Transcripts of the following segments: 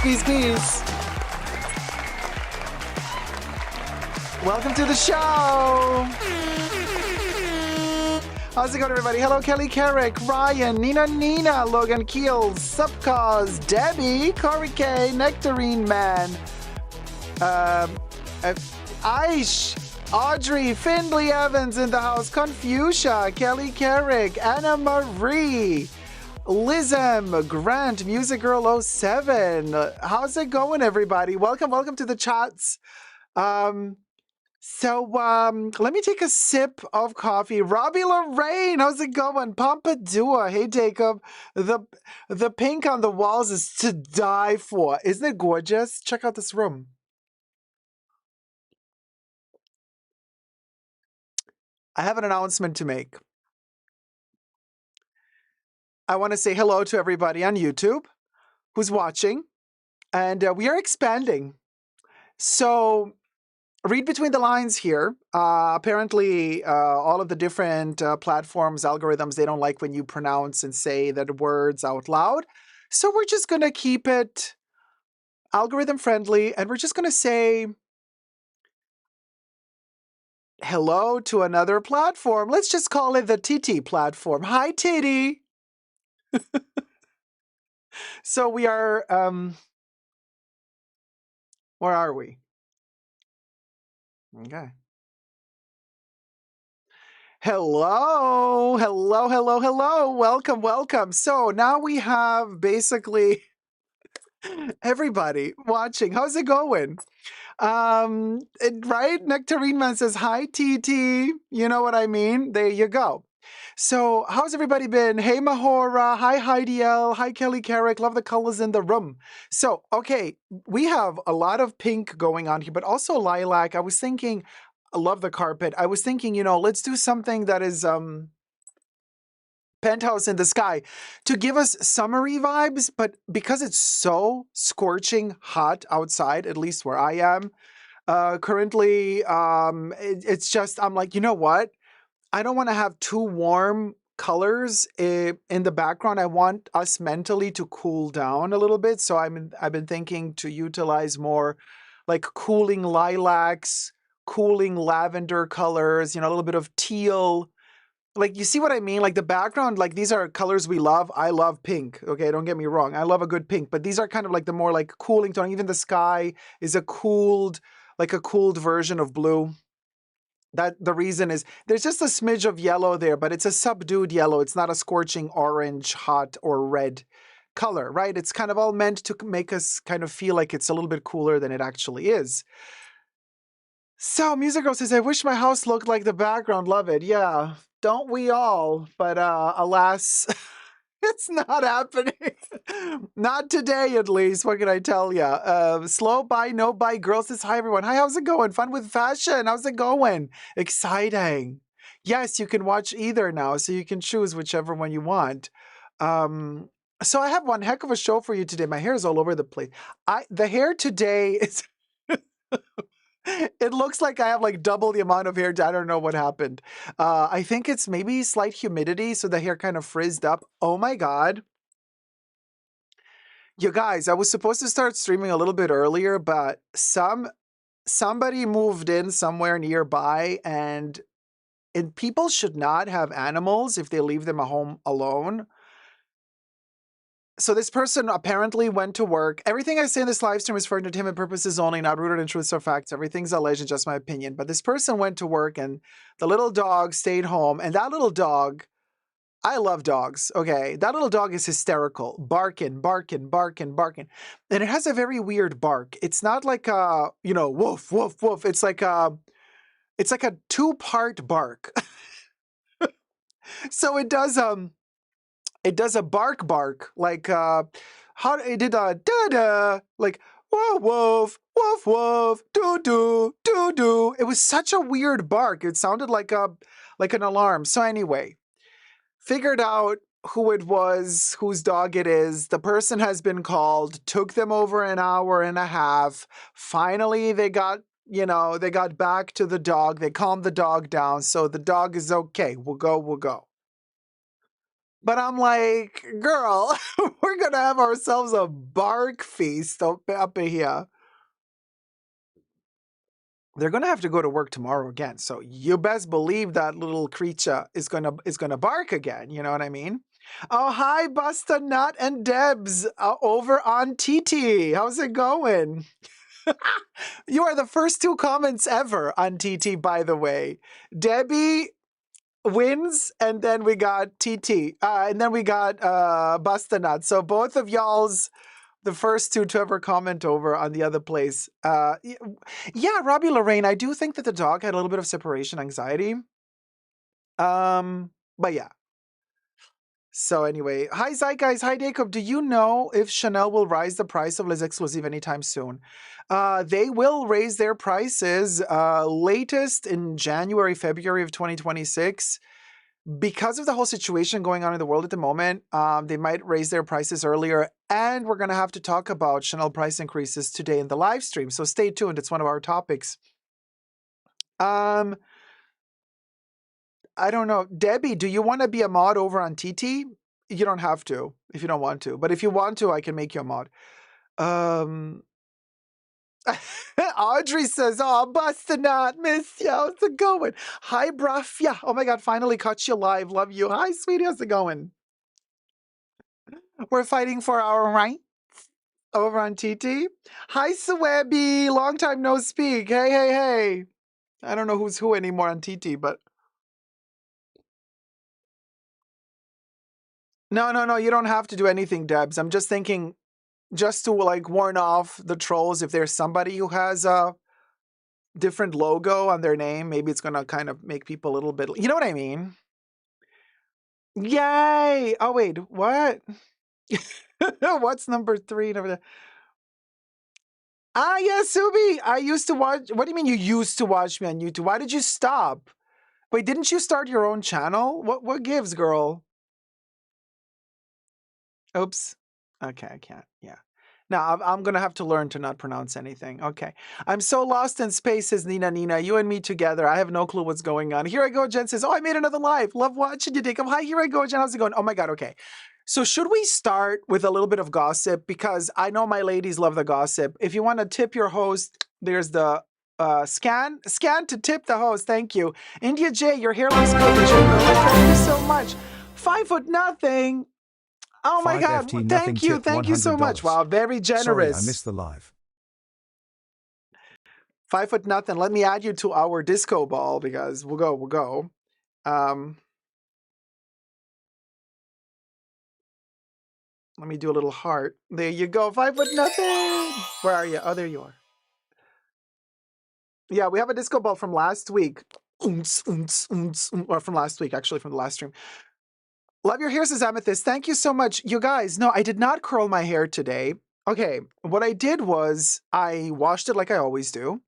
peace. Welcome to the show. How's it going, everybody? Hello, Kelly Carrick, Ryan, Nina, Logan Keels, Subcause, Debbie, Corey K, Nectarine Man, Aish, Audrey, Findlay Evans in the house, Confucia, Kelly Carrick, Anna Marie, Lizem, Grant, Music Girl 07. How's it going, everybody? Welcome to the chats. Let me take a sip of coffee. Robbie Lorraine, how's it going? Pompadour, hey Dacob. The pink on the walls is to die for. Isn't it gorgeous? Check out this room. I have an announcement to make. I want to say hello to everybody on YouTube who's watching, and we are expanding. So read between the lines here. Apparently, all of the different platforms, algorithms, they don't like when you pronounce and say the words out loud. So we're just going to keep it algorithm friendly, and we're just going to say hello to another platform. Let's just call it the TT platform. Hi, Titty. So we are, where are we? Okay. Hello. Welcome. So now we have basically everybody watching. How's it going? Right? Nectarine Man says, hi, TT. You know what I mean? There you go. So how's everybody been? Hey, Mahora. Hi, Heidi L. Hi, Kelly Carrick. Love the colors in the room. So, okay, we have a lot of pink going on here, but also lilac. I was thinking, I love the carpet. I was thinking, let's do something that is penthouse in the sky to give us summery vibes, but because it's so scorching hot outside, at least where I am currently, it's just, I'm like, you know what? I don't want to have too warm colors in the background. I want us mentally to cool down a little bit. So I've been thinking to utilize more like cooling lilacs, cooling lavender colors, a little bit of teal. Like, you see what I mean? Like the background, like these are colors we love. I love pink. Okay, don't get me wrong. I love a good pink, but these are kind of like the more like cooling tone. Even the sky is a cooled version of blue. That the reason is there's just a smidge of yellow there, but it's a subdued yellow. It's not a scorching orange, hot, or red color, right? It's kind of all meant to make us kind of feel like it's a little bit cooler than it actually is. So Music Girl says, I wish my house looked like the background. Love it. Yeah, don't we all? But alas, it's not happening. Not today, at least. What can I tell you? Slow buy, no buy. Girl says, hi, everyone. Hi, how's it going? Fun with fashion. How's it going? Exciting. Yes, you can watch either now, so you can choose whichever one you want. So I have one heck of a show for you today. My hair is all over the place. The hair today is... It looks like I have like double the amount of hair. I don't know what happened. I think it's maybe slight humidity, so the hair kind of frizzed up. Oh my God. You guys, I was supposed to start streaming a little bit earlier, but somebody moved in somewhere nearby, and people should not have animals if they leave them at home alone. So this person apparently went to work. Everything I say in this live stream is for entertainment purposes only, not rooted in truths or facts. Everything's alleged, just my opinion. But this person went to work, and the little dog stayed home. And that little dog, I love dogs, okay? That little dog is hysterical, barking. And it has a very weird bark. It's not like a, woof, woof, woof. It's like a two-part bark. So it does a bark, like, how it did a da-da, like, woof, woof, woof, woof, doo-doo, doo-doo. It was such a weird bark. It sounded like an alarm. So anyway, figured out who it was, whose dog it is. The person has been called, took them over an hour and a half. Finally, they got back to the dog. They calmed the dog down. So the dog is okay. We'll go. But I'm like, girl, we're gonna have ourselves a bark feast up in here. They're gonna have to go to work tomorrow again. So you best believe that little creature is gonna bark again. You know what I mean? Oh, hi, Busta Nut and Debs over on TT. How's it going? You are the first two comments ever on TT, by the way. Debbie wins, and then we got TT, and then we got Busta Nut. So both of y'all's the first two to ever comment over on the other place. Yeah, Robbie Lorraine, I do think that the dog had a little bit of separation anxiety. But yeah. So anyway, hi Zeitgeist, hi Dacob. Do you know if Chanel will rise the price of Les Exclusives anytime soon? They will raise their prices latest in January, February of 2026. Because of the whole situation going on in the world at the moment, they might raise their prices earlier. And we're going to have to talk about Chanel price increases today in the live stream. So stay tuned. It's one of our topics. I don't know. Debbie, do you want to be a mod over on TT? You don't have to if you don't want to. But if you want to, I can make you a mod. Audrey says, oh, bust a nut, miss ya. How's it going? Hi, bruff. Yeah. Oh my God, finally caught you live. Love you. Hi, sweetie. How's it going? We're fighting for our rights over on TT. Hi, Swebi. Long time no speak. Hey, hey, hey. I don't know who's who anymore on TT, but no. You don't have to do anything, Debs. I'm just thinking, just to like warn off the trolls, if there's somebody who has a different logo on their name, maybe it's gonna kind of make people a little bit. You know what I mean? Yay! Oh wait, what? What's number 3? Number yeah, Subi. I used to watch. What do you mean you used to watch me on YouTube? Why did you stop? Wait, didn't you start your own channel? What gives, girl? Oops. Okay, I can't. Yeah. Now I'm gonna have to learn to not pronounce anything. Okay. I'm so lost in space, says Nina. You and me together. I have no clue what's going on. Here I go. Jen says, oh, I made another live. Love watching you, Jacob. Hi, here I go, Jen. How's it going? Oh my God. Okay. So should we start with a little bit of gossip? Because I know my ladies love the gossip. If you want to tip your host, there's the scan to tip the host. Thank you. India J, your hair looks good. Thank you so much. 5 foot nothing. Oh my God. FT, thank you. Thank you so much. Wow. Very generous. Sorry, I missed the live. 5 foot nothing. Let me add you to our disco ball because we'll go. Let me do a little heart. There you go. 5 foot nothing. Where are you? Oh, there you are. Yeah, we have a disco ball from last week. Or from last week, actually, from the last stream. Love your hair, says Amethyst. Thank you so much. You guys, no, I did not curl my hair today. Okay, what I did was I washed it like I always do.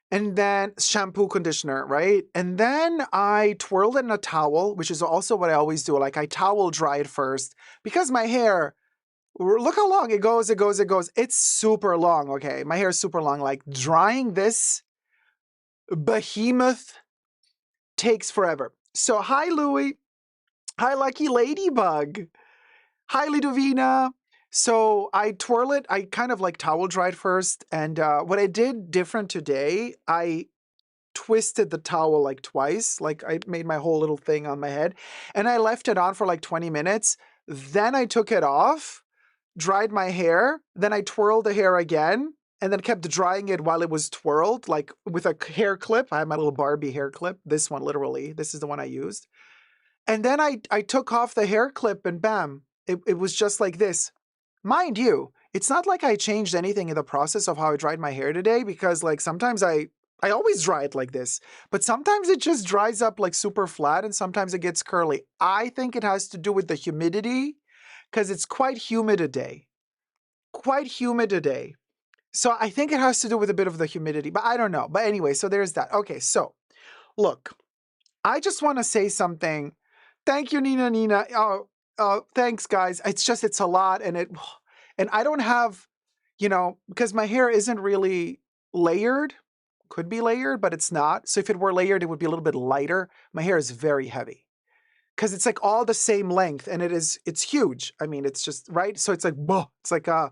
And then shampoo, conditioner, right? And then I twirled it in a towel, which is also what I always do. Like I towel dry it first because my hair, look how long it goes. It's super long, okay? My hair is super long. Like drying this behemoth takes forever. So hi, Louie. Hi, Lucky Ladybug. Hi, Ludovina. So I twirl it. I kind of like towel dried first. And what I did different today, I twisted the towel like twice. Like I made my whole little thing on my head. And I left it on for like 20 minutes. Then I took it off, dried my hair. Then I twirled the hair again. And then kept drying it while it was twirled, like with a hair clip. I have my little Barbie hair clip. This one, literally. This is the one I used. And then I took off the hair clip and bam, it was just like this. Mind you, it's not like I changed anything in the process of how I dried my hair today because like sometimes I always dry it like this, but sometimes it just dries up like super flat and sometimes it gets curly. I think it has to do with the humidity because it's quite humid today. Quite humid today. So I think it has to do with a bit of the humidity, but I don't know. But anyway, so there's that. Okay, so look, I just want to say something. Thank you, Nina. Oh, thanks, guys. It's a lot, and I don't have, because my hair isn't really layered. Could be layered, but it's not. So if it were layered, it would be a little bit lighter. My hair is very heavy. because it's like all the same length, and it's huge. I mean, it's just right. So it's like, whoa, it's like a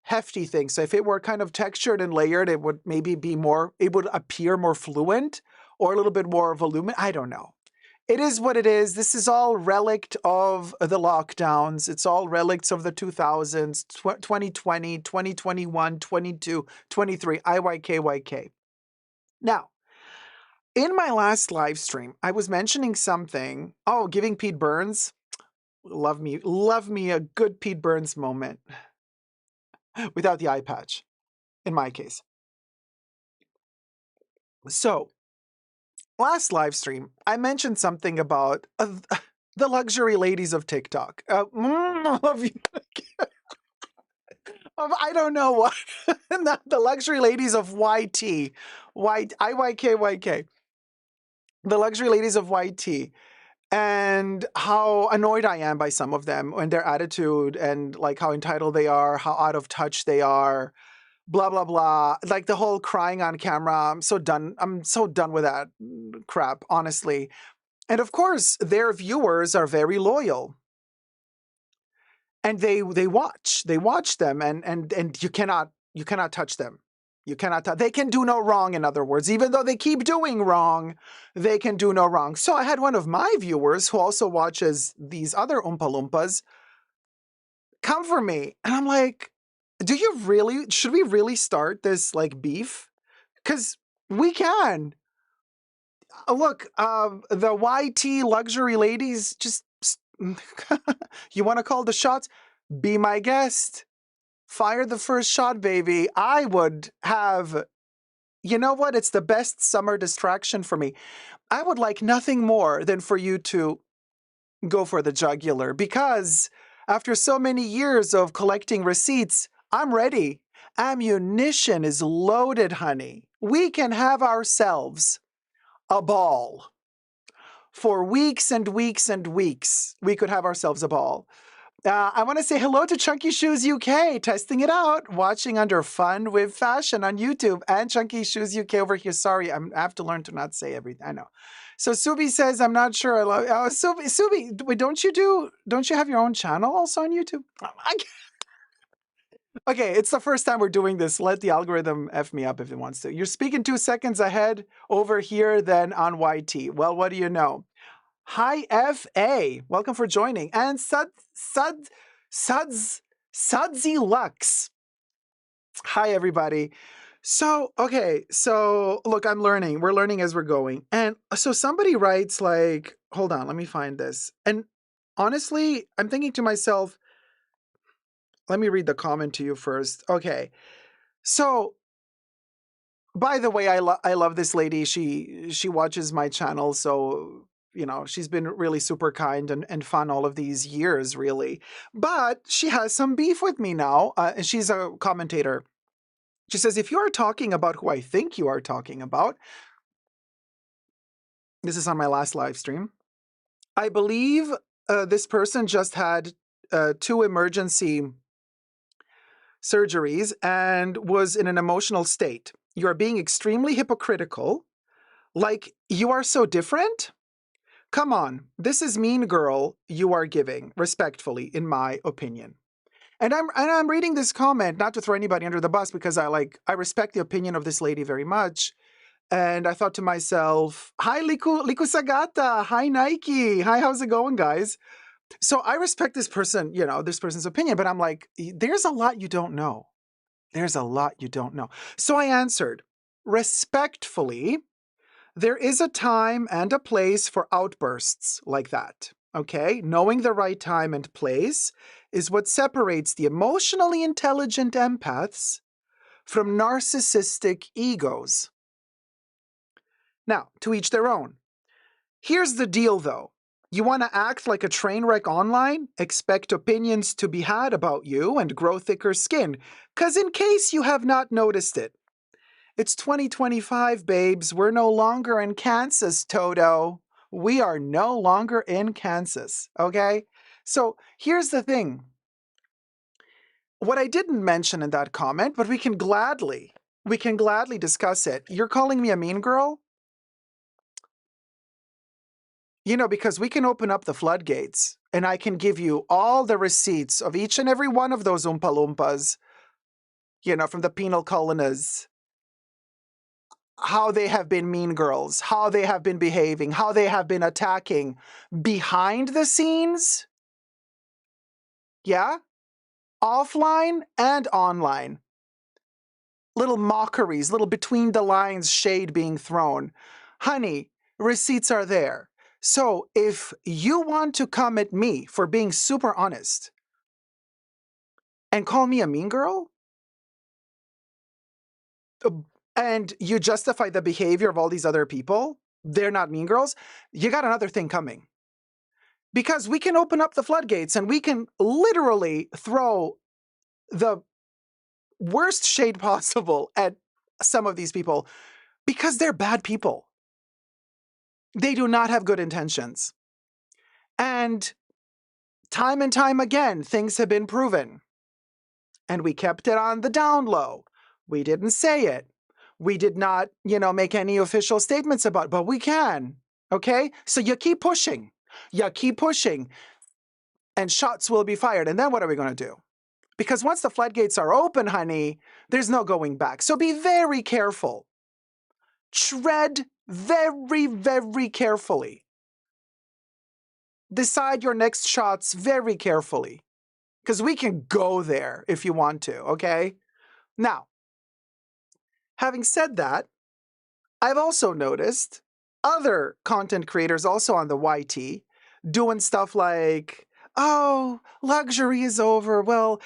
hefty thing. So if it were kind of textured and layered, it would maybe be more, it would appear more fluent or a little bit more voluminous. I don't know. It is what it is. This is all relict of the lockdowns. It's all relics of the 2000s, 2020, 2021, 22, 23, IYKYK. Now, in my last live stream, I was mentioning something. Oh, giving Pete Burns. Love me a good Pete Burns moment without the eye patch, in my case. So, last live stream, I mentioned something about the luxury ladies of TikTok. I don't know what. The luxury ladies of YT. IYKYK. The luxury ladies of YT. And how annoyed I am by some of them and their attitude and like how entitled they are, how out of touch they are, blah, blah, blah. Like the whole crying on camera. I'm so done. I'm so done with that crap, honestly. And of course, their viewers are very loyal. And they watch them and you cannot touch them. You cannot touch. They can do no wrong, in other words. Even though they keep doing wrong, they can do no wrong. So I had one of my viewers who also watches these other Oompa Loompas come for me. And I'm like, should we really start this like beef? Because we can. Look, the YT luxury ladies, just, you want to call the shots? Be my guest. Fire the first shot, baby. I would have, you know what? It's the best summer distraction for me. I would like nothing more than for you to go for the jugular, because after so many years of collecting receipts, I'm ready. Ammunition is loaded, honey. We can have ourselves a ball. For weeks and weeks and weeks, we could have ourselves a ball. I want to say hello to Chunky Shoes UK, testing it out, watching under Fun with Fashion on YouTube, and Chunky Shoes UK over here. Sorry, I have to learn to not say everything. I know. So Subi says, I'm not sure. I love. Subi, wait, don't you have your own channel also on YouTube? Okay, it's the first time we're doing this. Let the algorithm F me up if it wants to. You're speaking 2 seconds ahead over here than on YT. Well, what do you know? Hi, FA. Welcome for joining. And Sudsy Lux. Hi, everybody. So, okay. So, look, I'm learning. We're learning as we're going. And so somebody writes like, hold on, let me find this. And honestly, I'm thinking to myself, let me read the comment to you first. Okay. So, by the way, I love this lady. She watches my channel, so you know, she's been really super kind and fun all of these years, really. But she has some beef with me now, and she's a commentator. She says, if you are talking about who I think you are talking about, this is on my last live stream, I believe this person just had 2 emergency surgeries and was in an emotional state. You are being extremely hypocritical. Like, you are so different? Come on, this is mean girl you are giving, respectfully, in my opinion. And I'm reading this comment, not to throw anybody under the bus, because I respect the opinion of this lady very much. And I thought to myself, hi, Liku Sagata. Hi, Nike. Hi, how's it going, guys? So I respect this person, you know, this person's opinion, but I'm like, there's a lot you don't know. There's a lot you don't know. So I answered, respectfully, there is a time and a place for outbursts like that, okay? Knowing the right time and place is what separates the emotionally intelligent empaths from narcissistic egos. Now, to each their own. Here's the deal, though. You want to act like a train wreck online? Expect opinions to be had about you and grow thicker skin, because in case you have not noticed it, it's 2025, babes. We're no longer in Kansas, Toto. We are no longer in Kansas, okay? So here's the thing. What I didn't mention in that comment, but we can gladly discuss it. You're calling me a mean girl? You know, because we can open up the floodgates and I can give you all the receipts of each and every one of those Oompa Loompas, you know, from the penal colonies, how they have been mean girls, how they have been behaving, how they have been attacking behind the scenes. Yeah? Offline and online. Little mockeries, little between the lines shade being thrown. Honey, receipts are there. So if you want to come at me for being super honest and call me a mean girl, and you justify the behavior of all these other people, they're not mean girls, you got another thing coming. Because we can open up the floodgates and we can literally throw the worst shade possible at some of these people because they're bad people. They do not have good intentions. And time again, things have been proven. And we kept it on the down low. We didn't say it. We did not, make any official statements about it, but we can. Okay? So you keep pushing. You keep pushing. And shots will be fired. And then what are we going to do? Because once the floodgates are open, honey, there's no going back. So be very careful. Tread very, very carefully. Decide your next shots very carefully. Because we can go there if you want to, okay? Now, having said that, I've also noticed other content creators also on the YT doing stuff like, oh, luxury is over. Well,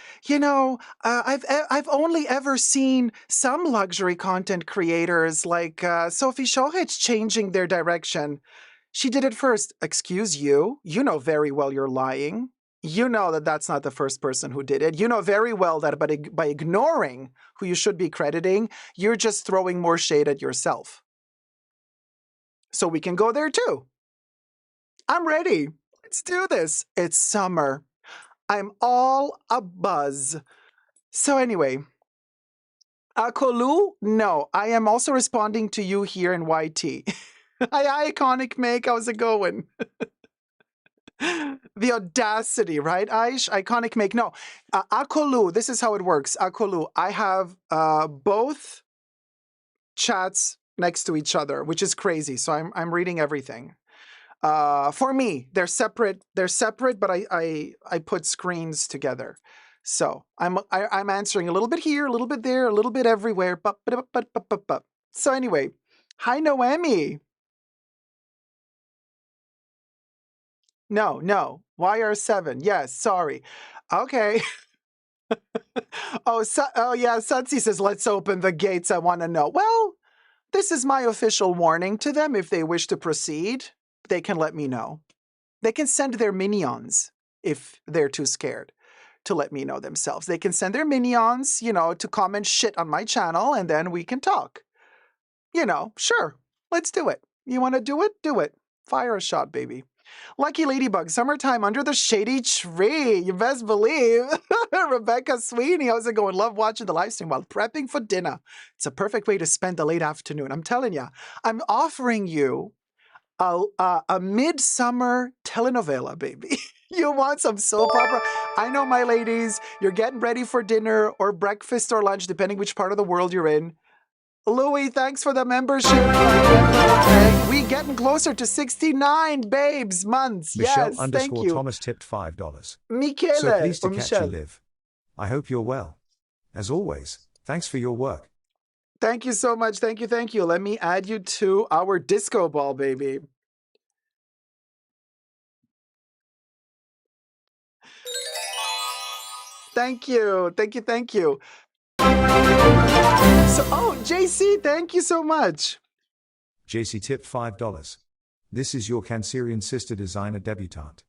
I've only ever seen some luxury content creators like Sophie Shohich changing their direction. She did it first. Excuse you. You know very well you're lying. You know that that's not the first person who did it. You know very well that by ignoring who you should be crediting, you're just throwing more shade at yourself. So we can go there too. I'm ready. Let's do this. It's summer. I'm all a buzz. So anyway, Akolu, no, I am also responding to you here in YT. Hi, Iconic Make, how's it going? The audacity, right, Aish? Iconic Make. No, Akolu, this is how it works. Akolu, I have both chats next to each other, which is crazy. So I'm reading everything. For me, they're separate, but I put screens together. So I'm answering a little bit here, a little bit there, a little bit everywhere. So anyway, hi Noemi. No, YR7. Yes, sorry. Okay. Oh, yeah, Sutsi says, let's open the gates. I want to know. Well, this is my official warning to them. If they wish to proceed, they can let me know. They can send their minions if they're too scared to let me know themselves. They can send their minions, to comment shit on my channel, and then we can talk. Sure, let's do it. You want to do it? Do it. Fire a shot, baby. Lucky Ladybug, summertime under the shady tree. You best believe. Rebecca Sweeney, how's it going? Love watching the live stream while prepping for dinner. It's a perfect way to spend the late afternoon. I'm telling you, I'm offering you a midsummer telenovela, baby. You want some soap opera? I know, my ladies, you're getting ready for dinner or breakfast or lunch, depending which part of the world you're in. Louis, thanks for the membership. We getting closer to 69 babes months. Michelle yes, thank you. Thomas tipped $5. Michele, so pleased to catch Michelle. you live. I hope you're well. As always, thanks for your work. Thank you so much. Thank you. Let me add you to our disco ball, baby. Thank you. So, JC, thank you so much. JC tipped $5. This is your Cancerian sister designer debutante.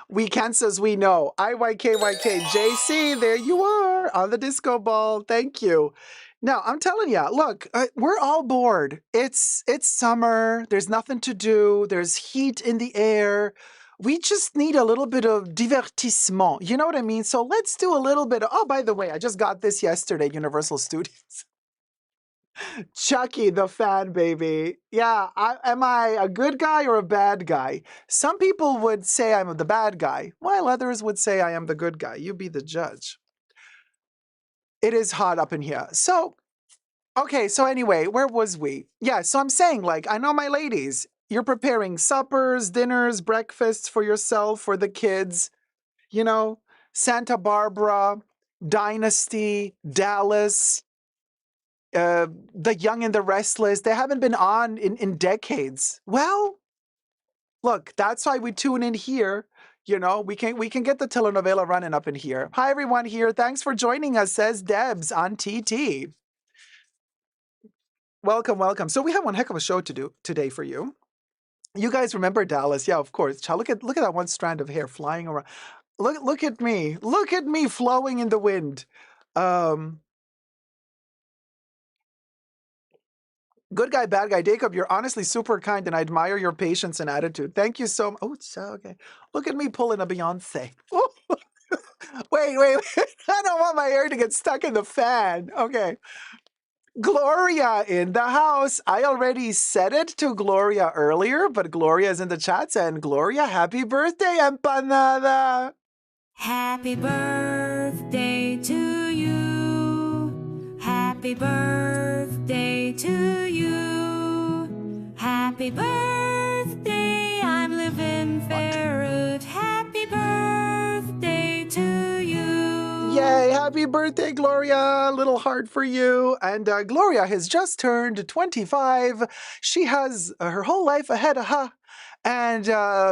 We cancers we know. IYKYK. JC, there you are on the disco ball. Thank you. Now, I'm telling you, look, we're all bored. It's summer. There's nothing to do. There's heat in the air. We just need a little bit of divertissement. You know what I mean? So let's do a little bit of, by the way, I just got this yesterday, Universal Studios. Chucky, the fan baby. Yeah, am I a good guy or a bad guy? Some people would say I'm the bad guy, while others would say I am the good guy. You be the judge. It is hot up in here. So, okay, so anyway, where was we? Yeah, so I'm saying, like, I know my ladies, you're preparing suppers, dinners, breakfasts for yourself, for the kids, you know, Santa Barbara, Dynasty, Dallas, The Young and the Restless. They haven't been on in decades. Well, look, that's why we tune in here. You know, we can get the telenovela running up in here. Hi everyone here. Thanks for joining us, says Debs on TT. Welcome, welcome. So we have one heck of a show to do today for you. You guys remember Dallas? Yeah, of course. Child, look at that one strand of hair flying around. Look at me. Look at me flowing in the wind. Um, Good guy, bad guy. Dacob, you're honestly super kind and I admire your patience and attitude. Thank you so much. Oh, it's okay. Look at me pulling a Beyonce. Oh, wait. I don't want my hair to get stuck in the fan. Okay. Gloria in the house. I already said it to Gloria earlier, but Gloria is in the chat saying, Gloria, happy birthday, empanada. Happy birthday to you. Happy birthday to you. Happy birthday, I'm living Farrod. Happy birthday to you. Yay, happy birthday, Gloria. Little heart for you. And Gloria has just turned 25. She has her whole life ahead of her. And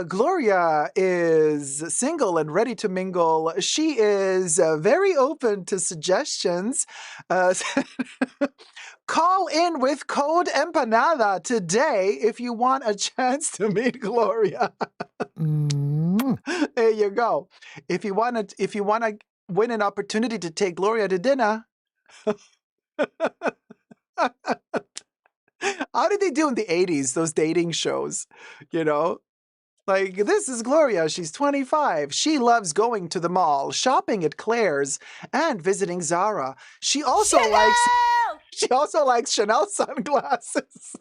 Gloria is single and ready to mingle. She is very open to suggestions. Uh, Call in with code empanada today if you want a chance to meet Gloria. There you go. If you want to win an opportunity to take Gloria to dinner. How did they do in the 80s, those dating shows? You know? Like, this is Gloria. She's 25. She loves going to the mall, shopping at Claire's, and visiting Zara. She also likes Chanel sunglasses.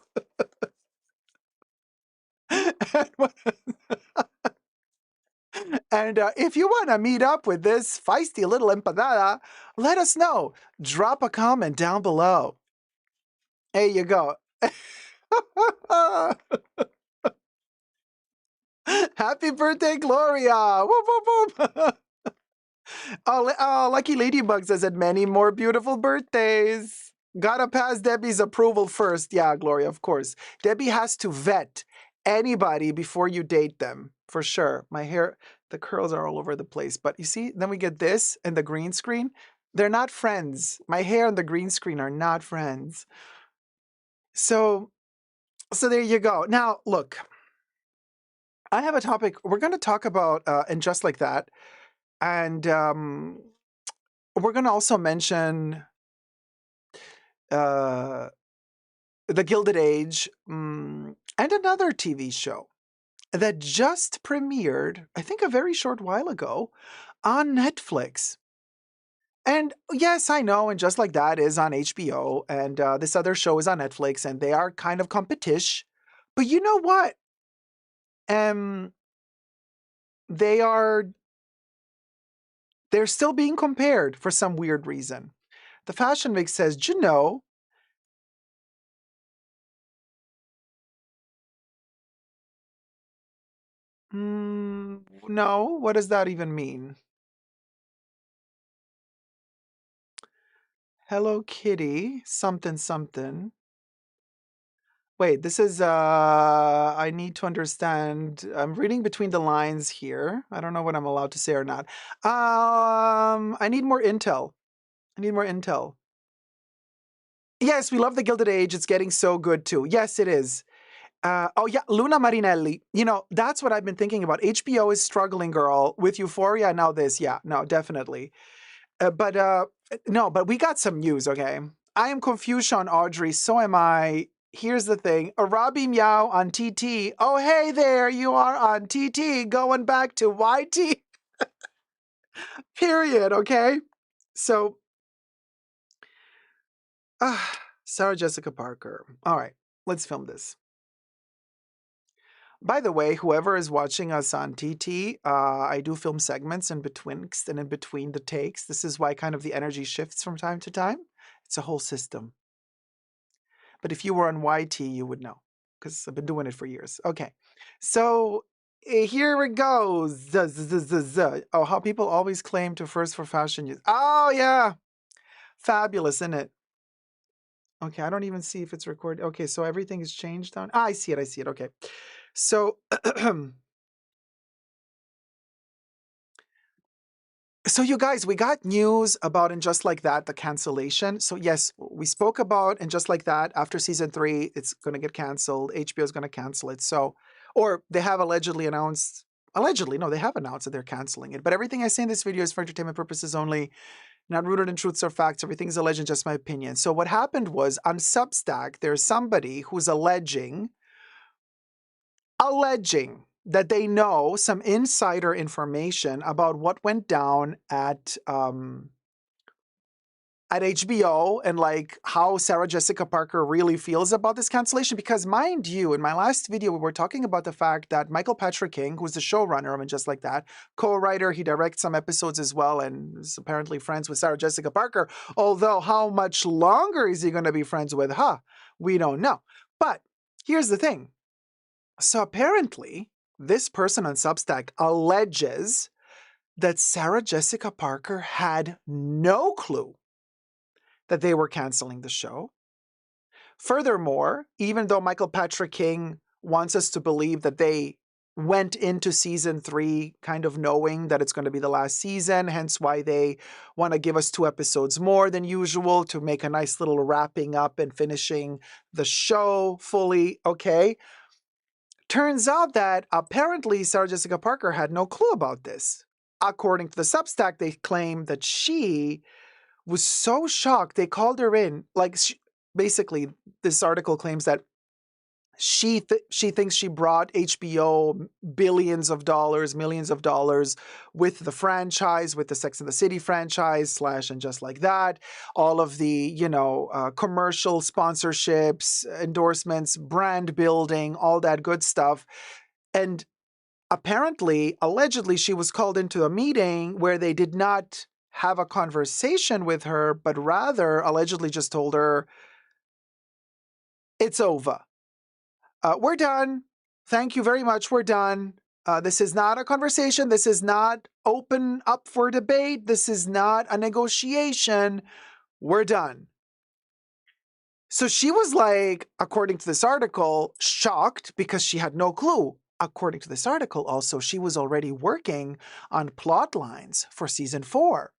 And if you want to meet up with this feisty little empanada, let us know. Drop a comment down below. There you go. Happy birthday, Gloria! Whoop, whoop, whoop. Lucky Ladybug says that many more beautiful birthdays. Gotta pass Debbie's approval first. Yeah, Gloria, of course. Debbie has to vet anybody before you date them, for sure. My hair, the curls are all over the place. But you see, then we get this and the green screen. They're not friends. My hair and the green screen are not friends. So there you go. Now, look, I have a topic we're going to talk about, and just like that. And we're going to also mention the Gilded Age and another TV show that just premiered, I think a very short while ago, on Netflix. And yes, I know, and just like that is on HBO, and this other show is on Netflix, and they are kind of competition. But you know what? They're still being compared for some weird reason. The Fashion Week says, do you know, no, what does that even mean? Hello Kitty, something, something. Wait, this is, I need to understand. I'm reading between the lines here. I don't know what I'm allowed to say or not. I need more intel. Yes, we love the Gilded Age. It's getting so good too. Yes, it is. Oh yeah, Luna Marinelli. You know, that's what I've been thinking about. HBO is struggling, girl, with Euphoria. Now this, yeah, no, definitely. But we got some news, okay? I am Confucian, Audrey. So am I. Here's the thing. Arabi Meow on TT. Oh, hey there. You are on TT. Going back to YT. Period, okay? So Sarah Jessica Parker. All right, let's film this. By the way, whoever is watching us on TT, I do film segments in betwixt and in between the takes. This is why kind of the energy shifts from time to time. It's a whole system. But if you were on YT, you would know, because I've been doing it for years. Okay, so here it goes. Oh, how people always claim to first for fashion use. Oh, yeah. Fabulous, isn't it? Okay, I don't even see if it's recorded. Okay, so everything is changed on. I see it. I see it. Okay. So, so you guys, we got news about And Just Like That, the cancellation. So yes, we spoke about And Just Like That after season 3, it's going to get canceled. HBO is going to cancel it. So, or they have allegedly announced, no, they have announced that they're canceling it. But everything I say in this video is for entertainment purposes only, not rooted in truths or facts. Everything is alleged, just my opinion. So what happened was on Substack, there's somebody who's alleging that they know some insider information about what went down at HBO and like how Sarah Jessica Parker really feels about this cancellation. Because mind you, in my last video, we were talking about the fact that Michael Patrick King, who's the showrunner of And Just Like That, co-writer, he directs some episodes as well and is apparently friends with Sarah Jessica Parker. Although how much longer is he going to be friends with her? We don't know. But here's the thing. So apparently, this person on Substack alleges that Sarah Jessica Parker had no clue that they were canceling the show. Furthermore, even though Michael Patrick King wants us to believe that they went into season 3 kind of knowing that it's going to be the last season, hence why they want to give us 2 episodes more than usual to make a nice little wrapping up and finishing the show fully, okay? Turns out that apparently Sarah Jessica Parker had no clue about this. According to the Substack, they claim that she was so shocked. They called her in. Like, basically, this article claims that she thinks she brought HBO billions of dollars, millions of dollars with the franchise, with the Sex and the City franchise / And Just Like That, all of the, commercial sponsorships, endorsements, brand building, all that good stuff. And apparently, allegedly, she was called into a meeting where they did not have a conversation with her, but rather allegedly just told her, it's over. We're done. Thank you very much. We're done. This is not a conversation. This is not open up for debate. This is not a negotiation. We're done. So she was like, according to this article, shocked because she had no clue. According to this article, also, she was already working on plot lines for season 4.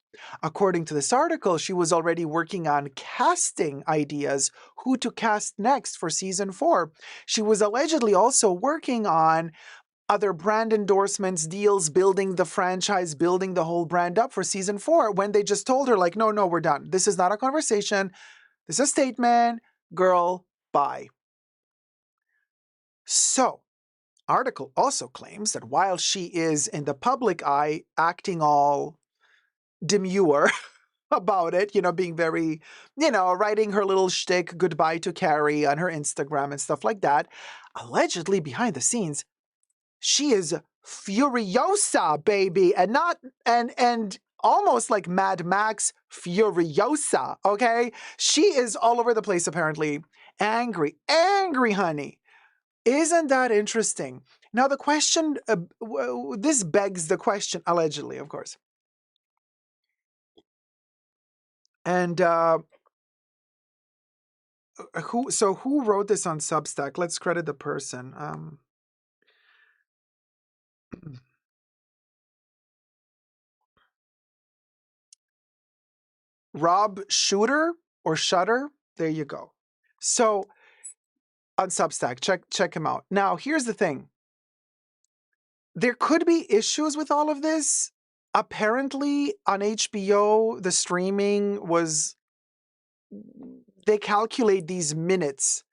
According to this article, she was already working on casting ideas, who to cast next for season 4. She was allegedly also working on other brand endorsements, deals, building the franchise, building the whole brand up for season 4, when they just told her, like, no, we're done. This is not a conversation. This is a statement. Girl, bye. So, article also claims that while she is in the public eye acting all demure about it, being very, writing her little shtick goodbye to Carrie on her Instagram and stuff like that, allegedly behind the scenes, she is furiosa, baby, and almost like Mad Max furiosa, okay? She is all over the place, apparently. Angry, honey. Isn't that interesting? Now, the question, this begs the question, allegedly, of course. And who wrote this on Substack? Let's credit the person. Rob Shooter or Shutter. There you go. So on Substack, check him out. Now, here's the thing. There could be issues with all of this. Apparently, on HBO, the streaming was, they calculate these minutes,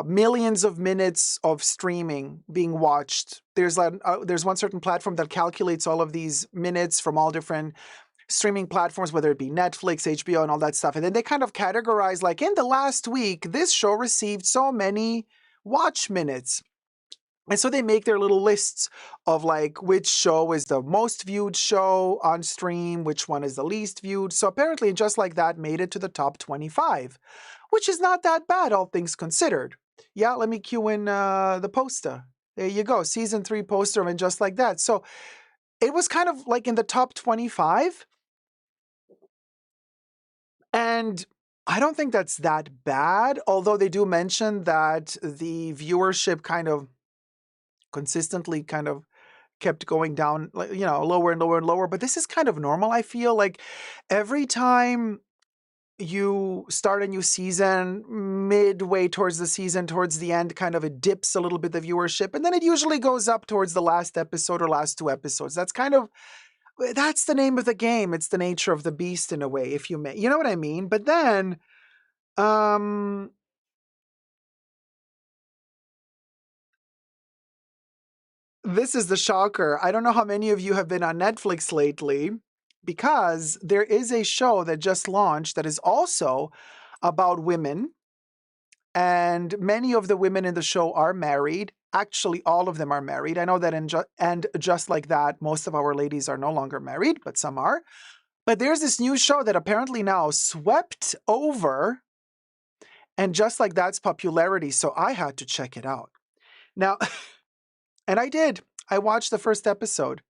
millions of minutes of streaming being watched. There's one certain platform that calculates all of these minutes from all different streaming platforms, whether it be Netflix, HBO, and all that stuff. And then they kind of categorize, like, in the last week, this show received so many watch minutes. And so they make their little lists of like which show is the most viewed show on stream, which one is the least viewed. So apparently Just Like That made it to the top 25, which is not that bad, all things considered. Yeah, let me cue in the poster. There you go, season 3 poster of And Just Like That. So it was kind of like in the top 25. And I don't think that's that bad, although they do mention that the viewership kind of consistently kind of kept going down, lower and lower and lower. But this is kind of normal. I feel like every time you start a new season, midway towards the season, towards the end, kind of it dips a little bit, the viewership, and then it usually goes up towards the last episode or last 2 episodes. That's the name of the game. It's the nature of the beast in a way, if you may. You know what I mean? But then, this is the shocker. I don't know how many of you have been on Netflix lately, because there is a show that just launched that is also about women. And many of the women in the show are married. Actually, all of them are married. I know that and Just Like That, most of our ladies are no longer married, but some are. But there's this new show that apparently now swept over And Just Like That's popularity. So I had to check it out. Now, and I did. I watched the first episode.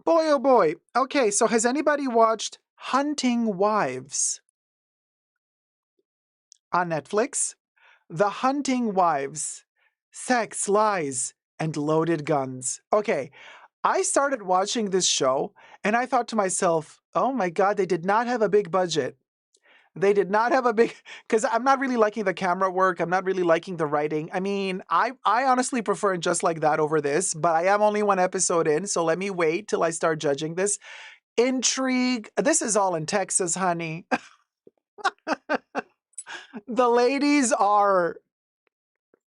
Boy, oh boy. Okay, so has anybody watched Hunting Wives on Netflix? The Hunting Wives. Sex, lies, and loaded guns. Okay, I started watching this show and I thought to myself, oh my God, they did not have a big budget. They did not have a big, because I'm not really liking the camera work. I'm not really liking the writing. I mean, I honestly prefer Just Like That over this, but I am only 1 episode in, so let me wait till I start judging this. Intrigue. This is all in Texas, honey. The ladies are,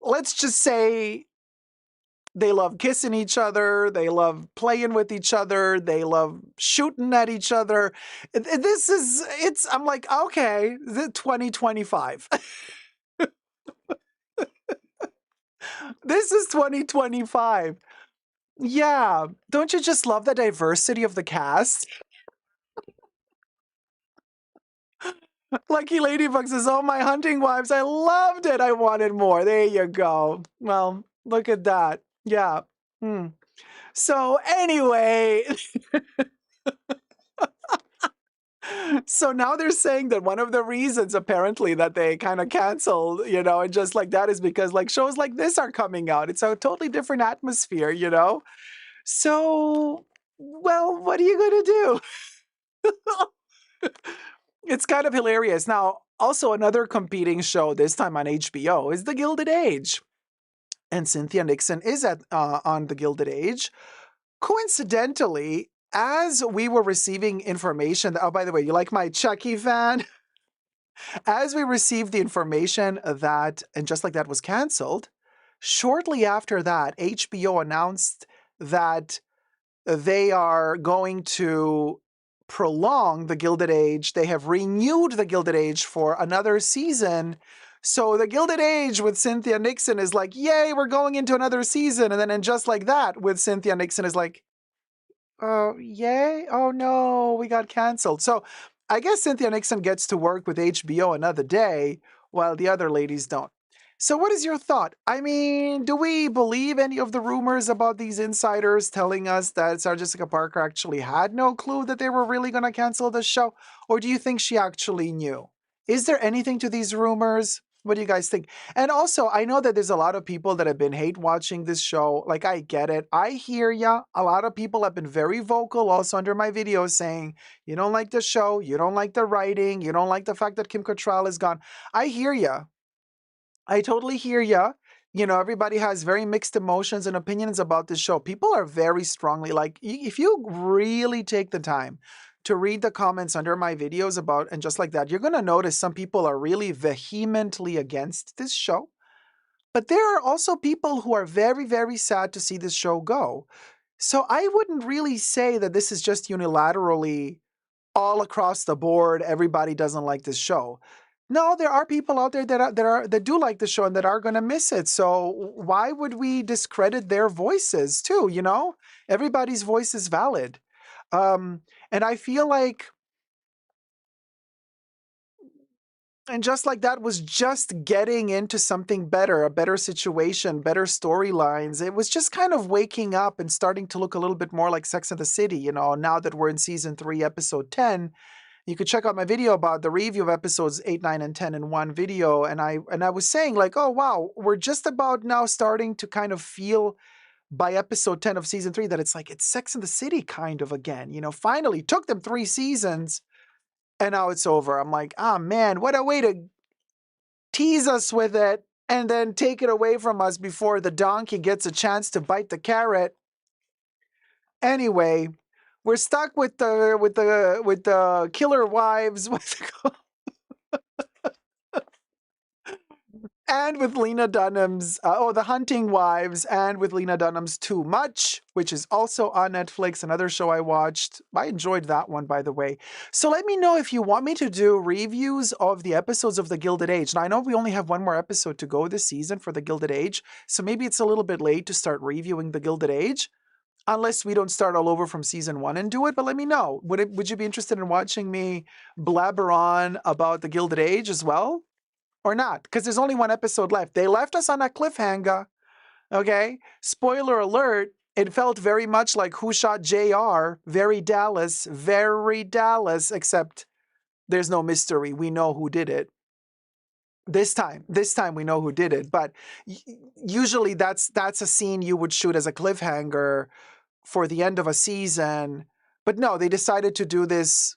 let's just say, they love kissing each other. They love playing with each other. They love shooting at each other. I'm like, okay, 2025. This is 2025. Yeah. Don't you just love the diversity of the cast? Lucky Ladybug says, oh, my Hunting Wives. I loved it. I wanted more. There you go. Well, look at that. Yeah. So anyway, so now they're saying that one of the reasons apparently that they kind of canceled, and Just Like That is because like shows like this are coming out. It's a totally different atmosphere, So, well, what are you going to do? It's kind of hilarious. Now, also another competing show, this time on HBO, is The Gilded Age. And Cynthia Nixon is on The Gilded Age. Coincidentally, as we were receiving information, oh, by the way, you like my Chucky fan? As we received the information that And Just Like That was canceled, shortly after that, HBO announced that they are going to prolong The Gilded Age. They have renewed The Gilded Age for another season. So The Gilded Age with Cynthia Nixon is like, yay, we're going into another season. And then And Just Like That with Cynthia Nixon is like, oh, yay? Oh no, we got canceled. So I guess Cynthia Nixon gets to work with HBO another day while the other ladies don't. So what is your thought? I mean, do we believe any of the rumors about these insiders telling us that Sarah Jessica Parker actually had no clue that they were really going to cancel the show? Or do you think she actually knew? Is there anything to these rumors? What do you guys think? And also, I know that there's a lot of people that have been hate watching this show. Like, I get it. I hear ya. A lot of people have been very vocal also under my videos saying, you don't like the show, you don't like the writing, you don't like the fact that Kim Cattrall is gone. I hear ya. I totally hear ya. Everybody has very mixed emotions and opinions about this show. People are very strongly, like, if you really take the time to read the comments under my videos about And Just Like That, you're going to notice some people are really vehemently against this show. But there are also people who are very, very sad to see this show go. So I wouldn't really say that this is just unilaterally all across the board, everybody doesn't like this show. No, there are people out there that do like the show and that are going to miss it. So why would we discredit their voices too? You know, everybody's voice is valid, and I feel like, and just like that was just getting into something better, a better situation, better storylines. It was just kind of waking up and starting to look a little bit more like Sex and the City. You know, now that we're in season 3, episode 10. You could check out my video about the review of episodes 8, 9, and 10 in one video. And I was saying like, oh, wow, we're just about now starting to kind of feel by episode 10 of season 3 that it's like, it's Sex and the City kind of again. You know, finally took them 3 seasons and now it's over. I'm like, ah, man, what a way to tease us with it and then take it away from us before the donkey gets a chance to bite the carrot. Anyway, we're stuck with the killer wives, and with Lena Dunham's the Hunting Wives, and with Lena Dunham's Too Much, which is also on Netflix, another show I watched. I enjoyed that one, by the way. So let me know if you want me to do reviews of the episodes of The Gilded Age. Now I know we only have one more episode to go this season for The Gilded Age, so maybe it's a little bit late to start reviewing The Gilded Age. Unless we don't start all over from season 1 and do it, but let me know. Would you be interested in watching me blabber on about The Gilded Age as well? Or not? Because there's only one episode left. They left us on a cliffhanger, okay? Spoiler alert, it felt very much like Who Shot JR, very Dallas, except there's no mystery. We know who did it. This time we know who did it, but usually that's a scene you would shoot as a cliffhanger for the end of a season. But no, they decided to do this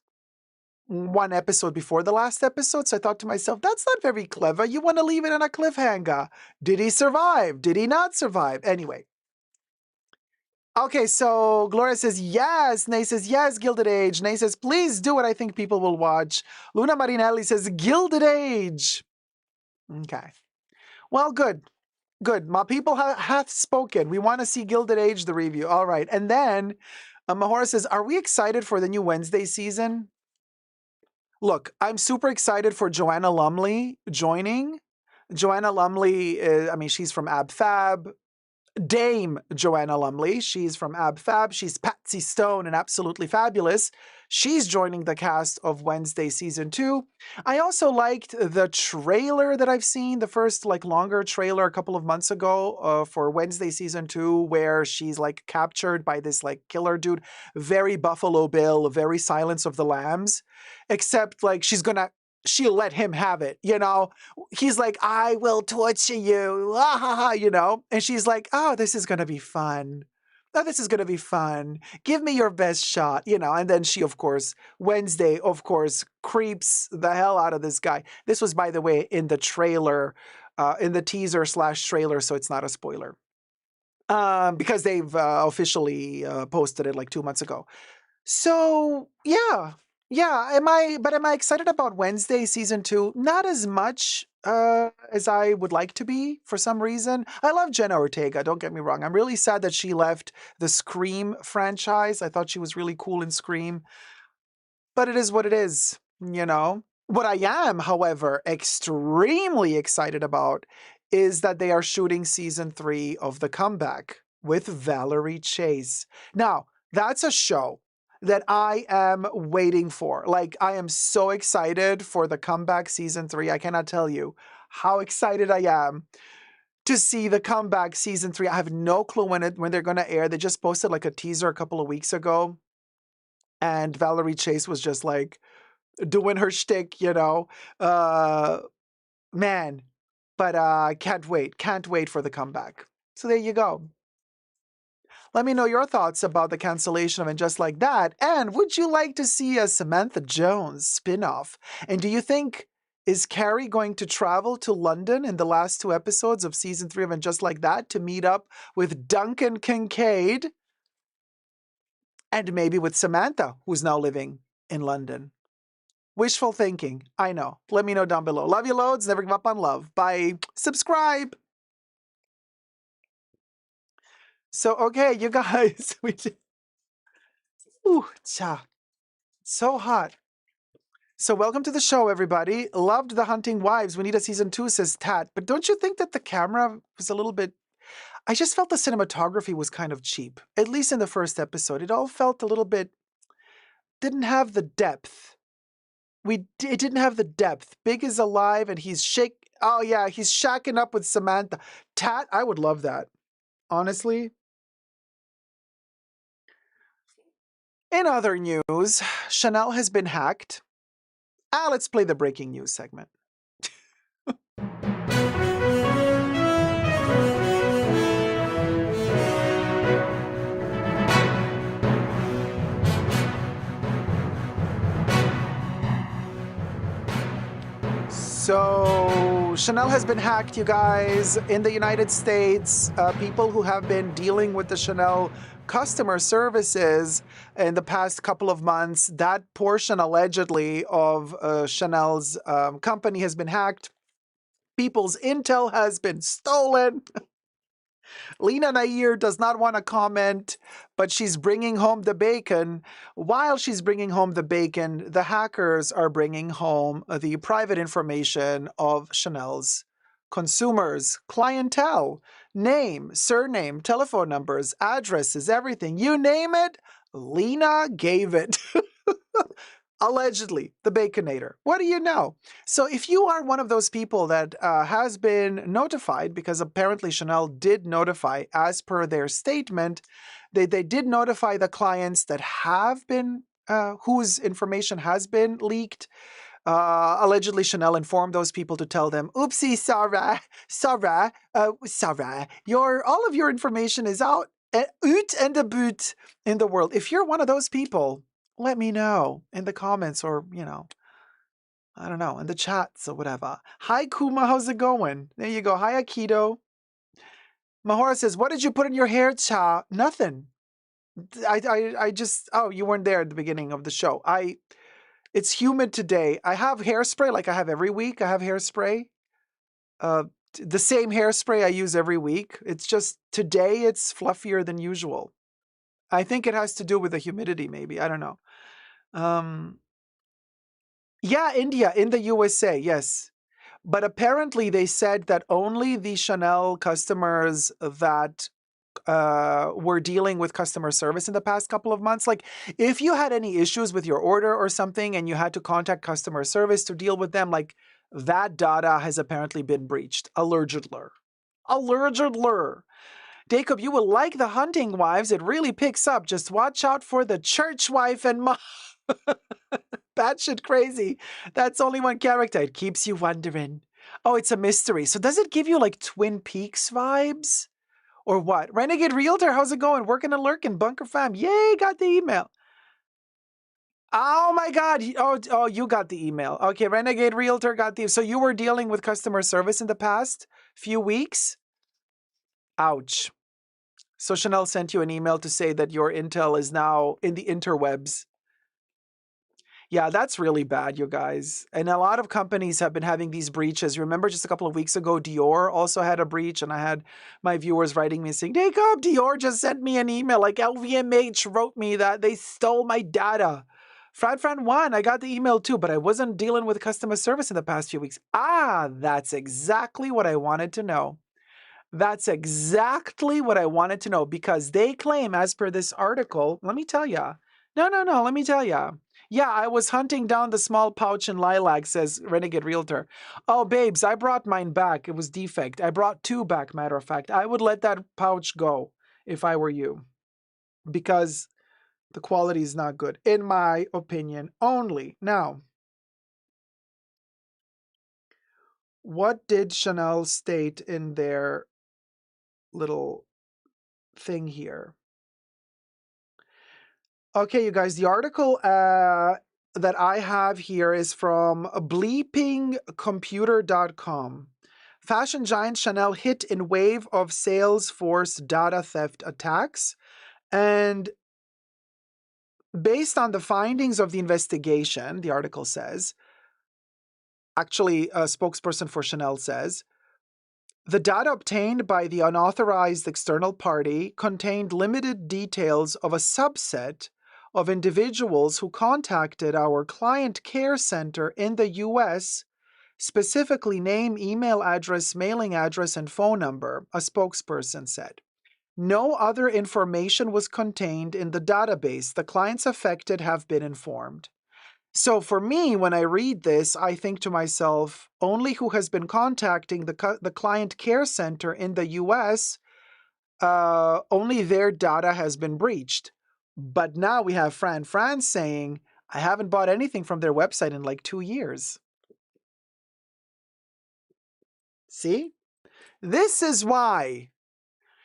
one episode before the last episode. So I thought to myself, that's not very clever. You want to leave it on a cliffhanger. Did he survive? Did he not survive? Anyway. Okay, so Gloria says yes. Nay says yes, Gilded Age. Nay says, please do it. I think people will watch. Luna Marinelli says Gilded Age. Okay. Well, good. Good. My people hath spoken. We want to see Gilded Age, the review. All right. And then Mahora says, are we excited for the new Wednesday season? Look, I'm super excited for Joanna Lumley joining. Joanna Lumley, she's from Ab Fab. Dame Joanna Lumley. She's from Ab Fab. She's Patsy Stone and absolutely fabulous. She's joining the cast of Wednesday season 2. I also liked the trailer that I've seen, the first longer trailer a couple of months ago for Wednesday season 2, where she's captured by this killer dude, very Buffalo Bill, very Silence of the Lambs, except she'll let him have it, you know? He's like, I will torture you, ah, ha, ha, you know? And she's like, oh, this is going to be fun. Oh, this is going to be fun. Give me your best shot, you know? And then she, of course, Wednesday, of course, creeps the hell out of this guy. This was, by the way, in the trailer, in the teaser / trailer, so it's not a spoiler. Because they've officially posted it 2 months ago. So, yeah. Yeah, am I excited about Wednesday season 2? Not as much as I would like to be for some reason. I love Jenna Ortega, don't get me wrong. I'm really sad that she left the Scream franchise. I thought she was really cool in Scream. But it is what it is, you know? What I am, however, extremely excited about is that they are shooting season 3 of The Comeback with Valerie Chase. Now, that's a show that I am waiting for. I am so excited for The Comeback season 3. I cannot tell you how excited I am to see The Comeback season 3. I have no clue when they're going to air. They just posted a teaser a couple of weeks ago. And Valerie Chase was just doing her shtick, you know. Man, but can't wait for The Comeback. So there you go. Let me know your thoughts about the cancellation of And Just Like That. And would you like to see a Samantha Jones spin-off? And do you think, is Carrie going to travel to London in the last 2 episodes of season 3 of And Just Like That to meet up with Duncan Kincaid? And maybe with Samantha, who's now living in London. Wishful thinking, I know. Let me know down below. Love you loads. Never give up on love. Bye. Subscribe. So, okay, you guys. Ooh, cha. So hot. So welcome to the show, everybody. Loved The Hunting Wives. We need a season 2, says Tat. But don't you think that the camera was a little bit... I just felt the cinematography was kind of cheap. At least in the first episode. It all felt a little bit... Didn't have the depth. It didn't have the depth. Big is alive and he's Oh yeah, he's shacking up with Samantha. Tat, I would love that. Honestly. In other news, Chanel has been hacked. Let's play the breaking news segment. So, Chanel has been hacked, you guys. In the United States, people who have been dealing with the Chanel customer services in the past couple of months, that portion allegedly of Chanel's company has been hacked. People's intel has been stolen. Lena Nair does not want to comment, but she's bringing home the bacon. While she's bringing home the bacon, the hackers are bringing home the private information of Chanel's consumers, clientele, name, surname, telephone numbers, addresses, everything. You name it, Lena gave it. Allegedly, the Baconator. What do you know? So if you are one of those people that has been notified, because apparently Chanel did notify, as per their statement, they did notify the clients that have been, whose information has been leaked. Allegedly, Chanel informed those people to tell them, oopsie, sorry, all of your information is out and about in the world. If you're one of those people, let me know in the comments or, I don't know, in the chats or whatever. Hi, Kuma. How's it going? There you go. Hi, Aikido. Mahora says, what did you put in your hair, Cha? Nothing. I just... Oh, you weren't there at the beginning of the show. It's humid today. I have hairspray like I have every week. I have hairspray. The same hairspray I use every week. It's just today it's fluffier than usual. I think it has to do with the humidity, maybe. I don't know. Yeah, India, in the USA, yes. But apparently they said that only the Chanel customers that were dealing with customer service in the past couple of months, like if you had any issues with your order or something and you had to contact customer service to deal with them, like that data has apparently been breached. Allegedly. Dacob, you will like The Hunting Wives. It really picks up. Just watch out for the church wife and mom. Batshit crazy. That's only one character. It keeps you wondering. Oh, it's a mystery. So does it give you like Twin Peaks vibes? Or what? Renegade Realtor, how's it going? Working and lurking. Bunker fam. Yay, got the email. Oh my God. Oh, you got the email. Okay, Renegade Realtor got the... So you were dealing with customer service in the past few weeks? Ouch. So Chanel sent you an email to say that your intel is now in the interwebs. Yeah, that's really bad, you guys. And a lot of companies have been having these breaches. Remember just a couple of weeks ago, Dior also had a breach, and I had my viewers writing me saying, Dacob, Dior just sent me an email. Like LVMH wrote me that they stole my data. Fran1, I got the email too, but I wasn't dealing with customer service in the past few weeks. That's exactly what I wanted to know. That's exactly what I wanted to know, because they claim, as per this article, let me tell ya. No, let me tell ya. Yeah, I was hunting down the small pouch in lilac, says Renegade Realtor. Oh, babes, I brought mine back. It was defect. I brought 2 back, matter of fact. I would let that pouch go if I were you, because the quality is not good, in my opinion only. Now, what did Chanel state in their little thing here? Okay, you guys, the article that I have here is from bleepingcomputer.com. Fashion giant Chanel hit in wave of Salesforce data theft attacks. And based on the findings of the investigation, the article says, actually, a spokesperson for Chanel says, the data obtained by the unauthorized external party contained limited details of a subset of individuals who contacted our client care center in the US, specifically name, email address, mailing address, and phone number, a spokesperson said. No other information was contained in the database. The clients affected have been informed. So for me, when I read this, I think to myself, only who has been contacting the client care center in the US, only their data has been breached. But now we have Fran saying, I haven't bought anything from their website in like 2 years. See? This is why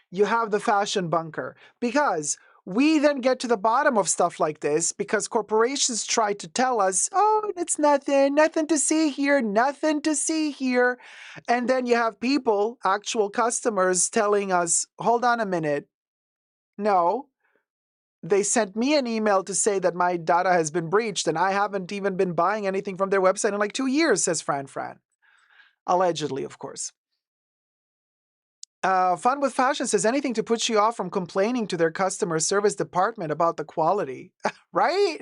you have the fashion bunker, because we then get to the bottom of stuff like this because corporations try to tell us, oh, it's nothing to see here, nothing to see here. And then you have people, actual customers, telling us, hold on a minute. No, they sent me an email to say that my data has been breached and I haven't even been buying anything from their website in like 2 years, says Fran. Allegedly, of course. Fun with Fashion says anything to put you off from complaining to their customer service department about the quality, right?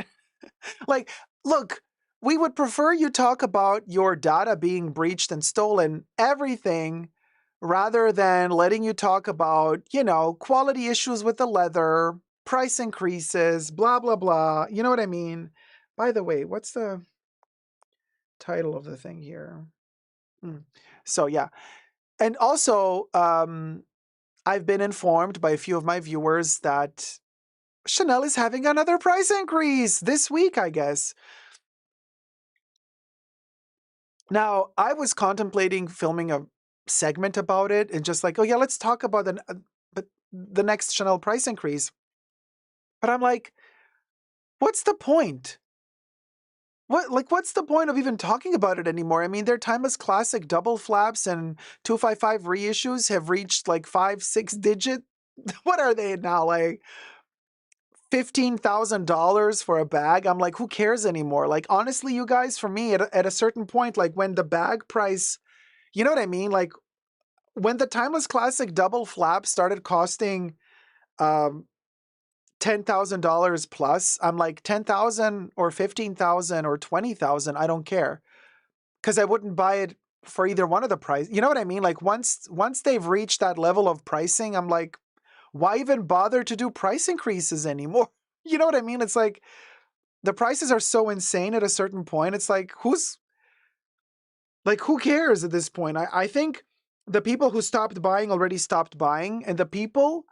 Like, look, we would prefer you talk about your data being breached and stolen, everything, rather than letting you talk about, quality issues with the leather, price increases, blah, blah, blah. You know what I mean? By the way, what's the title of the thing here? So, yeah. And also, I've been informed by a few of my viewers that Chanel is having another price increase this week, I guess. Now, I was contemplating filming a segment about it and just like, oh yeah, let's talk about the next Chanel price increase. But I'm like, what's the point? What's the point of even talking about it anymore? I mean, their timeless classic double flaps and 255 reissues have reached like 5-6 digit. What are they now, like $15,000 for a bag? I'm like, who cares anymore? Like, honestly, you guys, for me, at a certain point, like when the bag price, you know what I mean? Like when the timeless classic double flap started costing $10,000 plus, I'm like 10,000 or 15,000 or 20,000. I don't care. Cause I wouldn't buy it for either one of the price. You know what I mean? Like once they've reached that level of pricing, I'm like, why even bother to do price increases anymore? You know what I mean? It's like the prices are so insane at a certain point. It's like, who cares at this point? I think the people who stopped buying already stopped buying, and the people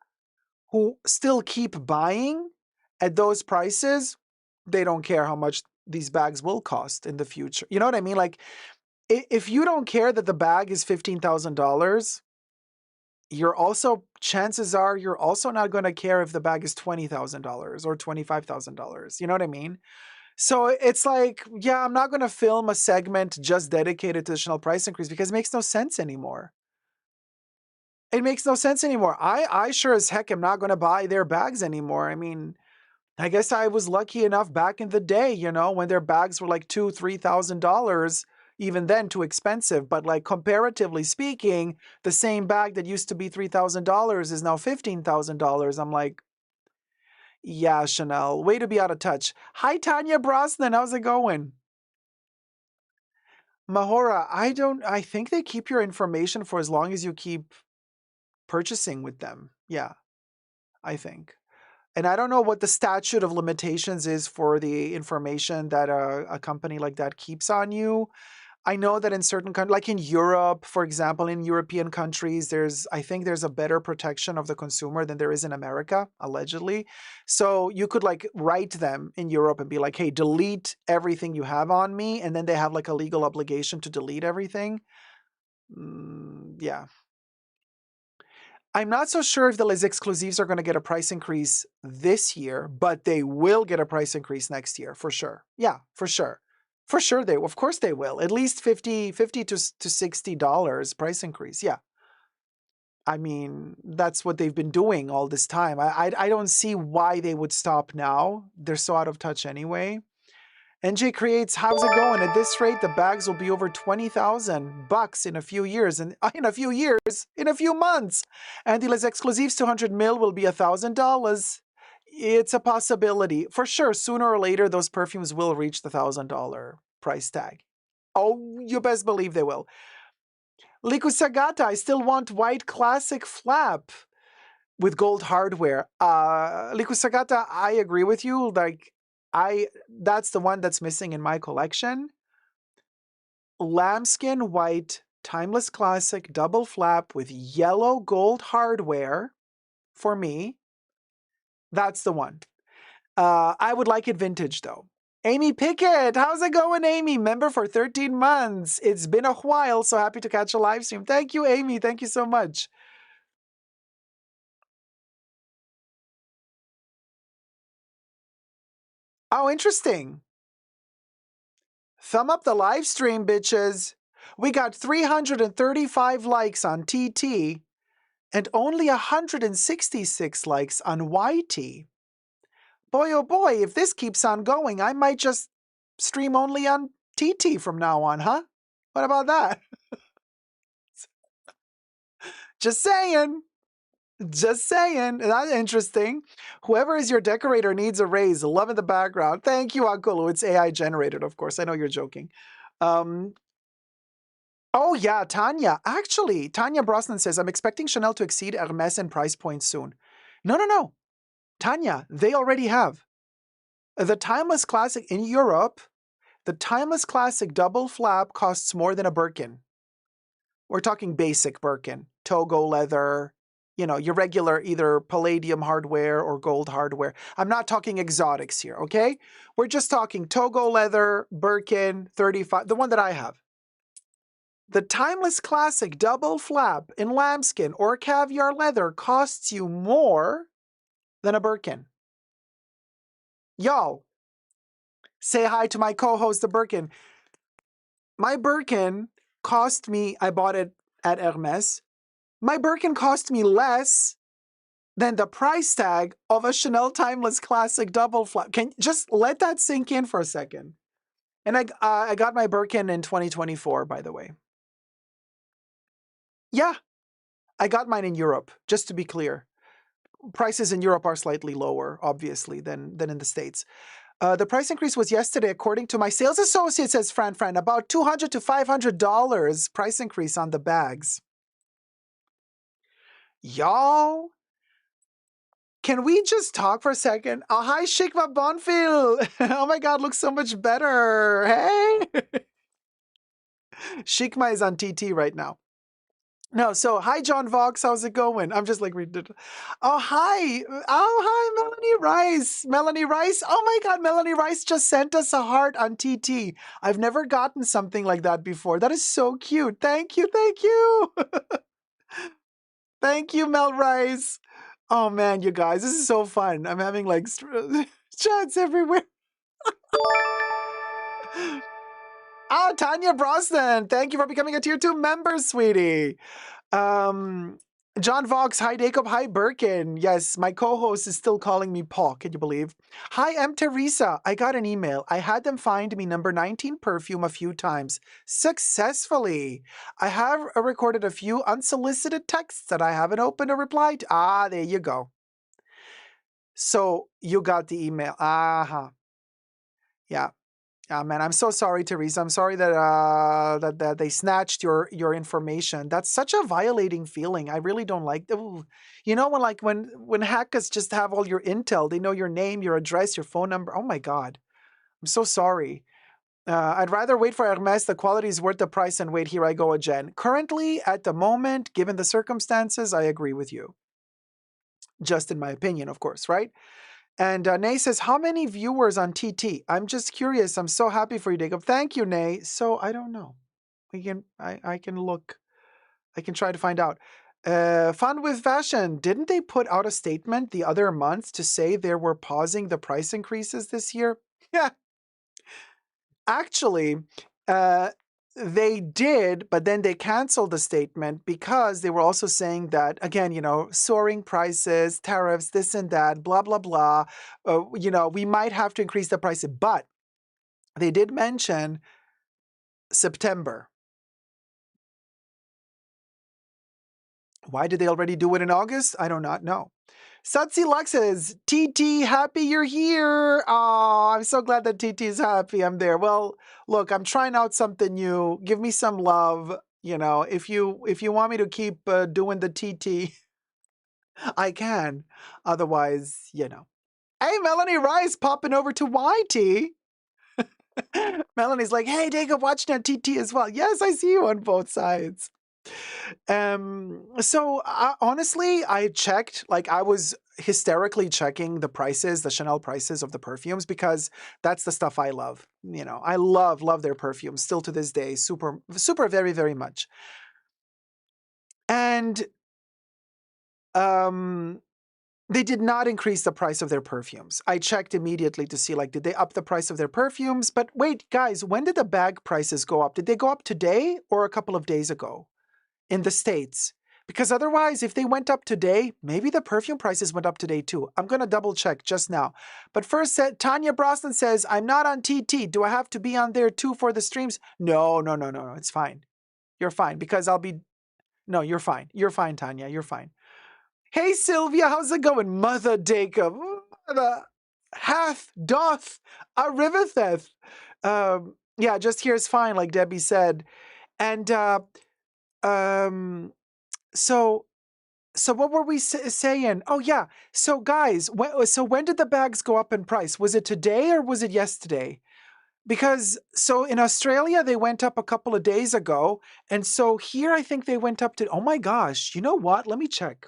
who still keep buying at those prices, they don't care how much these bags will cost in the future. You know what I mean? Like, if you don't care that the bag is $15,000, chances are you're also not going to care if the bag is $20,000 or $25,000. You know what I mean? So it's like, yeah, I'm not going to film a segment just dedicated to the Chanel price increase because it makes no sense anymore. It makes no sense anymore. I sure as heck am not going to buy their bags anymore. I mean, I guess I was lucky enough back in the day, when their bags were like $2,000-$3,000, even then too expensive. But like comparatively speaking, the same bag that used to be $3,000 is now $15,000. I'm like, yeah, Chanel, way to be out of touch. Hi, Tanya Brosnan. How's it going? Mahora, I think they keep your information for as long as you keep purchasing with them. Yeah, I think. And I don't know what the statute of limitations is for the information that a company like that keeps on you. I know that in certain countries, like in Europe, for example, in European countries, I think there's a better protection of the consumer than there is in America, allegedly. So you could like write them in Europe and be like, hey, delete everything you have on me. And then they have like a legal obligation to delete everything. Yeah. I'm not so sure if the Les Exclusives are going to get a price increase this year, but they will get a price increase next year, for sure. Yeah, for sure. For sure, of course they will. At least $50 to $60 price increase. Yeah. I mean, that's what they've been doing all this time. I don't see why they would stop now. They're so out of touch anyway. NJ Creates, how's it going? At this rate, the bags will be over $20,000 in a few years. And in a few months. And the Les Exclusives 200 mil will be $1,000. it's a possibility. For sure, sooner or later, those perfumes will reach the $1,000 price tag. Oh, you best believe they will. Likusagata, I still want white classic flap with gold hardware. Likusagata, I agree with you. That's the one that's missing in my collection. Lambskin white, timeless classic, double flap with yellow gold hardware for me. That's the one. I would like it vintage though. Amy Pickett, how's it going, Amy? Member for 13 months. It's been a while, so happy to catch a live stream. Thank you, Amy. Thank you so much. Oh, interesting. Thumb up the live stream, bitches. We got 335 likes on TT and only 166 likes on YT. Boy, oh boy, if this keeps on going, I might just stream only on TT from now on, huh? What about that? Just saying. Just saying. That's interesting. Whoever is your decorator needs a raise. Love in the background. Thank you, Akulu. It's AI generated, of course. I know you're joking. Oh, yeah, Tanya. Actually, Tanya Brosnan says, I'm expecting Chanel to exceed Hermes in price point soon. No. Tanya, they already have. The Timeless Classic in Europe, the Timeless Classic double flap costs more than a Birkin. We're talking basic Birkin, Togo leather, your regular either palladium hardware or gold hardware. I'm not talking exotics here, okay? We're just talking Togo leather, Birkin, 35, the one that I have. The Timeless Classic double flap in lambskin or caviar leather costs you more than a Birkin. Y'all, say hi to my co-host, the Birkin. My Birkin cost me, I bought it at Hermes, my Birkin cost me less than the price tag of a Chanel Timeless Classic double flap. Can just let that sink in for a second. And I got my Birkin in 2024, by the way. Yeah, I got mine in Europe, just to be clear. Prices in Europe are slightly lower, obviously, than in the States. The price increase was yesterday, according to my sales associate, says Fran, about $200 to $500 price increase on the bags. Y'all, can we just talk for a second? Oh, hi, Shikma Bonfil. Oh my God, looks so much better. Hey. Shikma is on TT right now. No, so hi, John Vox. How's it going? I'm just like, oh, hi. Oh, hi, Melanie Rice. Melanie Rice. Oh my God, Melanie Rice just sent us a heart on TT. I've never gotten something like that before. That is so cute. Thank you. Thank you. Thank you, Mel Rice. Oh man, you guys, this is so fun. I'm having like chats everywhere. Oh, Tanya Brosnan, thank you for becoming a tier 2 member, sweetie. John Vox, hi Dacob, hi Birkin. Yes, my co-host is still calling me Paul. Can you believe? Hi, M. Teresa. I got an email. I had them find me number 19 perfume a few times. Successfully. I have recorded a few unsolicited texts that I haven't opened a reply to. Ah, there you go. So you got the email. Uh-huh. Yeah. Man, I'm so sorry, Teresa. I'm sorry that that they snatched your information. That's such a violating feeling. I really don't like. Ooh. You know when hackers just have all your intel, they know your name, your address, your phone number. Oh my God, I'm so sorry. I'd rather wait for Hermes. The quality is worth the price, and wait. Here I go again. Currently, at the moment, given the circumstances, I agree with you. Just in my opinion, of course, right? And Nay says, how many viewers on TT? I'm just curious. I'm so happy for you, Jacob. Thank you, Nay. So I don't know. I can look. I can try to find out. Fun with Fashion. Didn't they put out a statement the other month to say they were pausing the price increases this year? Yeah. Actually, they did, but then they canceled the statement because they were also saying that, again, soaring prices, tariffs, this and that, blah, blah, blah. We might have to increase the prices. But they did mention September. Why did they already do it in August? I do not know. Satsi Lux says, TT, happy you're here. Oh, I'm so glad that TT's happy I'm there. Well, look, I'm trying out something new. Give me some love. You know, if you want me to keep doing the TT, I can. Otherwise, you know. Hey, Melanie Rice popping over to YT. Melanie's like, hey, Dacob, watching on TT as well. Yes, I see you on both sides. So honestly, I checked, like I was hysterically checking the prices, the Chanel prices of the perfumes, because that's the stuff I love. You know, I love their perfumes still to this day. Super, super, very, very much. And they did not increase the price of their perfumes. I checked immediately to see, like, did they up the price of their perfumes? But wait, guys, when did the bag prices go up? Did they go up today or a couple of days ago in the States? Because otherwise, if they went up today, maybe the perfume prices went up today too. I'm going to double check just now. But first, Tanya Brosnan says, I'm not on TT. Do I have to be on there too for the streams? No. It's fine. You're fine because I'll be... No, you're fine. You're fine, Tanya. You're fine. Hey, Sylvia, how's it going? Mother Dacob. Hath, doth, arrivetheth. Yeah, just here's fine, like Debbie said. And so what were we saying? Oh, yeah. So guys, when did the bags go up in price? Was it today or was it yesterday? Because so in Australia, they went up a couple of days ago. And so here, I think they went up to, oh my gosh, you know what? Let me check.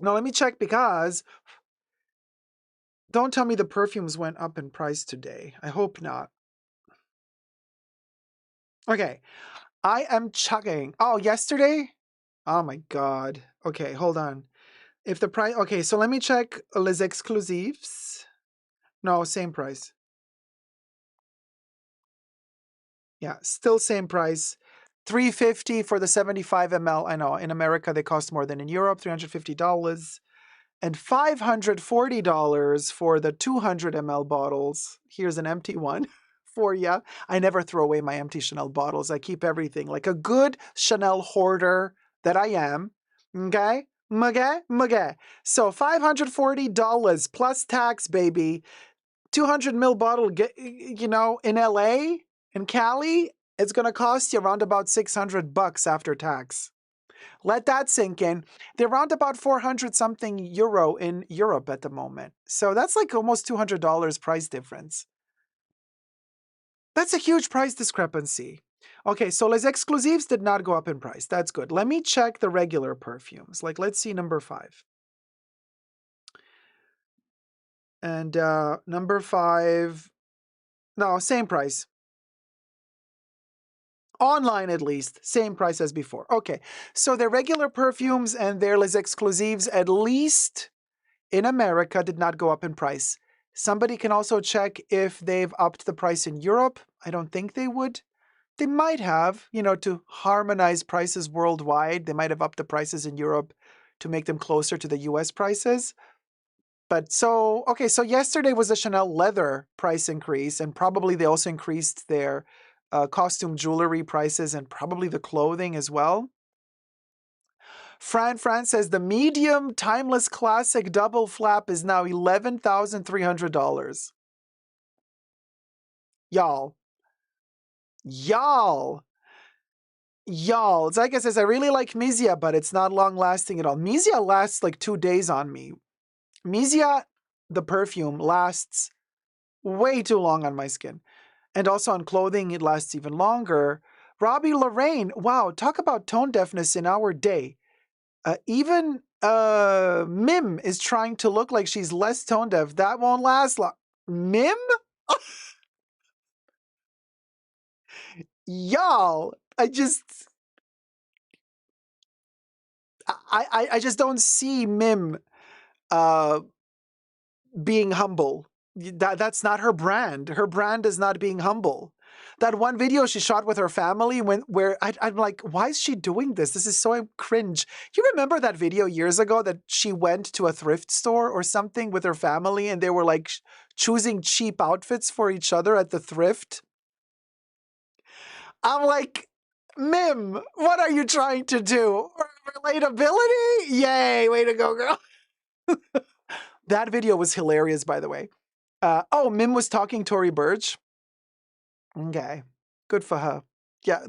No, let me check because don't tell me the perfumes went up in price today. I hope not. Okay, I am checking. Oh, yesterday? Oh my God. Okay, hold on. If the price, okay, so let me check Les Exclusives. No, same price. Yeah, still same price. $350 for the 75 ml. I know in America they cost more than in Europe, $350. And $540 for the 200 ml bottles. Here's an empty one for you. I never throw away my empty Chanel bottles. I keep everything like a good Chanel hoarder that I am. Okay? Mugay. So $540 plus tax, baby. 200 ml bottle, you know, in LA, in Cali, it's going to cost you around about $600 after tax. Let that sink in. They're around about 400 something euro in Europe at the moment. So that's like almost $200 price difference. That's a huge price discrepancy. Okay, so Les Exclusives did not go up in price. That's good. Let me check the regular perfumes. Like, let's see number 5. And number 5, no, same price. Online, at least, same price as before. Okay, so their regular perfumes and their Les Exclusives, at least in America, did not go up in price. Somebody can also check if they've upped the price in Europe. I don't think they would. They might have, you know, to harmonize prices worldwide. They might have upped the prices in Europe to make them closer to the US prices. But so, okay, so yesterday was a Chanel leather price increase, and probably they also increased their costume jewelry prices and probably the clothing as well. Fran says the medium timeless classic double flap is now $11,300. Y'all. Zyka says, I really like Mizia, but it's not long lasting at all. Mizia lasts like 2 days on me. Mizia, the perfume, lasts way too long on my skin. And also on clothing, it lasts even longer. Robbie Lorraine, wow, talk about tone deafness in our day. Even MIM is trying to look like she's less tone deaf. That won't last long. MIM? Y'all, I just don't see MIM being humble. That's not her brand. Her brand is not being humble. That one video she shot with her family where I'm like, why is she doing this? This is so cringe. You remember that video years ago that she went to a thrift store or something with her family and they were like choosing cheap outfits for each other at the thrift? I'm like, MIM, what are you trying to do? Relatability? Yay, way to go, girl. That video was hilarious, by the way. Oh, Mim was talking Tory Burch. Okay, good for her. Yeah,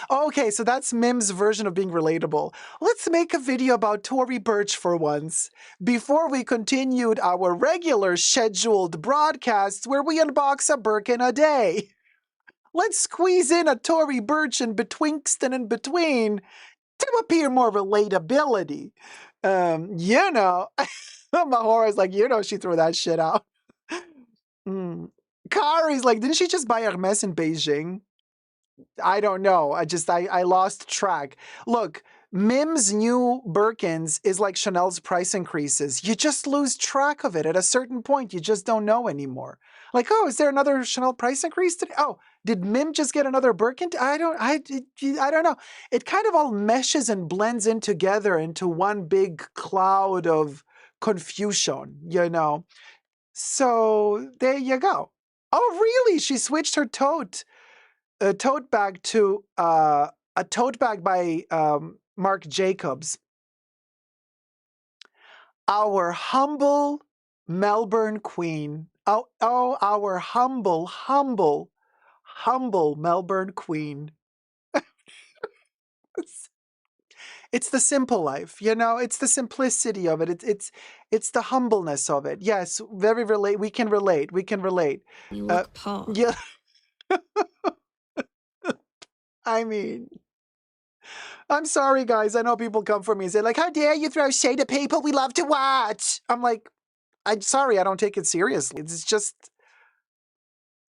okay, so that's Mim's version of being relatable. Let's make a video about Tory Burch for once, before we continued our regular scheduled broadcasts where we unbox a Birkin a day. Let's squeeze in a Tory Burch in betwixt and in between to appear more relatability. You know, Mahora's like, you know, she threw that shit out. Kari's like, didn't she just buy Hermes in Beijing? I don't know. I lost track. Look, Mim's new Birkins is like Chanel's price increases. You just lose track of it. At a certain point, you just don't know anymore. Like, oh, is there another Chanel price increase today? Oh, did Mim just get another Birkin? I don't know. It kind of all meshes and blends in together into one big cloud of confusion, you know. So there you go. Oh, really? She switched her tote bag to a tote bag by Marc Jacobs. Our humble Melbourne queen. Oh, our humble Melbourne queen. It's the simple life, you know. It's the simplicity of it. It's the humbleness of it. Yes, very relate. We can relate. We can relate. You look poor. Yeah. I mean, I'm sorry, guys. I know people come for me and say, like, how dare you throw shade at people we love to watch? I'm like, I'm sorry, I don't take it seriously. It's just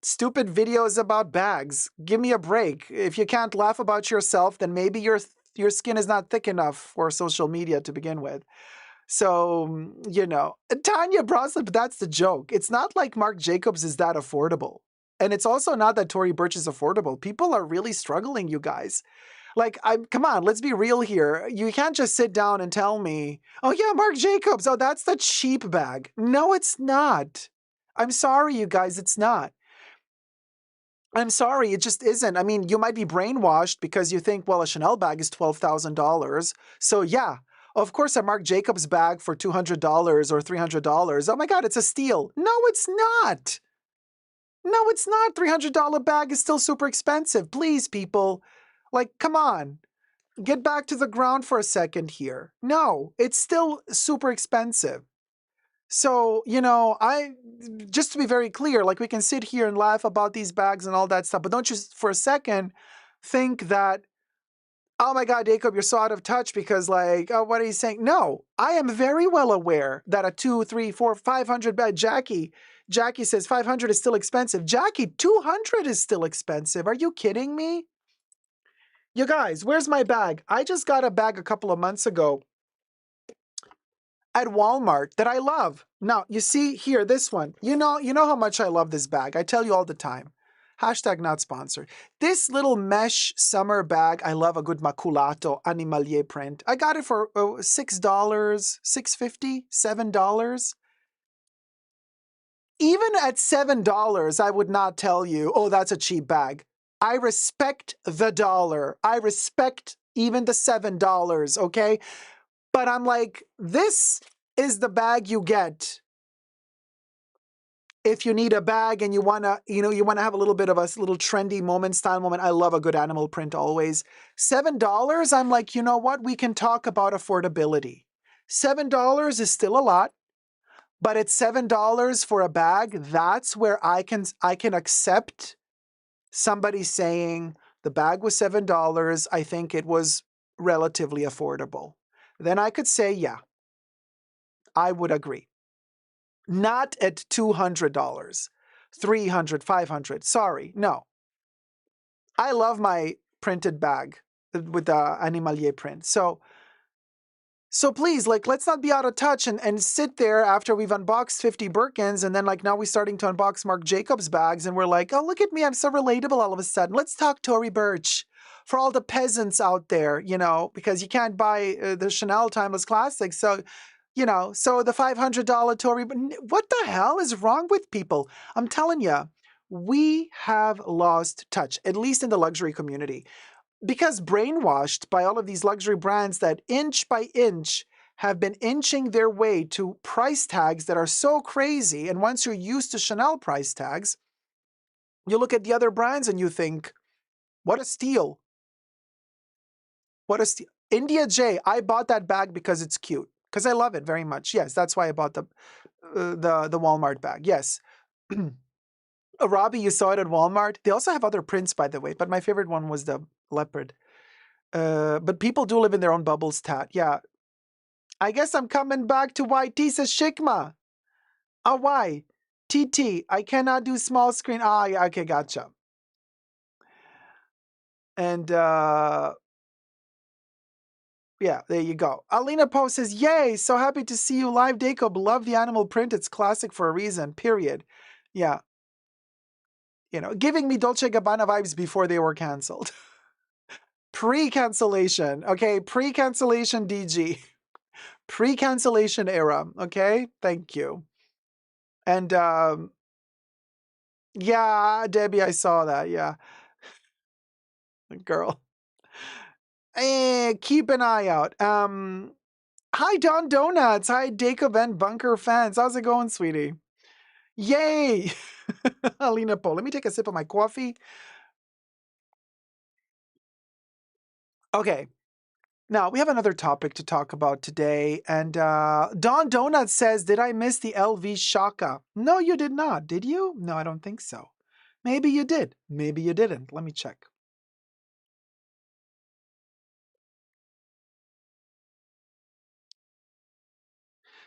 stupid videos about bags. Give me a break. If you can't laugh about yourself, then maybe your skin is not thick enough for social media to begin with. So, you know, Tanya Broslin, but that's the joke. It's not like Marc Jacobs is that affordable. And it's also not that Tory Burch is affordable. People are really struggling, you guys. Like, come on, let's be real here. You can't just sit down and tell me, oh yeah, Marc Jacobs, oh, that's the cheap bag. No, it's not. I'm sorry, you guys, it's not. I'm sorry, it just isn't. I mean, you might be brainwashed because you think, well, a Chanel bag is $12,000. So yeah, of course, a Marc Jacobs bag for $200 or $300. Oh my God, it's a steal. No, it's not. No, it's not. $300 bag is still super expensive. Please, people. Like, come on. Get back to the ground for a second here. No, it's still super expensive. So, you know, just to be very clear, like we can sit here and laugh about these bags and all that stuff, but don't you for a second think that, oh my God, Dacob, you're so out of touch because like, oh, what are you saying? No, I am very well aware that a 200, 300, 400, 500 bag, Jackie says 500 is still expensive. Jackie, 200 is still expensive. Are you kidding me? You guys, where's my bag? I just got a bag a couple of months ago at Walmart that I love. Now, you see here, this one. You know how much I love this bag. I tell you all the time. Hashtag not sponsored. This little mesh summer bag, I love a good maculato animalier print. I got it for $6, $6.50, $7. Even at $7, I would not tell you, oh, that's a cheap bag. I respect the dollar. I respect even the $7, okay? But I'm like, this is the bag you get if you need a bag and you wanna, you wanna have a little bit of a little trendy moment, style moment. I love a good animal print always. $7, I'm like, you know what? We can talk about affordability. $7 is still a lot, but at $7 for a bag, that's where I can accept somebody saying the bag was $7. I think it was relatively affordable. Then I could say, yeah, I would agree. Not at $200, $300, $500. Sorry, no. I love my printed bag with the animalier print. So please, like, let's not be out of touch and sit there after we've unboxed 50 Birkins and then like now we're starting to unbox Marc Jacobs bags and we're like, oh, look at me, I'm so relatable all of a sudden. Let's talk Tory Burch for all the peasants out there, because you can't buy the Chanel Timeless Classics. So, so the $500 Tory, what the hell is wrong with people? I'm telling you, we have lost touch, at least in the luxury community. Because brainwashed by all of these luxury brands that inch by inch have been inching their way to price tags that are so crazy. And once you're used to Chanel price tags, you look at the other brands and you think, what a steal. What a steal. India J, I bought that bag because it's cute. Because I love it very much. Yes, that's why I bought the Walmart bag. Yes. Robbie, you saw it at Walmart. They also have other prints, by the way, but my favorite one was the leopard. But people do live in their own bubbles, Tat. Yeah. I guess I'm coming back to YT, says Shikma. Oh, why? TT, I cannot do small screen. Ah, yeah, okay, gotcha. And yeah, there you go. Alina Poe says, yay, so happy to see you live, Dacob. Love the animal print. It's classic for a reason, period. Yeah. You know, giving me Dolce Gabbana vibes before they were canceled. Pre-cancellation, okay? Pre-cancellation DG. Pre-cancellation era, okay? Thank you. And yeah, Debbie, I saw that, yeah. Girl. Keep an eye out. Hi, Don Donuts. Hi, Dacob and Bunker fans. How's it going, sweetie? Yay! Alina Poe. Let me take a sip of my coffee. Okay. Now, we have another topic to talk about today. And Don Donut says, did I miss the LV Shaka? No, you did not. Did you? No, I don't think so. Maybe you did. Maybe you didn't. Let me check.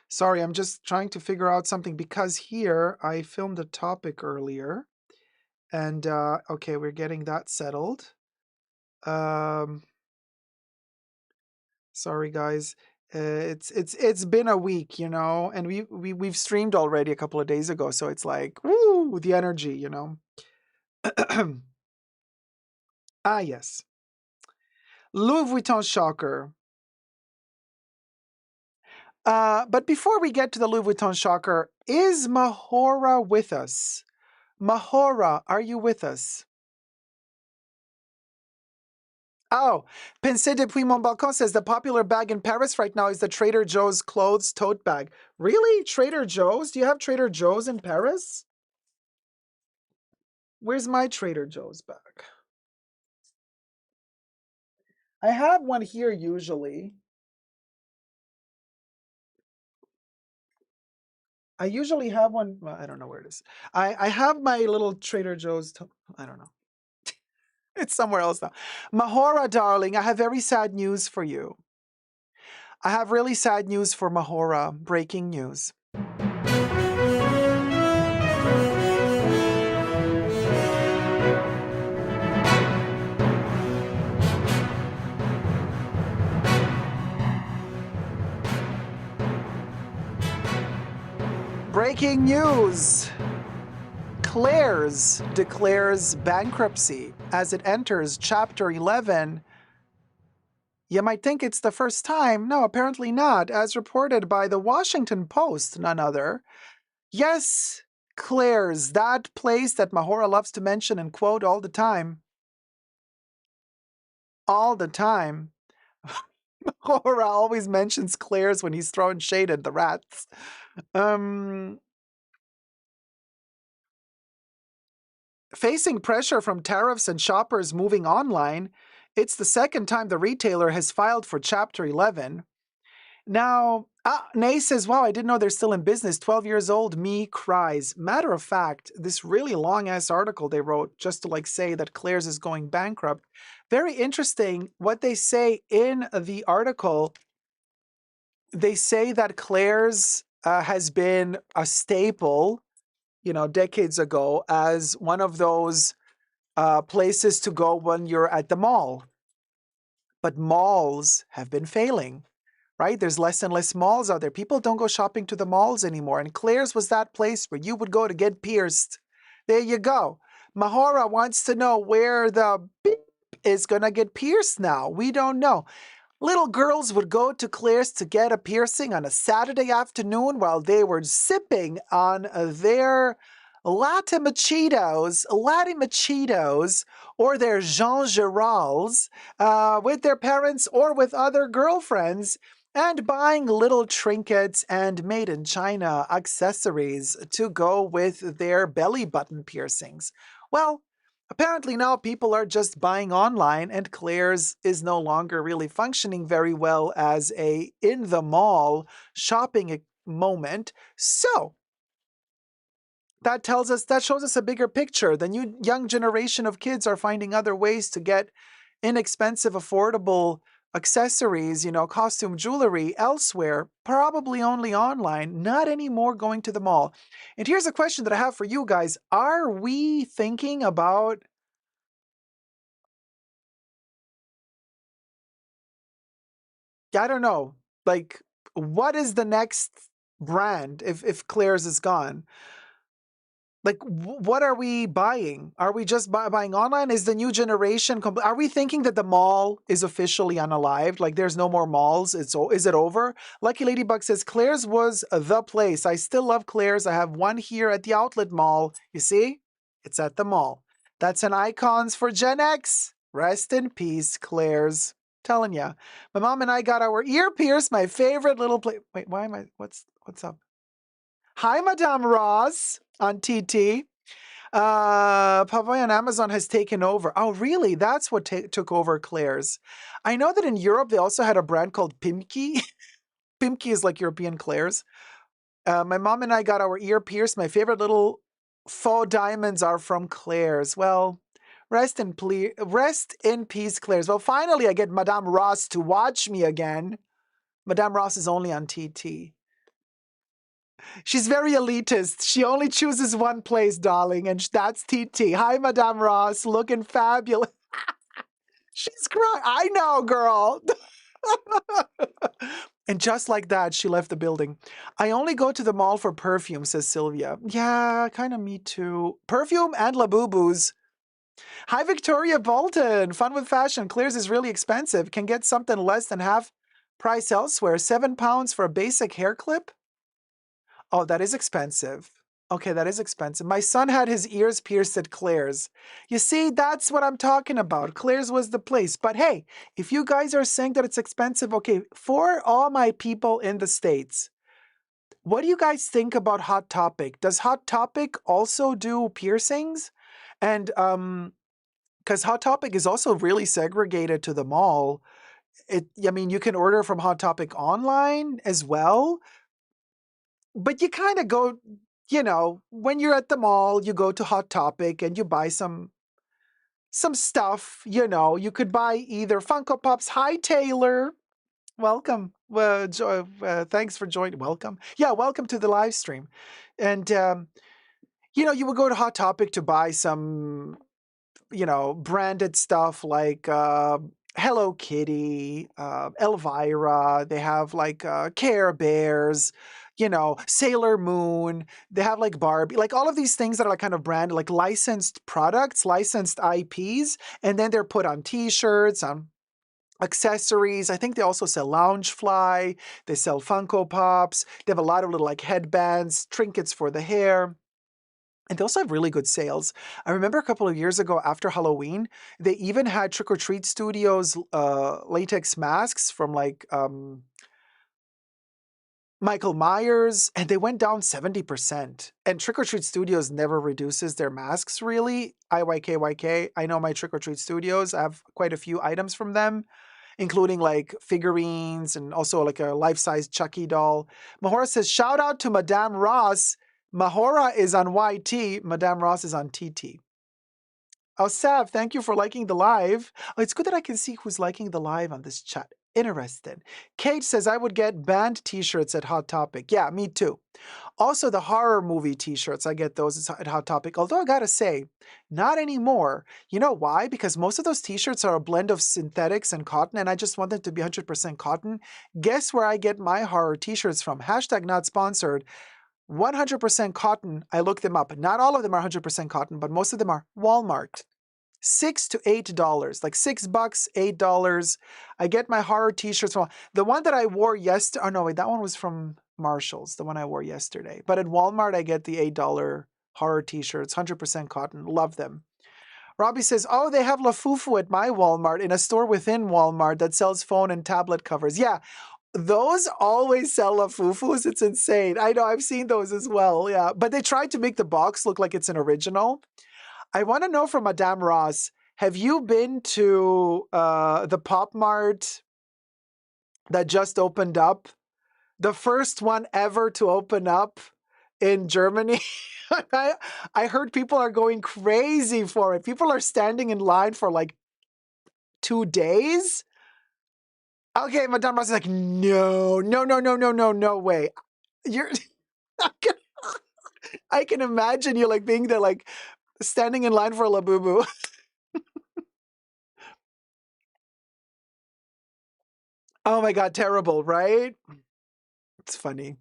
Sorry, I'm just trying to figure out something because here I filmed a topic earlier. And okay, we're getting that settled. Sorry, guys. It's been a week, you know, and we've streamed already a couple of days ago, so it's like, woo, the energy, you know. Ah, yes. Louis Vuitton shocker. But before we get to the Louis Vuitton shocker, is Mahora with us? Mahora, are you with us? Oh, Pensée depuis mon balcon says the popular bag in Paris right now is the Trader Joe's clothes tote bag. Really? Trader Joe's? Do you have Trader Joe's in Paris? Where's my Trader Joe's bag? I have one here usually. I usually have one. Well, I don't know where it is. I have my little Trader Joe's. I don't know. It's somewhere else now. Mahora, darling, I have very sad news for you. I have really sad news for Mahora. Breaking news. Breaking news. Claire's declares bankruptcy as it enters Chapter 11. You might think it's the first time. No, apparently not. As reported by the Washington Post, none other. Yes, Claire's, that place that Mahora loves to mention and quote all the time. All the time. Mahora always mentions Claire's when he's throwing shade at the rats. Facing pressure from tariffs and shoppers moving online, it's the second time the retailer has filed for Chapter 11. Now, Nay says, wow, I didn't know they're still in business. 12 years old, me cries. Matter of fact, this really long-ass article they wrote just to like say that Claire's is going bankrupt. Very interesting what they say in the article. They say that Claire's has been a staple, you know, decades ago as one of those places to go when you're at the mall. But malls have been failing, right? There's less and less malls out there. People don't go shopping to the malls anymore. And Claire's was that place where you would go to get pierced. There you go. Mahora wants to know where the beep is going to get pierced now. We don't know. Little girls would go to Claire's to get a piercing on a Saturday afternoon while they were sipping on their Latte Machitos, or their Jean Giralds with their parents or with other girlfriends. and buying little trinkets and made in China accessories to go with their belly button piercings. Well, apparently now people are just buying online, and Claire's is no longer really functioning very well as a in the mall shopping moment. So that shows us a bigger picture. The new young generation of kids are finding other ways to get inexpensive, affordable accessories, costume jewelry elsewhere, probably only online, not anymore going to the mall. And here's a question that I have for you guys. Are we thinking about I don't know, like what is the next brand if Claire's is gone? Like, what are we buying? Are we just buying online? Is the new generation? Are we thinking that the mall is officially unalived? Like, there's no more malls? Is it over? Lucky Ladybug says Claire's was the place. I still love Claire's. I have one here at the outlet mall. You see, it's at the mall. That's an icons for Gen X. Rest in peace, Claire's. Telling ya, my mom and I got our ear pierced. My favorite little place. Wait, why am I? What's up? Hi, Madame Ross on TT. Pavoy on Amazon has taken over. Oh, really? That's what took over Claire's. I know that in Europe they also had a brand called Pimki. Pimki is like European Claire's. My mom and I got our ear pierced. My favorite little faux diamonds are from Claire's. Well, rest in peace, Claire's. Well, finally I get Madame Ross to watch me again. Madame Ross is only on TT. She's very elitist. She only chooses one place, darling, and that's TT. Hi, Madame Ross, looking fabulous. She's crying. I know, girl. And just like that, she left the building. I only go to the mall for perfume, says Sylvia. Yeah, kind of me too. Perfume and Labubu's. Hi, Victoria Bolton. Fun with fashion. Claire's is really expensive. Can get something less than half price elsewhere. £7 for a basic hair clip? Oh, that is expensive. Okay, that is expensive. My son had his ears pierced at Claire's. You see, that's what I'm talking about. Claire's was the place. But hey, if you guys are saying that it's expensive, okay, for all my people in the States, what do you guys think about Hot Topic? Does Hot Topic also do piercings? And because Hot Topic is also really segregated to the mall. I mean, you can order from Hot Topic online as well. But you kind of go, when you're at the mall, you go to Hot Topic and you buy some stuff, you could buy either Funko Pops. Hi, Taylor. Welcome. Thanks for joining. Welcome. Yeah, welcome to the live stream. And, you would go to Hot Topic to buy some, branded stuff like Hello Kitty, Elvira. They have like Care Bears, Sailor Moon. They have like Barbie, like all of these things that are like kind of branded, like licensed products, licensed IPs, and then they're put on T-shirts, on accessories. I think they also sell Loungefly. They sell Funko Pops. They have a lot of little like headbands, trinkets for the hair. And they also have really good sales. I remember a couple of years ago after Halloween, they even had Trick or Treat Studios latex masks from like Michael Myers, and they went down 70%. And Trick or Treat Studios never reduces their masks, really. IYKYK. I know my Trick or Treat Studios. I have quite a few items from them, including like figurines and also like a life-size Chucky doll. Mahora says, shout out to Madame Ross. Mahora is on YT. Madame Ross is on TT. Oh, Sav, thank you for liking the live. Oh, it's good that I can see who's liking the live on this chat. Interested. Kate says, I would get band t-shirts at Hot Topic. Yeah, me too. Also, the horror movie t-shirts, I get those at Hot Topic. Although I gotta say, not anymore. You know why? Because most of those t-shirts are a blend of synthetics and cotton, and I just want them to be 100% cotton. Guess where I get my horror t-shirts from? Hashtag not sponsored. 100% cotton. I looked them up. Not all of them are 100% cotton, but most of them are Walmart. $6 to $8, like $6, $8. I get my horror t-shirts from the one that I wore yesterday. Oh no, wait, that one was from Marshall's, the one I wore yesterday. But at Walmart, I get the $8 horror t-shirts, 100% cotton. Love them. Robbie says, oh, they have La Fufu at my Walmart in a store within Walmart that sells phone and tablet covers. Yeah, Those always sell Lafufus. It's insane. I know, I've seen those as well. Yeah. But they tried to make the box look like it's an original. I want to know from Madame Ross, have you been to the Pop Mart that just opened up? The first one ever to open up in Germany. I heard people are going crazy for it. People are standing in line for like 2 days. Okay, Madame Ross is like, no, no, no, no, no, no, no way. You're, I can imagine you like being there, like standing in line for a Labubu. Oh my God, terrible, right? It's funny.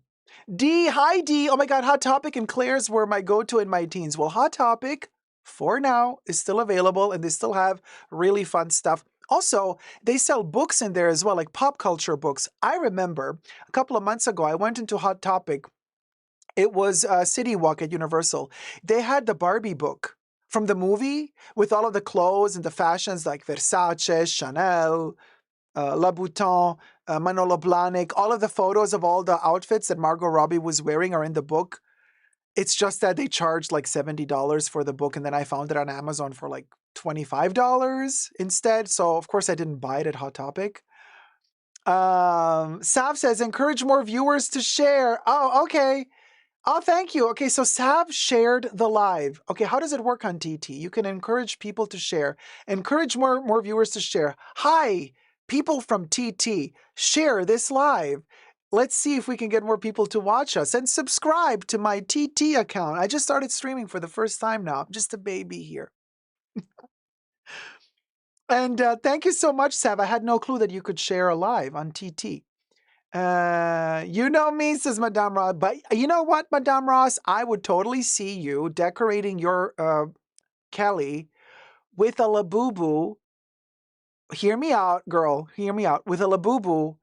D, hi D. Oh my God, Hot Topic and Claire's were my go-to in my teens. Well, Hot Topic, for now, is still available and they still have really fun stuff. Also, they sell books in there as well, like pop culture books. I remember a couple of months ago, I went into Hot Topic. It was City Walk at Universal. They had the Barbie book from the movie with all of the clothes and the fashions like Versace, Chanel, Vuitton, Manolo Blahnik. All of the photos of all the outfits that Margot Robbie was wearing are in the book. It's just that they charged like $70 for the book, and then I found it on Amazon for like $25 instead. So of course I didn't buy it at Hot Topic. Sav says, encourage more viewers to share. Oh, okay. Oh, thank you. Okay, so Sav shared the live. Okay, how does it work on TT? You can encourage people to share. Encourage more viewers to share. Hi, people from TT, share this live. Let's see if we can get more people to watch us. And subscribe to my TT account. I just started streaming for the first time now. I'm just a baby here. And thank you so much, Sav. I had no clue that you could share a live on TT. You know me, says Madame Ross, but you know what, Madame Ross? I would totally see you decorating your Kelly with a Labubu. Hear me out, girl. Hear me out. With a Labubu,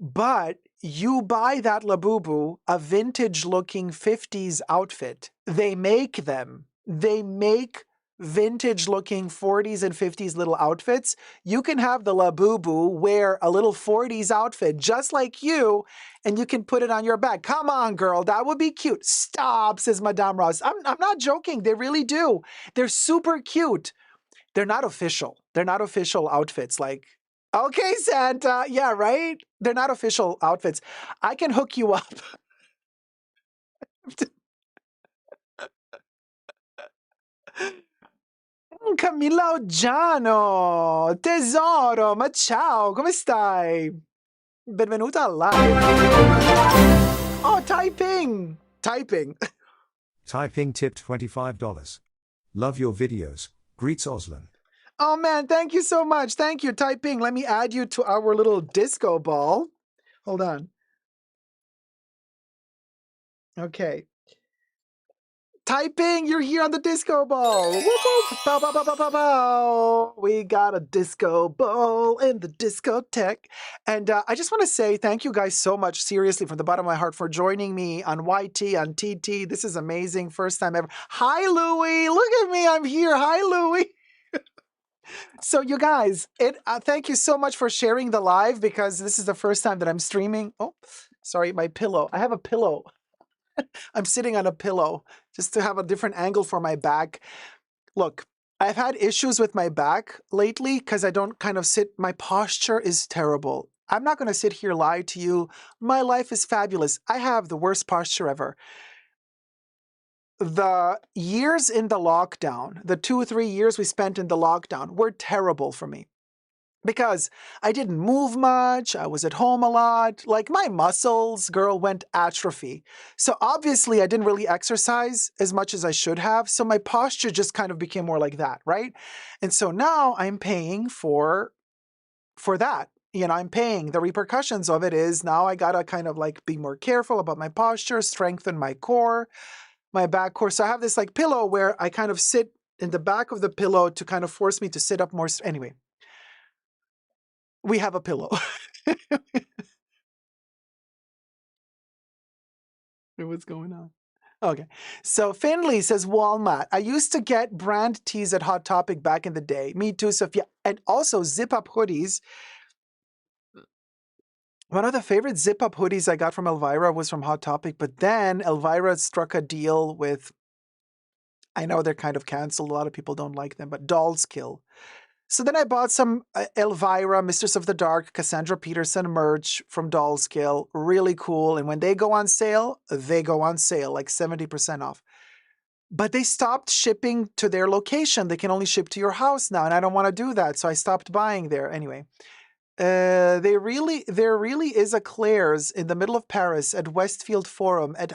but you buy that Labubu a vintage-looking 50s outfit. They make them. They make vintage-looking 40s and 50s little outfits. You can have the Labubu wear a little 40s outfit just like you, and you can put it on your back. Come on, girl, that would be cute. Stop, says Madame Ross. I'm not joking. They really do. They're super cute. They're not official. They're not official outfits. Like, okay, Santa. Yeah, right? They're not official outfits. I can hook you up. Camilla Oggiano, tesoro, ma ciao, come stai? Benvenuta al live. Oh, typing. Typing tipped $25. Love your videos. Greets Oslin. Oh man, thank you so much. Thank you, typing. Let me add you to our little disco ball. Hold on. Okay. Typing, you're here on the disco ball. Whoop, whoop. Bow, bow, bow, bow, bow, bow. We got a disco ball in the discotheque. And I just want to say thank you guys so much, seriously, from the bottom of my heart, for joining me on YT, on TT. This is amazing. First time ever. Hi, Louie. Look at me. I'm here. Hi, Louie. So you guys, thank you so much for sharing the live, because this is the first time that I'm streaming. Oh, sorry, my pillow. I have a pillow. I'm sitting on a pillow just to have a different angle for my back. Look, I've had issues with my back lately because I don't kind of sit. My posture is terrible. I'm not going to sit here lie to you. My life is fabulous. I have the worst posture ever. The years in the lockdown, the 2 or 3 years we spent in the lockdown, were terrible for me. Because I didn't move much, I was at home a lot, like my muscles, girl, went atrophy. So obviously I didn't really exercise as much as I should have, so my posture just kind of became more like that, right? And so now I'm paying for that. You know, I'm paying. The repercussions of it is now I gotta kind of like be more careful about my posture, strengthen my core, my back core. So I have this like pillow where I kind of sit in the back of the pillow to kind of force me to sit up more. Anyway. We have a pillow. What's going on? Okay. So Finley says, Walmart. I used to get brand tees at Hot Topic back in the day. Me too, Sophia. And also zip-up hoodies. One of the favorite zip-up hoodies I got from Elvira was from Hot Topic, but then Elvira struck a deal with, I know they're kind of canceled, a lot of people don't like them, but Doll's Kill. So then I bought some Elvira, Mistress of the Dark, Cassandra Peterson merch from Doll's Kill. Really cool. And when they go on sale, like 70% off. But they stopped shipping to their location. They can only ship to your house now, and I don't want to do that, so I stopped buying there. Anyway, there really is a Claire's in the middle of Paris at Westfield Forum at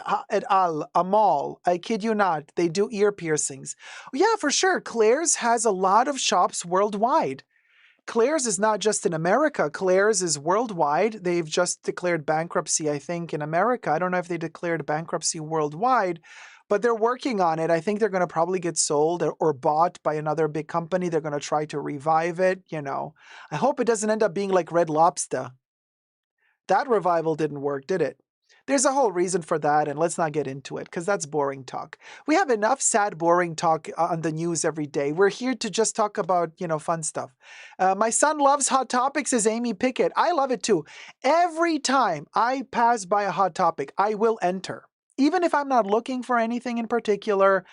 a mall. I kid you not. They do ear piercings. Yeah, for sure. Claire's has a lot of shops worldwide. Claire's is not just in America. Claire's is worldwide. They've just declared bankruptcy, I think, in America. I don't know if they declared bankruptcy worldwide, but they're working on it. I think they're going to probably get sold or bought by another big company. They're going to try to revive it, you know. I hope it doesn't end up being like Red Lobster. That revival didn't work, did it? There's a whole reason for that, and let's not get into it, because that's boring talk. We have enough sad, boring talk on the news every day. We're here to just talk about, you know, fun stuff. My son loves Hot Topics, says Amy Pickett. I love it too. Every time I pass by a Hot Topic, I will enter. Even if I'm not looking for anything in particular,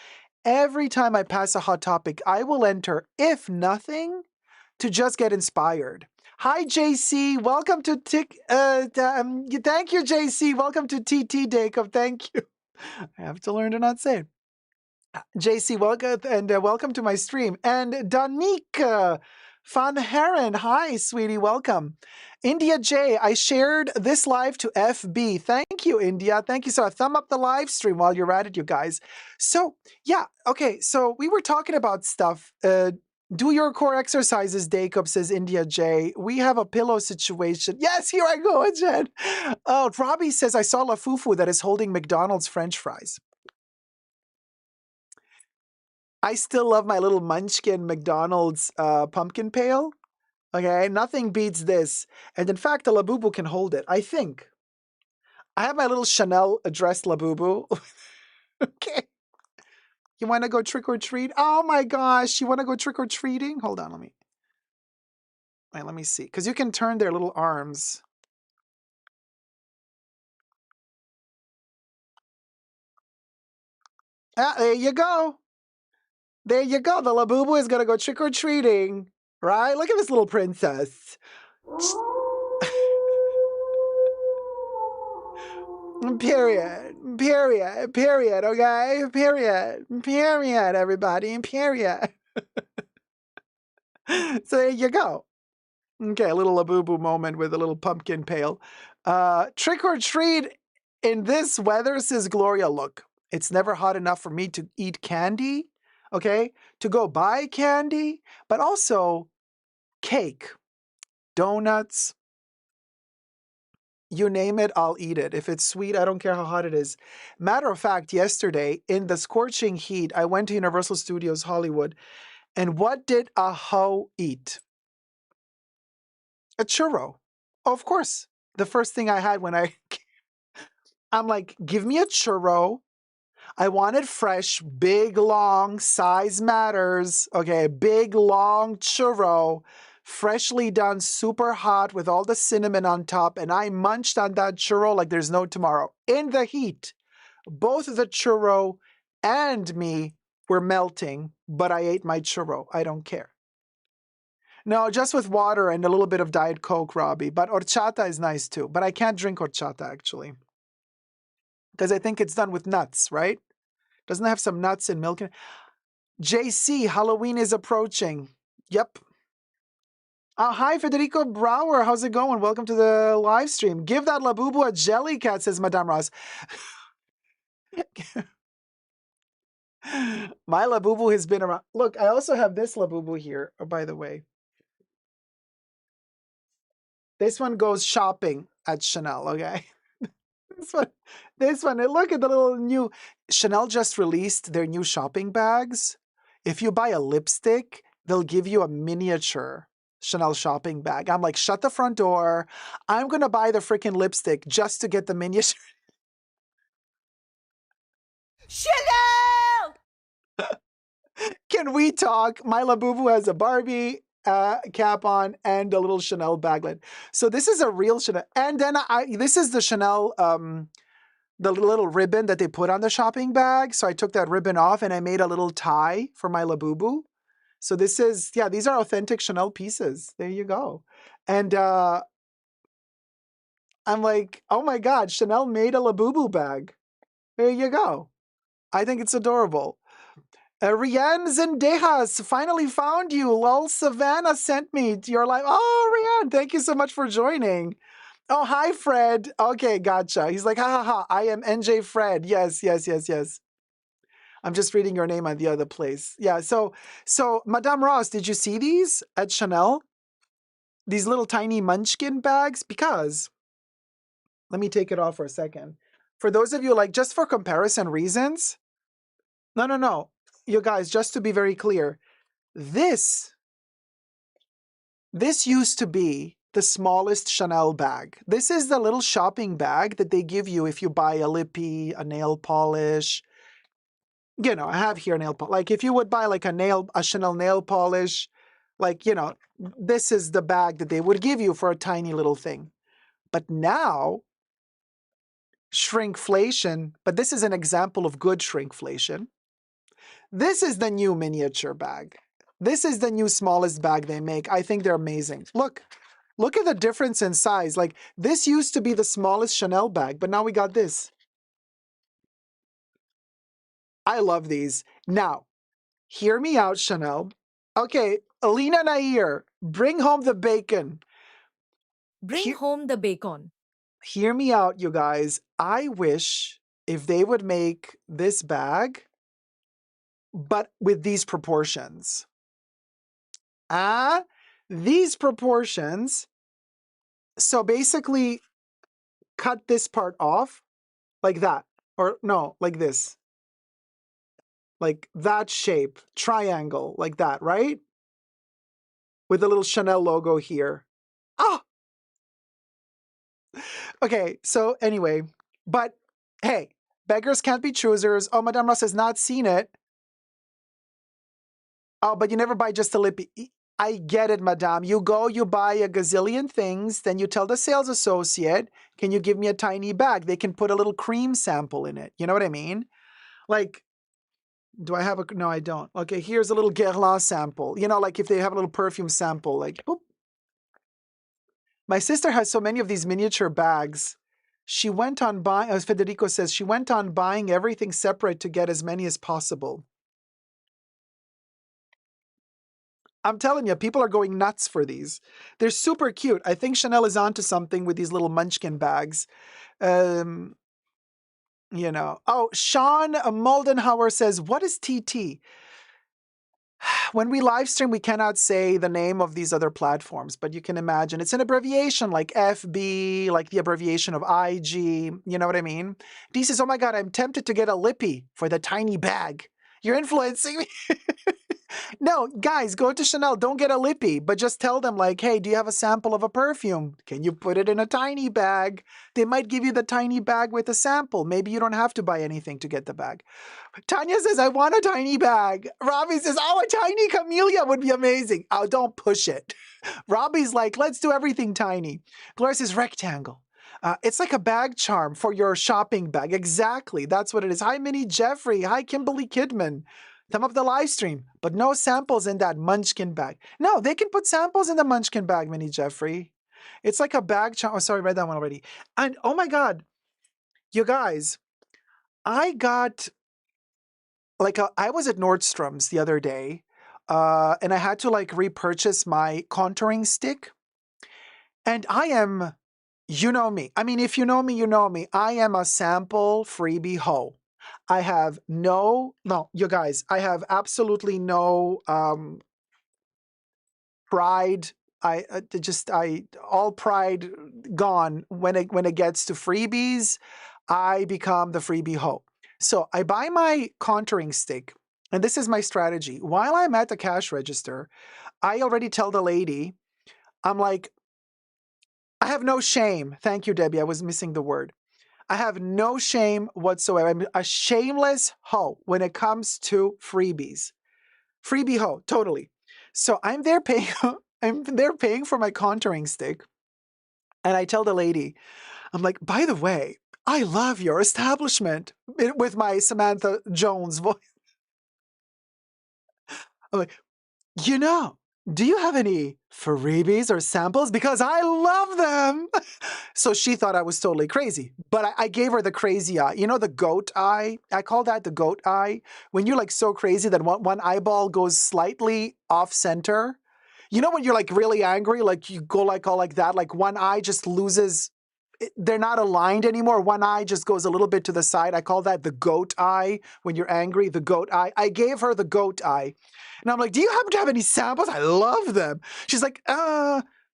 every time I pass a Hot Topic, I will enter, if nothing, to just get inspired. Hi, JC. Welcome to thank you, JC. Welcome to TT Dacob. Thank you. I have to learn to not say it. JC, welcome, and welcome to my stream. And Danica Van Heron. Hi, sweetie. Welcome. India J, I shared this live to FB. Thank you, India. Thank you. So thumb up the live stream while you're at it, you guys. So, yeah. Okay. So we were talking about stuff. Do your core exercises, Dacob, says India J. We have a pillow situation. Yes, here I go, Jen. Oh, Robbie says, I saw Lafufu that is holding McDonald's French fries. I still love my little Munchkin McDonald's pumpkin pail. Okay, nothing beats this. And in fact, the Labubu can hold it, I think. I have my little Chanel dressed Labubu. Okay. You want to go trick or treat? Oh my gosh, you want to go trick or treating? Hold on, let me see. Because you can turn their little arms. Ah, there you go. There you go. The Labubu is going to go trick or treating. Right? Look at this little princess. Period. Period. Period. Okay? Period. Period, everybody. Period. So there you go. Okay, a little Labubu moment with a little pumpkin pail. Trick or treat in this weather, says Gloria. Look, it's never hot enough for me to eat candy, okay? To go buy candy, but also cake, donuts, you name it, I'll eat it. If it's sweet, I don't care how hot it is. Matter of fact, yesterday, in the scorching heat, I went to Universal Studios Hollywood, and what did a hoe eat? A churro. Of course. The first thing I had when I'm like, give me a churro. I want it fresh, big, long, size matters. Okay, big, long churro, freshly done, super hot with all the cinnamon on top. And I munched on that churro like there's no tomorrow. In the heat, both the churro and me were melting, but I ate my churro. I don't care. No, just with water and a little bit of Diet Coke, Robbie. But horchata is nice too. But I can't drink horchata, actually. Because I think it's done with nuts, right? Doesn't it have some nuts and milk in it? JC, Halloween is approaching. Yep. Hi, Federico Brower. How's it going? Welcome to the live stream. Give that Labubu a jelly cat, says Madame Ross. My Labubu has been around. Look, I also have this Labubu here, by the way. This one goes shopping at Chanel, okay? This one, look at the little new, Chanel just released their new shopping bags. If you buy a lipstick, they'll give you a miniature Chanel shopping bag. I'm like, shut the front door. I'm going to buy the freaking lipstick just to get the miniature. Chanel! Can we talk? My Labubu has a Barbie cap on and a little Chanel baglet. So this is a real Chanel. And then this is the Chanel, the little ribbon that they put on the shopping bag. So I took that ribbon off and I made a little tie for my Labubu. So this is, yeah, these are authentic Chanel pieces. There you go. And I'm like, oh my God, Chanel made a Labubu bag. There you go. I think it's adorable. Rianne Zendejas, finally found you. Lol Savannah sent me to your life. Oh, Rianne, thank you so much for joining. Oh, hi, Fred. Okay, gotcha. He's like, ha ha ha, I am NJ Fred. Yes, yes, yes, yes. I'm just reading your name on the other place. Yeah, so Madame Ross, did you see these at Chanel? These little tiny munchkin bags? Because, let me take it off for a second. For those of you, like, just for comparison reasons, no. You guys, just to be very clear, this used to be the smallest Chanel bag. This is the little shopping bag that they give you if you buy a lippy, a nail polish. You know, I have here nail polish. Like if you would buy like a Chanel nail polish, like, you know, this is the bag that they would give you for a tiny little thing. But now, shrinkflation, but this is an example of good shrinkflation. This is the new miniature bag. This is the new smallest bag they make. I think they're amazing. Look at the difference in size. Like this used to be the smallest Chanel bag, but now we got this. I love these. Now, hear me out, Chanel. Okay, Alina Nair, bring home the bacon. Bring home the bacon. Hear me out, you guys. I wish if they would make this bag, but with these proportions. These proportions. So basically, cut this part off like that. Or no, like this. Like that shape, triangle, like that, right? With a little Chanel logo here. Oh! Okay, so anyway, but hey, beggars can't be choosers. Oh, Madame Ross has not seen it. Oh, but you never buy just a lippy. I get it, Madame. You go, you buy a gazillion things, then you tell the sales associate, can you give me a tiny bag? They can put a little cream sample in it. You know what I mean? Like, do I have a, no, I don't. Okay, here's a little Guerlain sample. You know, like if they have a little perfume sample, like, boop. My sister has so many of these miniature bags. She went on buying, as Federico says, she went on buying everything separate to get as many as possible. I'm telling you, people are going nuts for these. They're super cute. I think Chanel is onto something with these little munchkin bags. You know. Oh, Sean Moldenhauer says, what is TT? When we live stream, we cannot say the name of these other platforms, but you can imagine it's an abbreviation like FB, like the abbreviation of IG. You know what I mean? D says, oh my God, I'm tempted to get a lippy for the tiny bag. You're influencing me. No, guys, go to Chanel. Don't get a lippy, but just tell them like, hey, do you have a sample of a perfume? Can you put it in a tiny bag? They might give you the tiny bag with a sample. Maybe you don't have to buy anything to get the bag. Tanya says, I want a tiny bag. Robbie says, oh, a tiny camellia would be amazing. Oh, don't push it. Robbie's like, let's do everything tiny. Gloria says, rectangle. It's like a bag charm for your shopping bag. Exactly. That's what it is. Hi, Minnie Jeffrey. Hi, Kimberly Kidman. Thumb up the live stream, but no samples in that munchkin bag. No, they can put samples in the munchkin bag, Minnie Jeffrey. It's like a bag charm. Oh, sorry, I read that one already. And oh my God, you guys, I got like I was at Nordstrom's the other day, and I had to like repurchase my contouring stick. And I am, you know me. I mean, if you know me, you know me. I am a sample freebie hoe. I have no, you guys, I have absolutely no pride. All pride gone when it gets to freebies. I become the freebie hoe. So I buy my contouring stick, and this is my strategy. While I'm at the cash register, I already tell the lady, I'm like, I have no shame. Thank you, Debbie. I was missing the word. I have no shame whatsoever. I'm a shameless hoe when it comes to freebies. Freebie hoe, totally. So I'm there paying, I'm there paying for my contouring stick. And I tell the lady, I'm like, by the way, I love your establishment with my Samantha Jones voice. I'm like, you know, do you have any freebies or samples? Because I love them. So she thought I was totally crazy, but I gave her the crazy eye. You know, the goat eye? I call that the goat eye. When you're like so crazy that one eyeball goes slightly off center. You know, when you're like really angry, like you go like all like that, like one eye just loses, they're not aligned anymore. One eye just goes a little bit to the side. I call that the goat eye. When you're angry, the goat eye. I gave her the goat eye. And I'm like, do you happen to have any samples? I love them. She's like,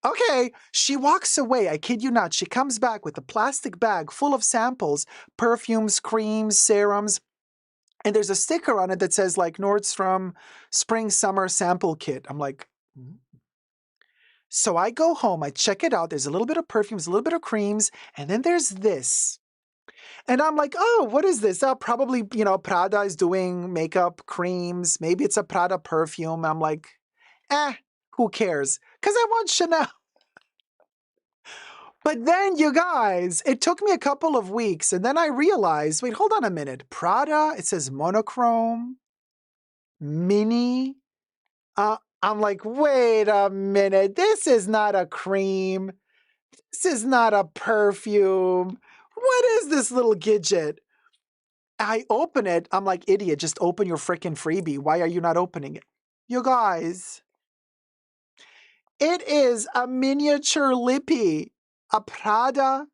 okay. She walks away. I kid you not. She comes back with a plastic bag full of samples, perfumes, creams, serums. And there's a sticker on it that says like Nordstrom Spring Summer Sample Kit. I'm like, so I go home, I check it out. There's a little bit of perfumes, a little bit of creams, and then there's this. And I'm like, oh, what is this? Probably, you know, Prada is doing makeup, creams. Maybe it's a Prada perfume. I'm like, who cares? Because I want Chanel. But then, you guys, it took me a couple of weeks, and then I realized, wait, hold on a minute. Prada, it says monochrome, mini. I'm like, wait a minute. This is not a cream. This is not a perfume. What is this little gadget? I open it. I'm like, idiot, just open your freaking freebie. Why are you not opening it? You guys, it is a miniature lippy, a Prada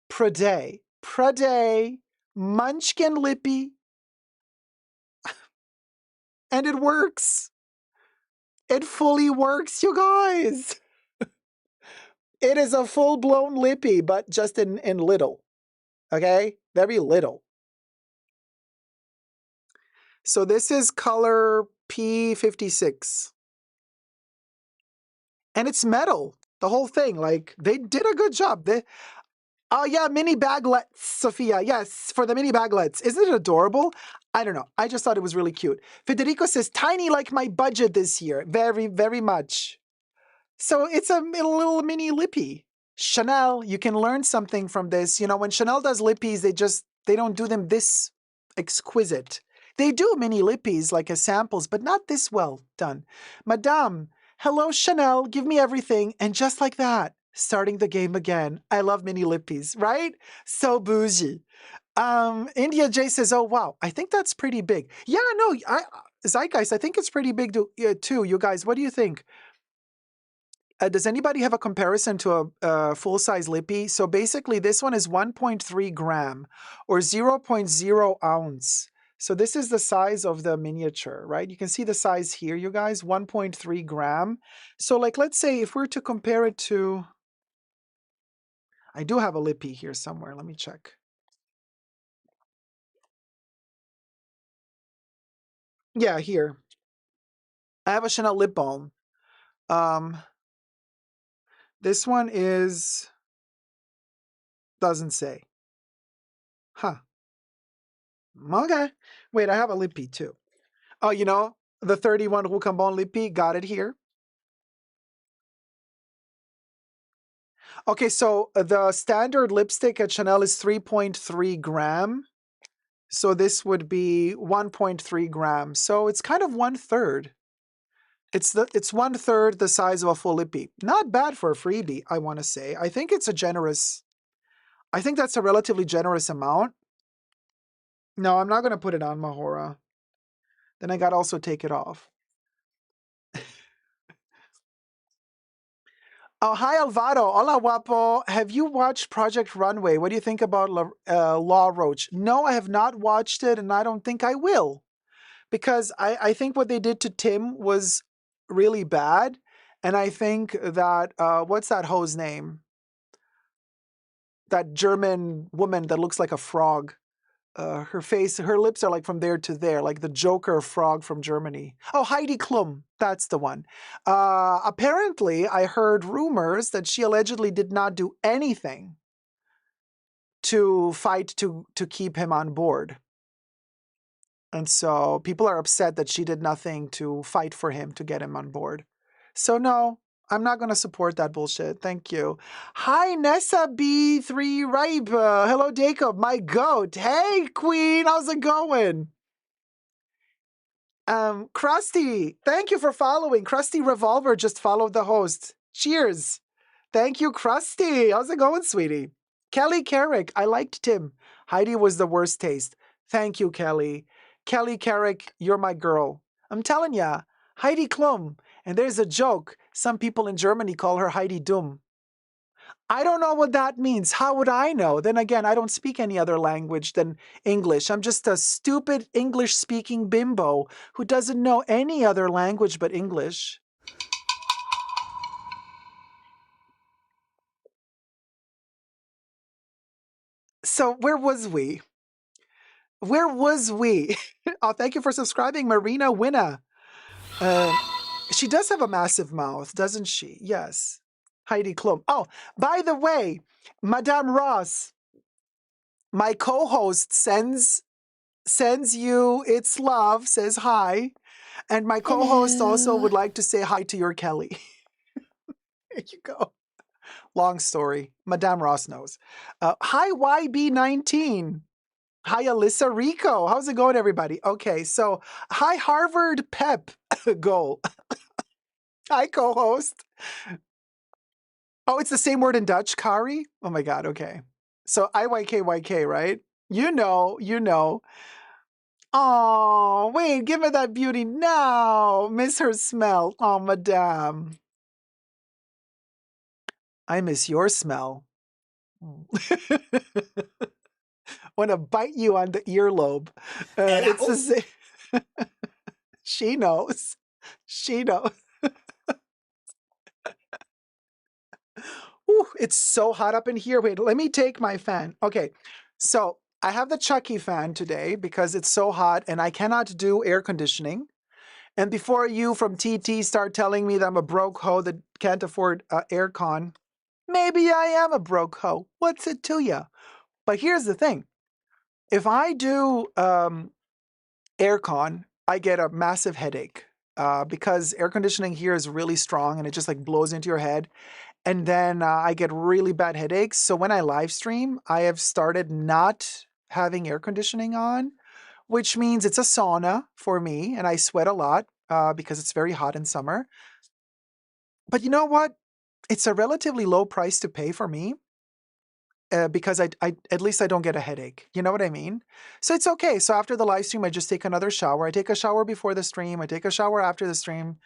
Prade Munchkin lippy. And it works. It fully works, you guys. It is a full-blown lippy, but just in little. Okay? Very little. So this is color P56. And it's metal, the whole thing. Like, they did a good job. Oh, yeah, mini baglets, Sophia. Yes, for the mini baglets. Isn't it adorable? I don't know. I just thought it was really cute. Federico says, tiny like my budget this year. Very, very much. So it's a little mini lippy. Chanel, you can learn something from this. You know, when Chanel does lippies, they don't do them this exquisite. They do mini lippies like as samples, but not this well done. Madame, hello Chanel, give me everything. And just like that, starting the game again. I love mini lippies, right? So bougie. India J says, oh wow, I think that's pretty big. Yeah, no, Zeitgeist, I think it's pretty big too. You guys, what do you think? Does anybody have a comparison to a full-size lippy? So basically, this one is 1.3 gram or 0.0 ounce. So this is the size of the miniature, right? You can see the size here, you guys, 1.3 gram. So like, let's say if we're to compare it to, I do have a lippy here somewhere. Let me check. Yeah, here. I have a Chanel lip balm. This one doesn't say. Huh. Okay. Wait, I have a lippy too. Oh, you know, the 31 Roucambon lippy, got it here. Okay, so the standard lipstick at Chanel is 3.3 gram. So this would be 1.3 grams. So it's kind of 1/3. It's 1/3 the size of a full lippy. Not bad for a freebie, I want to say. I think that's a relatively generous amount. No, I'm not going to put it on Mahora. Then I got to also take it off. Oh, hi, Alvaro. Hola, guapo. Have you watched Project Runway? What do you think about Law Roach? No, I have not watched it, and I don't think I will. Because I think what they did to Tim was really bad. And I think that, what's that hoe's name? That German woman that looks like a frog. Her lips are like from there to there, like the Joker frog from Germany. Oh, Heidi Klum, that's the one. Apparently, I heard rumors that she allegedly did not do anything to fight to keep him on board. And so people are upset that she did nothing to fight for him to get him on board. So no, I'm not going to support that bullshit. Thank you. Hi, Nessa B3 Ripe. Hello, Dacob, my goat. Hey, Queen. How's it going? Krusty, thank you for following. Krusty Revolver just followed the host. Cheers. Thank you, Krusty. How's it going, sweetie? Kelly Carrick, I liked Tim. Heidi was the worst taste. Thank you, Kelly. Kelly Carrick, you're my girl. I'm telling ya, Heidi Klum. And there's a joke. Some people in Germany call her Heidi Dumm. I don't know what that means. How would I know? Then again, I don't speak any other language than English. I'm just a stupid English-speaking bimbo who doesn't know any other language but English. So where was we? Where was we? Oh, thank you for subscribing, Marina Winna. She does have a massive mouth, doesn't she? Yes. Heidi Klum. Oh, by the way, Madame Ross, my co-host sends you its love, says hi. And my co-host also would like to say hi to your Kelly. There you go. Long story. Madame Ross knows. Hi, YB19. Hi, Alyssa Rico. How's it going, everybody? Okay, so hi, Harvard Pep Goal. Hi, co-host. Oh, it's the same word in Dutch, Kari? Oh my God, okay. So IYKYK, right? You know. Oh, wait, give her that beauty now. Miss her smell. Oh, madame. I miss your smell. Want to bite you on the earlobe. It's the same. She knows. She knows. Ooh, it's so hot up in here. Wait, let me take my fan. Okay, so I have the Chucky fan today because it's so hot and I cannot do air conditioning. And before you from TT start telling me that I'm a broke hoe that can't afford air con, maybe I am a broke hoe. What's it to you? But here's the thing. If I do air con, I get a massive headache because air conditioning here is really strong and it just like blows into your head. And then I get really bad headaches. So when I live stream, I have started not having air conditioning on, which means it's a sauna for me. And I sweat a lot because it's very hot in summer. But you know what? It's a relatively low price to pay for me because I at least I don't get a headache. You know what I mean? So it's okay. So after the live stream, I just take another shower. I take a shower before the stream. I take a shower after the stream.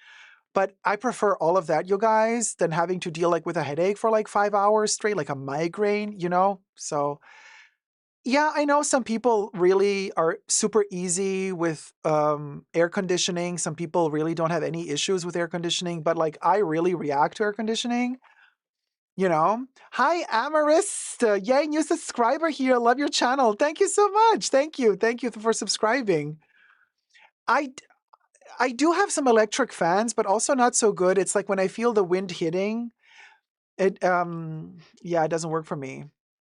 But I prefer all of that, you guys, than having to deal like with a headache for like 5 hours straight, like a migraine, you know? So yeah, I know some people really are super easy with air conditioning. Some people really don't have any issues with air conditioning, but like I really react to air conditioning, you know? Hi, Amarist. Yay, new subscriber here. Love your channel. Thank you so much. Thank you. Thank you for subscribing. I do have some electric fans, but also not so good. It's like when I feel the wind hitting, it yeah, it doesn't work for me.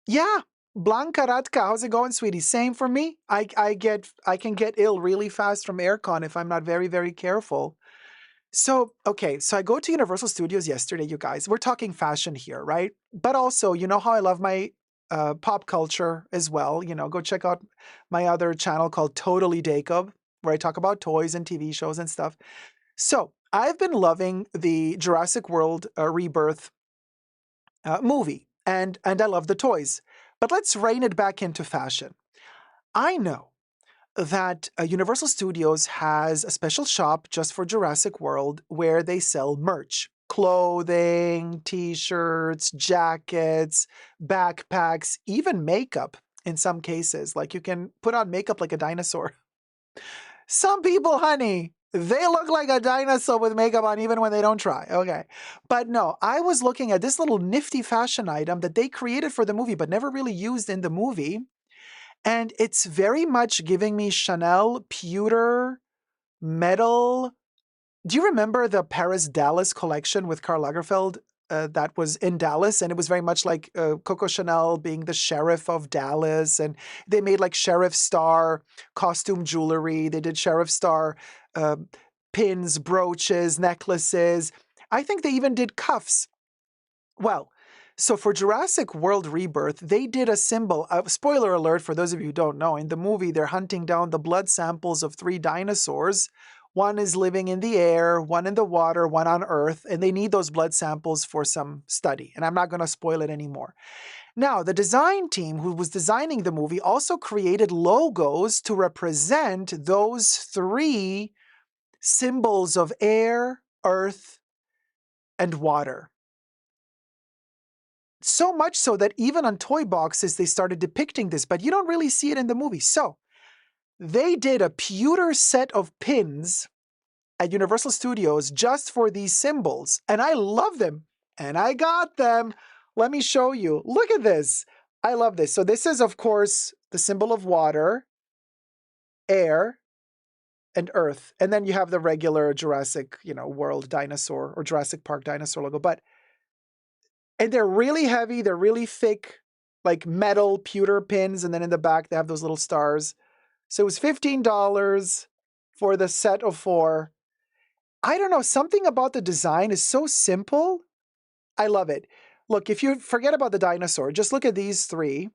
Yeah, Blanca Radka, how's it going, sweetie? Same for me. I can get ill really fast from aircon if I'm not very, very careful. So, okay, so I go to Universal Studios yesterday, you guys. We're talking fashion here, right? But also, you know how I love my pop culture as well. You know, go check out my other channel called Totally Dacob, where I talk about toys and TV shows and stuff. So I've been loving the Jurassic World Rebirth movie, and I love the toys. But let's rein it back into fashion. I know that Universal Studios has a special shop just for Jurassic World where they sell merch. Clothing, t-shirts, jackets, backpacks, even makeup in some cases. Like you can put on makeup like a dinosaur. Some people, honey, they look like a dinosaur with makeup on even when they don't try. Okay. But no, I was looking at this little nifty fashion item that they created for the movie, but never really used in the movie. And it's very much giving me Chanel pewter metal. Do you remember the Paris Dallas collection with Karl Lagerfeld that was in Dallas, and it was very much like Coco Chanel being the sheriff of Dallas, and they made like Sheriff Star costume jewelry. They did Sheriff Star pins, brooches, necklaces. I think they even did cuffs. Well, so for Jurassic World Rebirth, they did a symbol. Spoiler alert for those of you who don't know, in the movie, they're hunting down the blood samples of 3 dinosaurs. One is living in the air, one in the water, one on Earth, and they need those blood samples for some study. And I'm not going to spoil it anymore. Now, the design team who was designing the movie also created logos to represent those 3 symbols of air, earth, and water. So much so that even on toy boxes, they started depicting this, but you don't really see it in the movie. So they did a pewter set of pins at Universal Studios just for these symbols. And I love them. And I got them. Let me show you. Look at this. I love this. So this is, of course, the symbol of water, air, and earth. And then you have the regular Jurassic, World dinosaur or Jurassic Park dinosaur logo. And they're really heavy. They're really thick, like metal pewter pins. And then in the back, they have those little stars. So it was $15 for the set of 4. I don't know. Something about the design is so simple. I love it. Look, if you forget about the dinosaur, just look at these 3.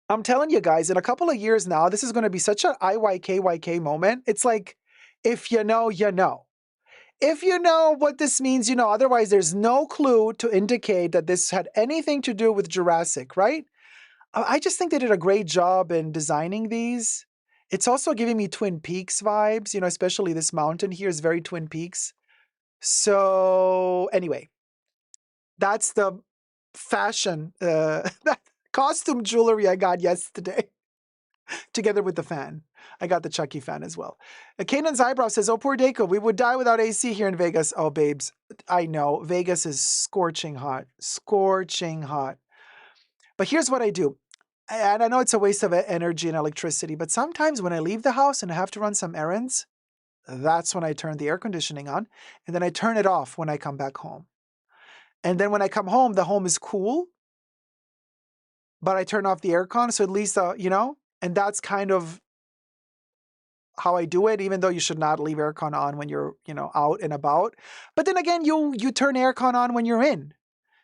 I'm telling you guys, in a couple of years now, this is going to be such an IYKYK moment. It's like, if you know, you know. If you know what this means, you know. Otherwise, there's no clue to indicate that this had anything to do with Jurassic, right? I just think they did a great job in designing these. It's also giving me Twin Peaks vibes, especially this mountain here is very Twin Peaks. So anyway, that's the fashion, costume jewelry I got yesterday, together with the fan. I got the Chucky fan as well. Kanan's Eyebrow says, oh, poor Dacob, we would die without AC here in Vegas. Oh, babes, I know. Vegas is scorching hot. Scorching hot. But here's what I do. And I know it's a waste of energy and electricity, but sometimes when I leave the house and I have to run some errands, that's when I turn the air conditioning on, and then I turn it off when I come back home. And then when I come home, the home is cool, but I turn off the aircon, so at least, and that's kind of how I do it, even though you should not leave aircon on when you're, out and about. But then again, you turn aircon on when you're in.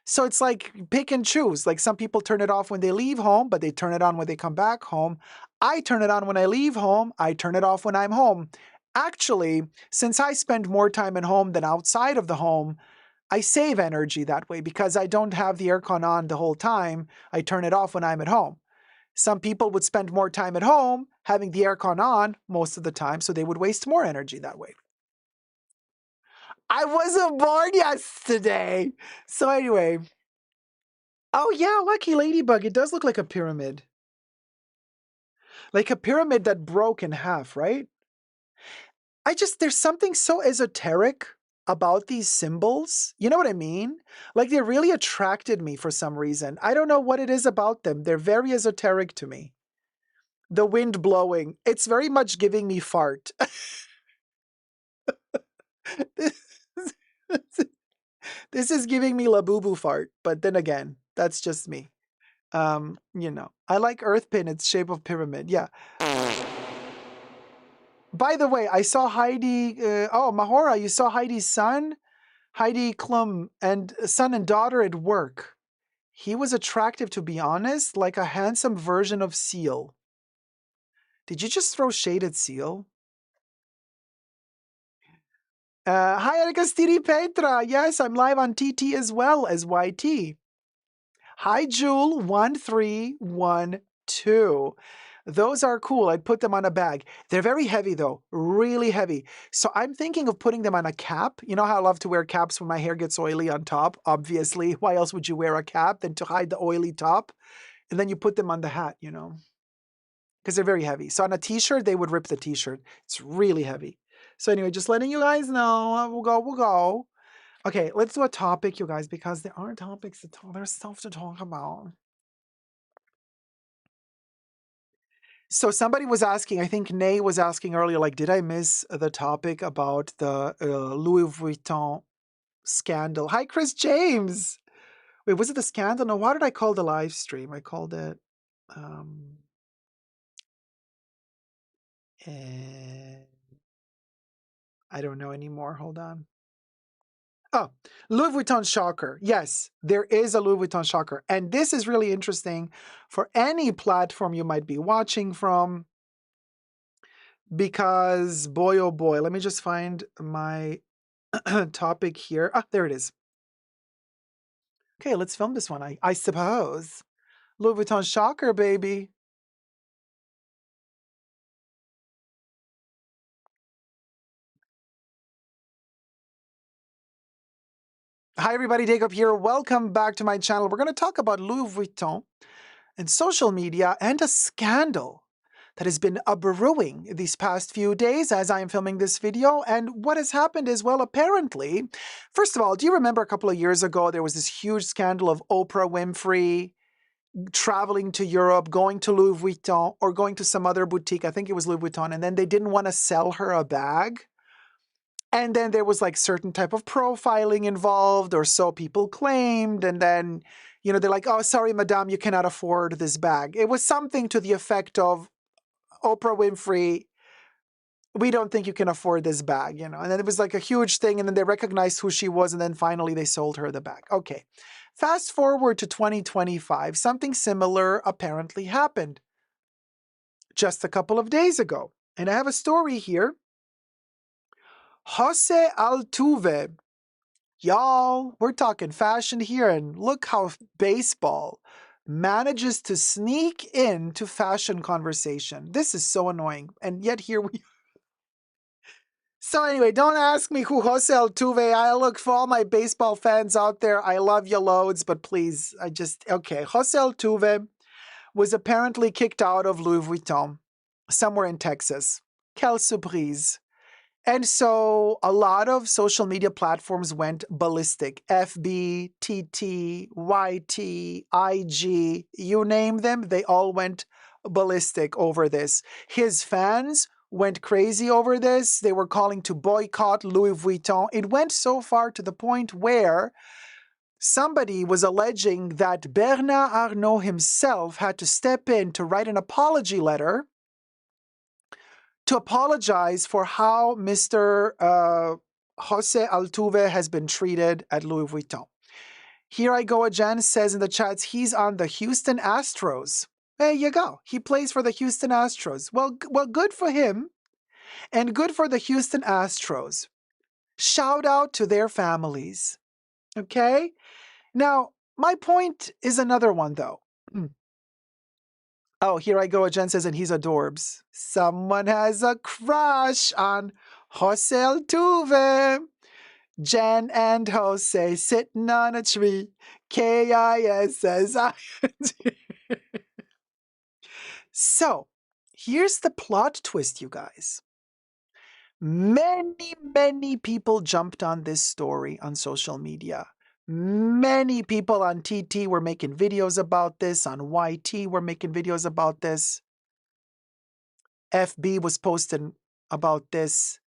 So it's like pick and choose. Like some people turn it off when they leave home, but they turn it on when they come back home. I turn it on when I leave home. I turn it off when I'm home. Actually, since I spend more time at home than outside of the home, I save energy that way because I don't have the aircon on the whole time. I turn it off when I'm at home. Some people would spend more time at home having the aircon on most of the time, so they would waste more energy that way. I wasn't born yesterday. So anyway. Oh yeah, lucky ladybug. It does look like a pyramid. Like a pyramid that broke in half, right? There's something so esoteric about these symbols. You know what I mean? Like they really attracted me for some reason. I don't know what it is about them. They're very esoteric to me. The wind blowing. It's very much giving me fart. This is giving me Labubu fart, but then again, that's just me. I like Earthpin, it's shape of pyramid. Yeah. By the way, I saw Heidi, Mahora, you saw Heidi's son? Heidi Klum and son and daughter at work. He was attractive, to be honest, like a handsome version of Seal. Did you just throw shade at Seal? Hi, Erika Stiri Petra. Yes, I'm live on TT as well as YT. Hi, Jewel 1312. Those are cool. I'd put them on a bag. They're very heavy though, really heavy. So I'm thinking of putting them on a cap. You know how I love to wear caps when my hair gets oily on top? Obviously, why else would you wear a cap than to hide the oily top? And then you put them on the hat, because they're very heavy. So on a t-shirt, they would rip the t-shirt. It's really heavy. So anyway, just letting you guys know, we'll go. Okay, let's do a topic, you guys, because there are topics to talk. There's stuff to talk about. So somebody was asking, I think Nay was asking earlier, like, did I miss the topic about the Louis Vuitton scandal. Hi, Chris James. Wait, was it the scandal? No, what did I call the live stream? I called it and I don't know anymore. Hold on. Oh, Louis Vuitton shocker. Yes, there is a Louis Vuitton shocker. And this is really interesting for any platform you might be watching from, because boy, oh boy, let me just find my topic here. Ah, there it is. Okay, let's film this one, I suppose. Louis Vuitton shocker, baby. Hi, everybody. Dacob here. Welcome back to my channel. We're going to talk about Louis Vuitton and social media and a scandal that has been brewing these past few days as I am filming this video. And what has happened is, well, apparently, first of all, do you remember a couple of years ago, there was this huge scandal of Oprah Winfrey traveling to Europe, going to Louis Vuitton or going to some other boutique, I think it was Louis Vuitton, and then they didn't want to sell her a bag. And then there was like certain type of profiling involved, or so people claimed. And then, you know, they're like, oh, sorry, madame, you cannot afford this bag. It was something to the effect of, Oprah Winfrey, we don't think you can afford this bag, you know. And then it was like a huge thing. And then they recognized who she was. And then finally they sold her the bag. Okay. Fast forward to 2025, something similar apparently happened just a couple of days ago. And I have a story here. Jose Altuve. Y'all, we're talking fashion here, and look how baseball manages to sneak into fashion conversation. This is so annoying, and yet here we So anyway, don't ask me who Jose Altuve. I look for all my baseball fans out there. I love you loads, but please, okay. Jose Altuve was apparently kicked out of Louis Vuitton somewhere in Texas. Quelle surprise. And so a lot of social media platforms went ballistic. FB, TT, YT, IG, you name them, they all went ballistic over this. His fans went crazy over this. They were calling to boycott Louis Vuitton. It went so far to the point where somebody was alleging that Bernard Arnault himself had to step in to write an apology letter to apologize for how Mr. Jose Altuve has been treated at Louis Vuitton. Here I go again, says in the chats, he's on the Houston Astros. There you go. He plays for the Houston Astros. Well, good for him, and good for the Houston Astros. Shout out to their families. Okay? Now, my point is another one, though. Oh, here I go. Jen says, and he's adorbs. Someone has a crush on Jose Altuve. Jen and Jose sitting on a tree. KISSING. So, here's the plot twist, you guys. Many people jumped on this story on social media. Many people on TT were making videos about this. On YT were making videos about this. FB was posting about this.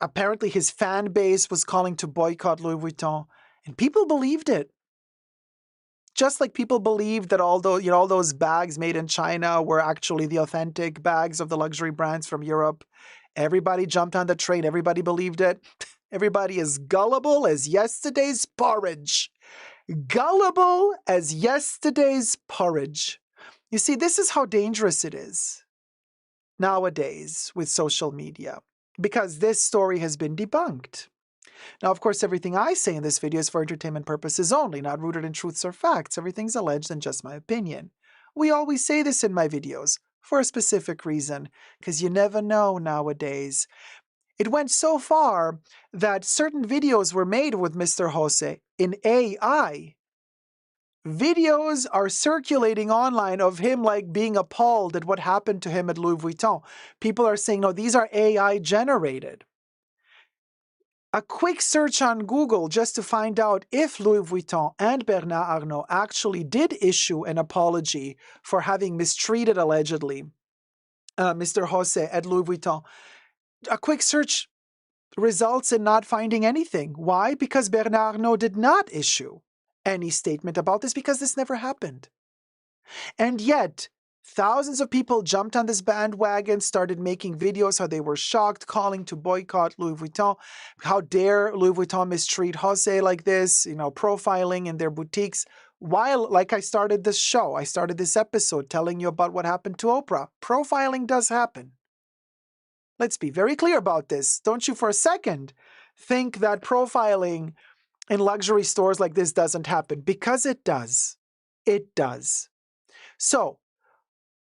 Apparently his fan base was calling to boycott Louis Vuitton, and people believed it. Just like people believed that all those bags made in China were actually the authentic bags of the luxury brands from Europe. Everybody jumped on the train. Everybody believed it. Everybody is gullible as yesterday's porridge. Gullible as yesterday's porridge. You see, this is how dangerous it is nowadays with social media, because this story has been debunked. Now, of course, everything I say in this video is for entertainment purposes only, not rooted in truths or facts. Everything's alleged and just my opinion. We always say this in my videos for a specific reason, because you never know nowadays. It went so far that certain videos were made with Mr. Jose in AI. Videos are circulating online of him like being appalled at what happened to him at Louis Vuitton. People are saying, no, these are AI generated. A quick search on Google just to find out if Louis Vuitton and Bernard Arnault actually did issue an apology for having mistreated, allegedly, Mr. Jose at Louis Vuitton. A quick search results in not finding anything. Why? Because Bernard Arnault did not issue any statement about this because this never happened. And yet, thousands of people jumped on this bandwagon, started making videos how they were shocked, calling to boycott Louis Vuitton. How dare Louis Vuitton mistreat Jose like this, profiling in their boutiques. While, like I started this episode telling you about what happened to Oprah. Profiling does happen. Let's be very clear about this. Don't you for a second think that profiling in luxury stores like this doesn't happen, because it does. It does. So,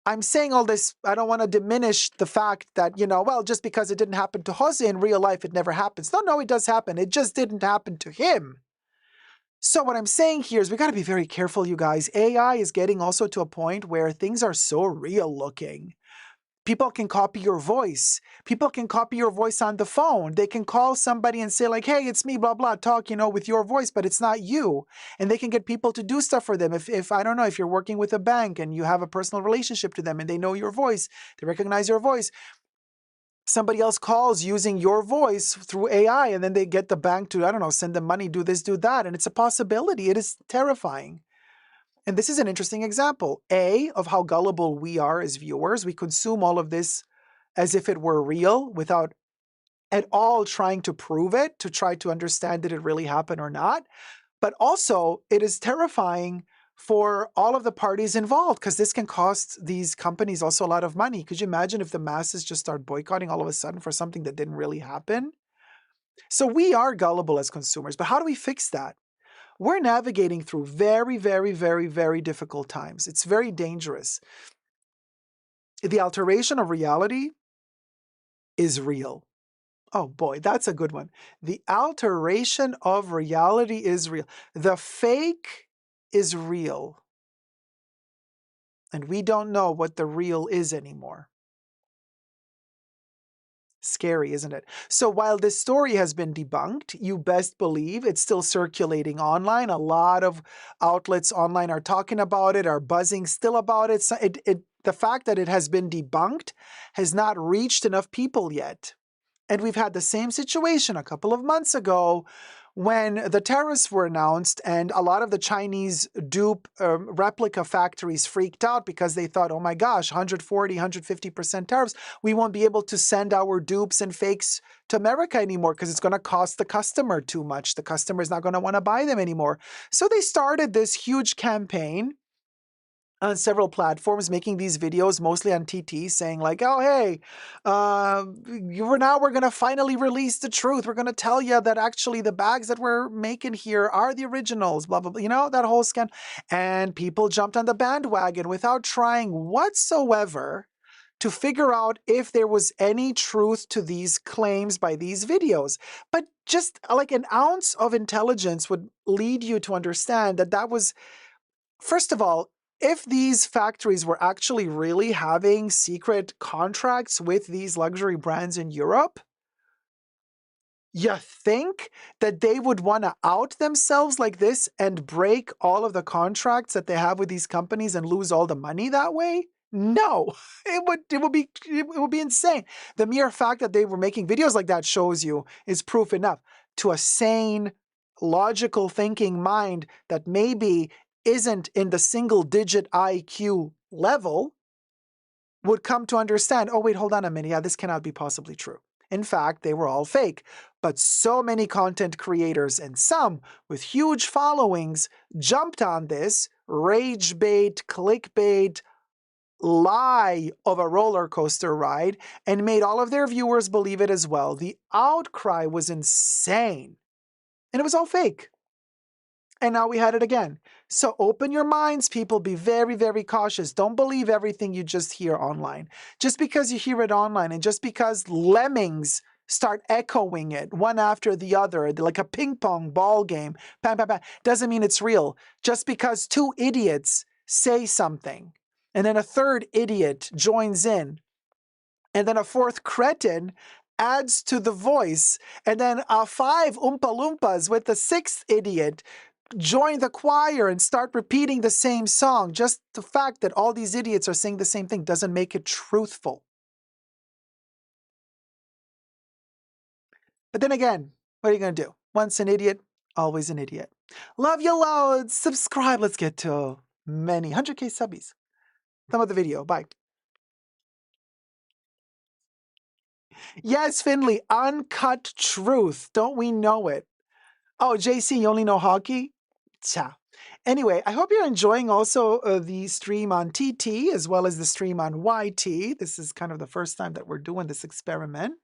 I'm saying all this, I don't want to diminish the fact that, just because it didn't happen to Jose in real life, it never happens. No, it does happen. It just didn't happen to him. So what I'm saying here is we got to be very careful, you guys. AI is getting also to a point where things are so real looking. People can copy your voice. People can copy your voice on the phone. They can call somebody and say like, hey, it's me, blah, blah, talk, with your voice, but it's not you. And they can get people to do stuff for them. If I don't know, if you're working with a bank and you have a personal relationship to them and they know your voice, they recognize your voice, somebody else calls using your voice through AI and then they get the bank to, I don't know, send them money, do this, do that. And it's a possibility. It is terrifying. And this is an interesting example, of how gullible we are as viewers. We consume all of this as if it were real without at all trying to prove it, to try to understand did it really happen or not. But also, it is terrifying for all of the parties involved, because this can cost these companies also a lot of money. Could you imagine if the masses just start boycotting all of a sudden for something that didn't really happen? So we are gullible as consumers, but how do we fix that? We're navigating through very, very, very, very difficult times. It's very dangerous. The alteration of reality is real. Oh boy, that's a good one. The alteration of reality is real. The fake is real. And we don't know what the real is anymore. Scary, isn't it? So while this story has been debunked, you best believe it's still circulating online. A lot of outlets online are talking about it, are buzzing still about it. So the fact that it has been debunked has not reached enough people yet. And we've had the same situation a couple of months ago when the tariffs were announced and a lot of the Chinese dupe replica factories freaked out because they thought, oh my gosh, 140, 150% tariffs. We won't be able to send our dupes and fakes to America anymore because it's going to cost the customer too much. The customer is not going to want to buy them anymore. So they started this huge campaign on several platforms, making these videos, mostly on TT, saying like, oh, hey, we're going to finally release the truth. We're going to tell you that actually the bags that we're making here are the originals, blah, blah, blah, that whole scam. And people jumped on the bandwagon without trying whatsoever to figure out if there was any truth to these claims by these videos. But just like an ounce of intelligence would lead you to understand that that was, first of all, if these factories were actually really having secret contracts with these luxury brands in Europe, you think that they would want to out themselves like this and break all of the contracts that they have with these companies and lose all the money that way? No, it would be insane. The mere fact that they were making videos like that shows you is proof enough to a sane, logical thinking mind that maybe isn't in the single-digit IQ level would come to understand, oh, wait, hold on a minute. Yeah, this cannot be possibly true. In fact, they were all fake. But so many content creators and some with huge followings jumped on this rage bait, clickbait, lie of a roller coaster ride and made all of their viewers believe it as well. The outcry was insane. And it was all fake. And now we had it again. So open your minds, people. Be very, very cautious. Don't believe everything you just hear online. Just because you hear it online and just because lemmings start echoing it one after the other, like a ping pong ball game, bam, bam, bam, doesn't mean it's real. Just because two idiots say something and then a third idiot joins in and then a fourth cretin adds to the voice, and then 5 Oompa Loompas with the 6th idiot join the choir and start repeating the same song. Just the fact that all these idiots are saying the same thing doesn't make it truthful. But then again, what are you going to do? Once an idiot, always an idiot. Love you loads. Subscribe. Let's get to many 100K subbies. Thumb up the video. Bye. Yes, Finley. Uncut truth. Don't we know it? Oh, JC, you only know hockey? Ciao. Anyway, I hope you're enjoying also the stream on TT as well as the stream on YT. This is kind of the first time that we're doing this experiment.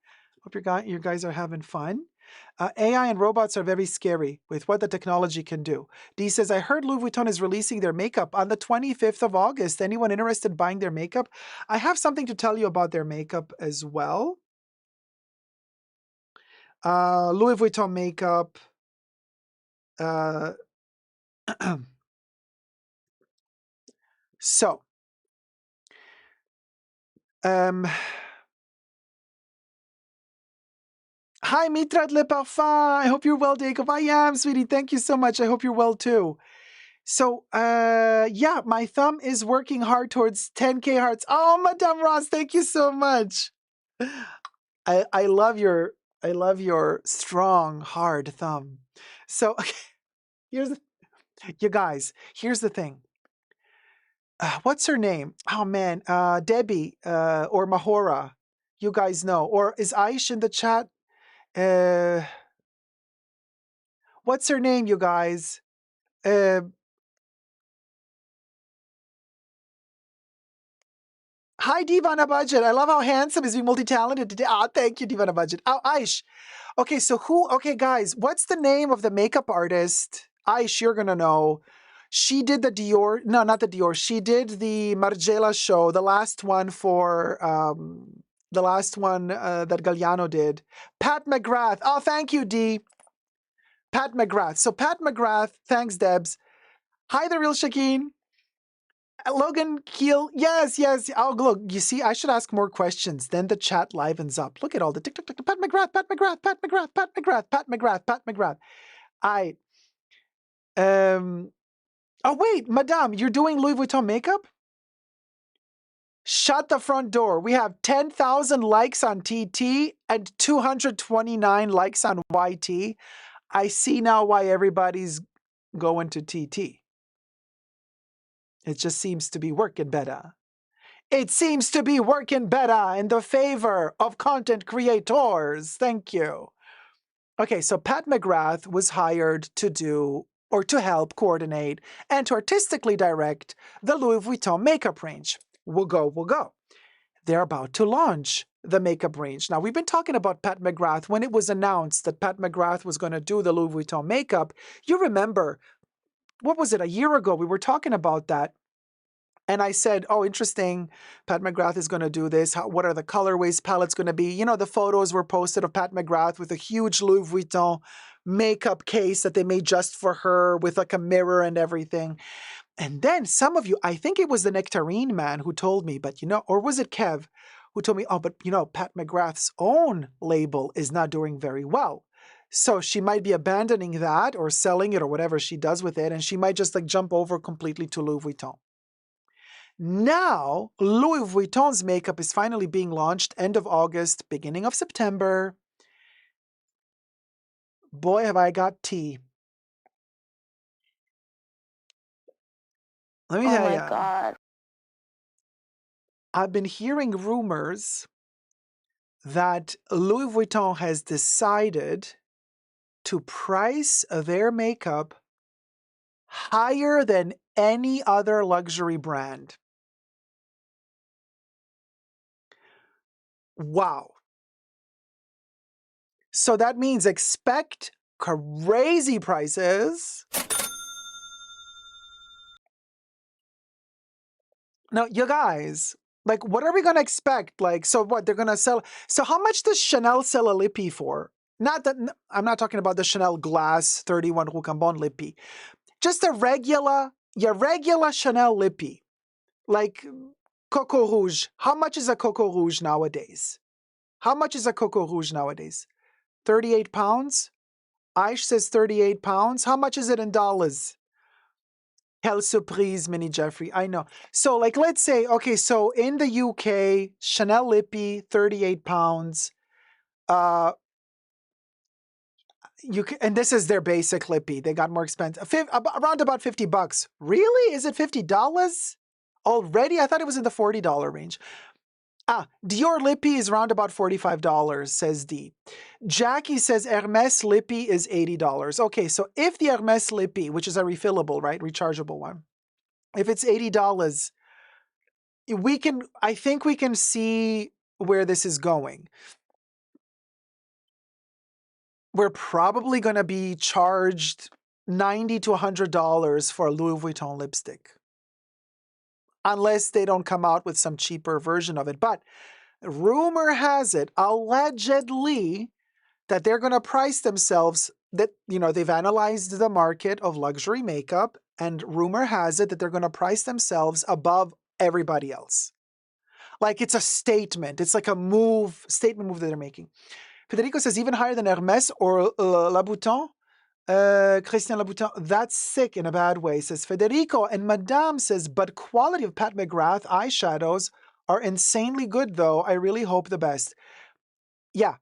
Hope you guys are having fun. AI and robots are very scary with what the technology can do. Dee says, I heard Louis Vuitton is releasing their makeup on the 25th of August. Anyone interested in buying their makeup? I have something to tell you about their makeup as well. Louis Vuitton makeup. So, hi, Mitrat Le Parfum. I hope you're well, Dacob. I am, sweetie. Thank you so much. I hope you're well, too. So, yeah, my thumb is working hard towards 10K hearts. Oh, Madame Ross, thank you so much. I love your strong, hard thumb. So, okay, you guys, here's the thing. What's her name? Oh, man, Debbie or Mahora. You guys know. Or is Aish in the chat? What's her name, you guys? Hi, Divana Budget. I love how handsome is being multi-talented today. Ah, thank you, Divana Budget. Oh, Aish. Okay, so okay, guys, what's the name of the makeup artist? Aish, you're going to know. She did the Dior, no, not the Dior. She did the Margiela show, the last one that Galliano did. Pat McGrath. Oh, thank you, Dee. Pat McGrath. So Pat McGrath, thanks, Debs. Hi, the real Shakeen. Logan Keel. Yes. Oh, look, you see, I should ask more questions. Then the chat livens up. Look at all the TikTok. Pat McGrath, Pat McGrath, Pat McGrath, Pat McGrath, Pat McGrath, Pat McGrath. Oh, wait, Madame, you're doing Louis Vuitton makeup? Shut the front door. We have 10,000 likes on TT and 229 likes on YT. I see now why everybody's going to TT. It just seems to be working better. It seems to be working better in the favor of content creators. Thank you. Okay, so Pat McGrath was hired to do, or to help coordinate, and to artistically direct the Louis Vuitton makeup range. We'll go. They're about to launch the makeup range. Now, we've been talking about Pat McGrath. When it was announced that Pat McGrath was going to do the Louis Vuitton makeup, you remember, what was it, a year ago, we were talking about that. And I said, oh, interesting, Pat McGrath is going to do this. What are the colorways palettes going to be? You know, the photos were posted of Pat McGrath with a huge Louis Vuitton makeup case that they made just for her with like a mirror and everything. And then some of you, I think it was the Nectarine man who told me, but you know, or was it Kev who told me, oh, but you know, Pat McGrath's own label is not doing very well. So she might be abandoning that or selling it or whatever she does with it. And she might just like jump over completely to Louis Vuitton. Now, Louis Vuitton's makeup is finally being launched end of August, beginning of September. Boy, have I got tea. Let me tell you. Oh my God. I've been hearing rumors that Louis Vuitton has decided to price their makeup higher than any other luxury brand. Wow. So that means expect crazy prices. Now, you guys, like, what are we going to expect? Like, so what, they're going to sell? So how much does Chanel sell a lippy for? Not that, I'm not talking about the Chanel Glass 31 Rue Cambon lippy. Just a regular Chanel lippy. Like Coco Rouge. How much is a Coco Rouge nowadays? 38 pounds? Aish says 38 pounds. How much is it in dollars? Hell surprise, Mini Jeffrey. I know. So, like, let's say, okay, so in the UK, Chanel lippy, 38 pounds. you can, and this is their basic lippy. They got more expensive, around about $50. Really? Is it $50 already? I thought it was in the $40 range. Dior lippy is around about $45, says D. Jackie says Hermes lippy is $80. Okay, so if the Hermes lippy, which is a refillable, right, rechargeable one, if it's $80, I think we can see where this is going. We're probably going to be charged $90 to $100 for a Louis Vuitton lipstick. Unless they don't come out with some cheaper version of it. But rumor has it, allegedly, that they're going to price themselves, that, they've analyzed the market of luxury makeup, and rumor has it that they're going to price themselves above everybody else. Like it's a statement. It's like a statement move that they're making. Federico says even higher than Hermes or Louboutin. Christian Louboutin, that's sick in a bad way, says Federico. And Madame says, but quality of Pat McGrath eyeshadows are insanely good, though. I really hope the best. Yeah,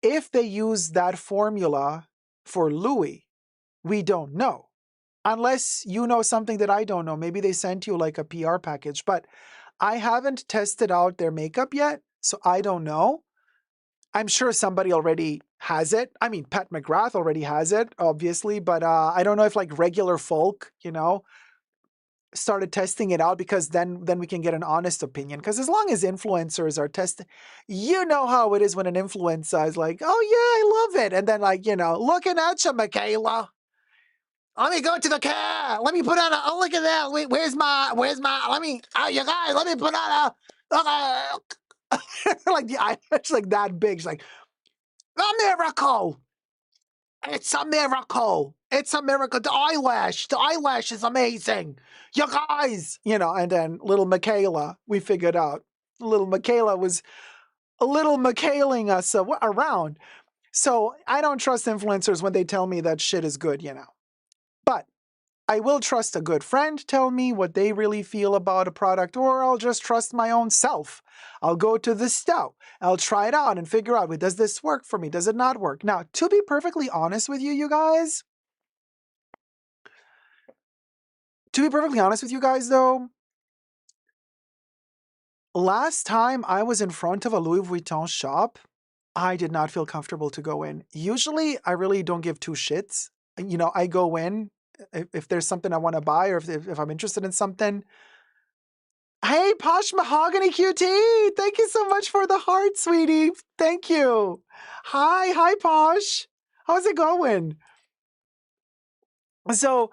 if they use that formula for Louis, we don't know. Unless you know something that I don't know. Maybe they sent you like a PR package. But I haven't tested out their makeup yet, so I don't know. I'm sure somebody already has it. I mean, Pat McGrath already has it, obviously, but I don't know if like regular folk, started testing it out, because then we can get an honest opinion. Because as long as influencers are testing, you know how it is when an influencer is like, oh yeah, I love it. And then like, looking at you, Michaela. Let me go to the car. Let me put on oh, look at that. Wait, where's my, you guys, let me put on like the eyelash like that big. She's like, a miracle. It's a miracle. It's a miracle. The eyelash is amazing. You guys, and then little Michaela, we figured out. Little Michaela was a little Michaeling us around. So I don't trust influencers when they tell me that shit is good, But I will trust a good friend tell me what they really feel about a product, or I'll just trust my own self. I'll go to the store. I'll try it out and figure out, does this work for me? Does it not work? Now, to be perfectly honest with you guys, though, last time I was in front of a Louis Vuitton shop, I did not feel comfortable to go in. Usually, I really don't give two shits. I go in if there's something I want to buy, or if I'm interested in something. Hey, Posh Mahogany QT, thank you so much for the heart, sweetie. Thank you. Hi, Posh. How's it going? So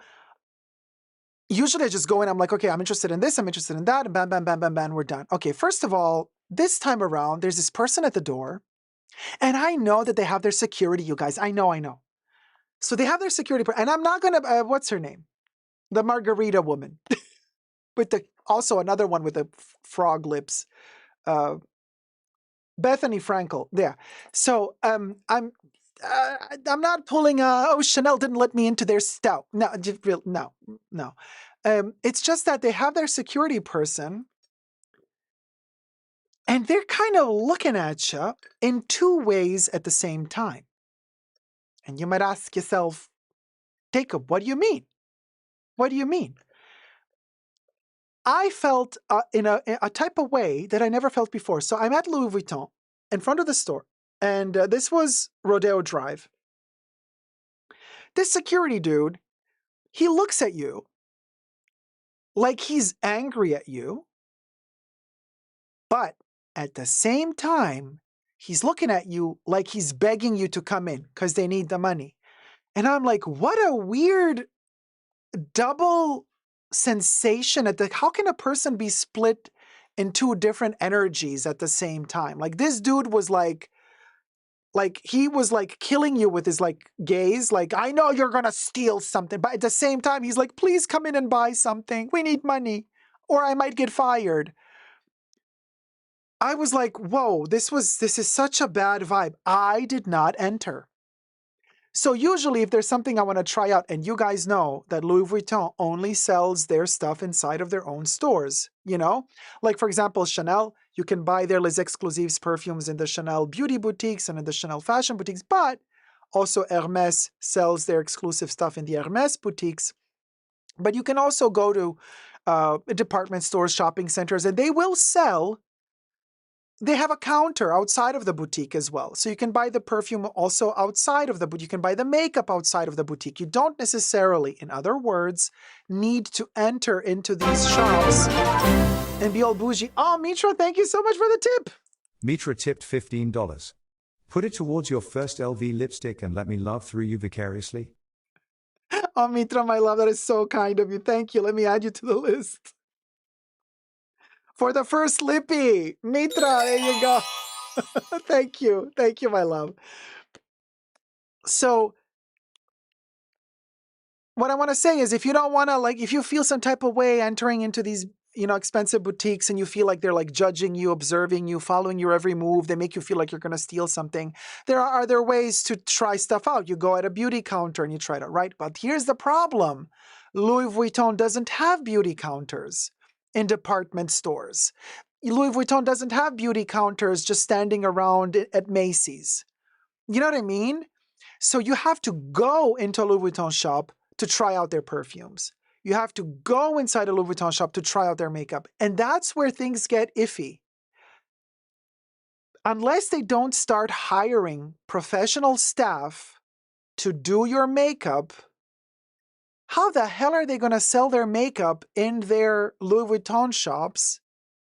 usually I just go in, I'm like, okay, I'm interested in this, I'm interested in that, and bam, bam, bam, bam, bam, we're done. Okay, first of all, this time around, there's this person at the door, and I know that they have their security, you guys. I know. So they have their security, and I'm not going to, what's her name? The margarita woman. With also another one with the frog lips. Bethany Frankel. Yeah. So I'm not pulling Chanel didn't let me into their stout. No. It's just that they have their security person, and they're kind of looking at you in two ways at the same time. And you might ask yourself, Dacob, what do you mean? What do you mean? I felt in a type of way that I never felt before. So I'm at Louis Vuitton in front of the store, and this was Rodeo Drive. This security dude, he looks at you like he's angry at you, but at the same time, he's looking at you like he's begging you to come in because they need the money. And I'm like, what a weird double sensation. How can a person be split in two different energies at the same time? Like this dude was like he was like killing you with his like gaze, like, I know you're gonna steal something, but at the same time he's like, please come in and buy something, we need money, or I might get fired. I was like, whoa, this is such a bad vibe. I did not enter. So usually if there's something I want to try out, and you guys know that Louis Vuitton only sells their stuff inside of their own stores, Like for example, Chanel, you can buy their Les Exclusives perfumes in the Chanel beauty boutiques and in the Chanel fashion boutiques, but Also, Hermes sells their exclusive stuff in the Hermes boutiques. But you can also go to department stores, shopping centers, and they will sell. They have a counter outside of the boutique as well. So you can buy the perfume also outside of the boutique. You can buy the makeup outside of the boutique. You don't necessarily, in other words, need to enter into these shops and be all bougie. Oh, Mitra, thank you so much for the tip. Mitra tipped $15. Put it towards your first LV lipstick and let me love through you vicariously. Oh, Mitra, my love, that is so kind of you. Thank you. Let me add you to the list. For the first lippy. Mitra, there you go. Thank you. Thank you, my love. So what I want to say is if you don't want to, like, if you feel some type of way entering into these, expensive boutiques and you feel like they're like judging you, observing you, following your every move, they make you feel like you're going to steal something. There are other ways to try stuff out. You go at a beauty counter and you try it out, right? But here's the problem. Louis Vuitton doesn't have beauty counters in department stores. Louis Vuitton doesn't have beauty counters just standing around at Macy's. You know what I mean? So you have to go into a Louis Vuitton shop to try out their perfumes. You have to go inside a Louis Vuitton shop to try out their makeup. And that's where things get iffy. Unless they don't start hiring professional staff to do your makeup, how the hell are they going to sell their makeup in their Louis Vuitton shops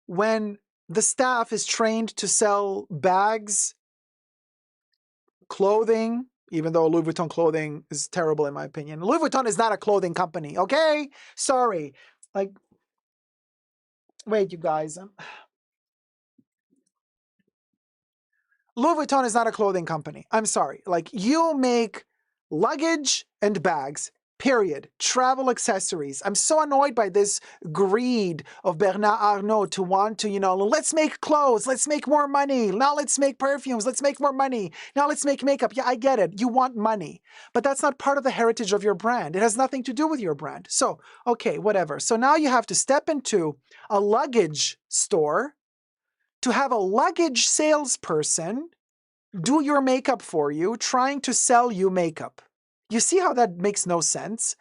when the staff is trained to sell bags, clothing, even though Louis Vuitton clothing is terrible in my opinion. Louis Vuitton is not a clothing company, okay? Sorry. Like, wait, you guys. Louis Vuitton is not a clothing company. I'm sorry. Like, you make luggage and bags, period. Travel accessories. I'm so annoyed by this greed of Bernard Arnault to want to, let's make clothes, let's make more money. Now let's make perfumes, let's make more money. Now let's make makeup. Yeah, I get it. You want money. But that's not part of the heritage of your brand. It has nothing to do with your brand. So, okay, whatever. So now you have to step into a luggage store to have a luggage salesperson do your makeup for you, trying to sell you makeup. You see how that makes no sense?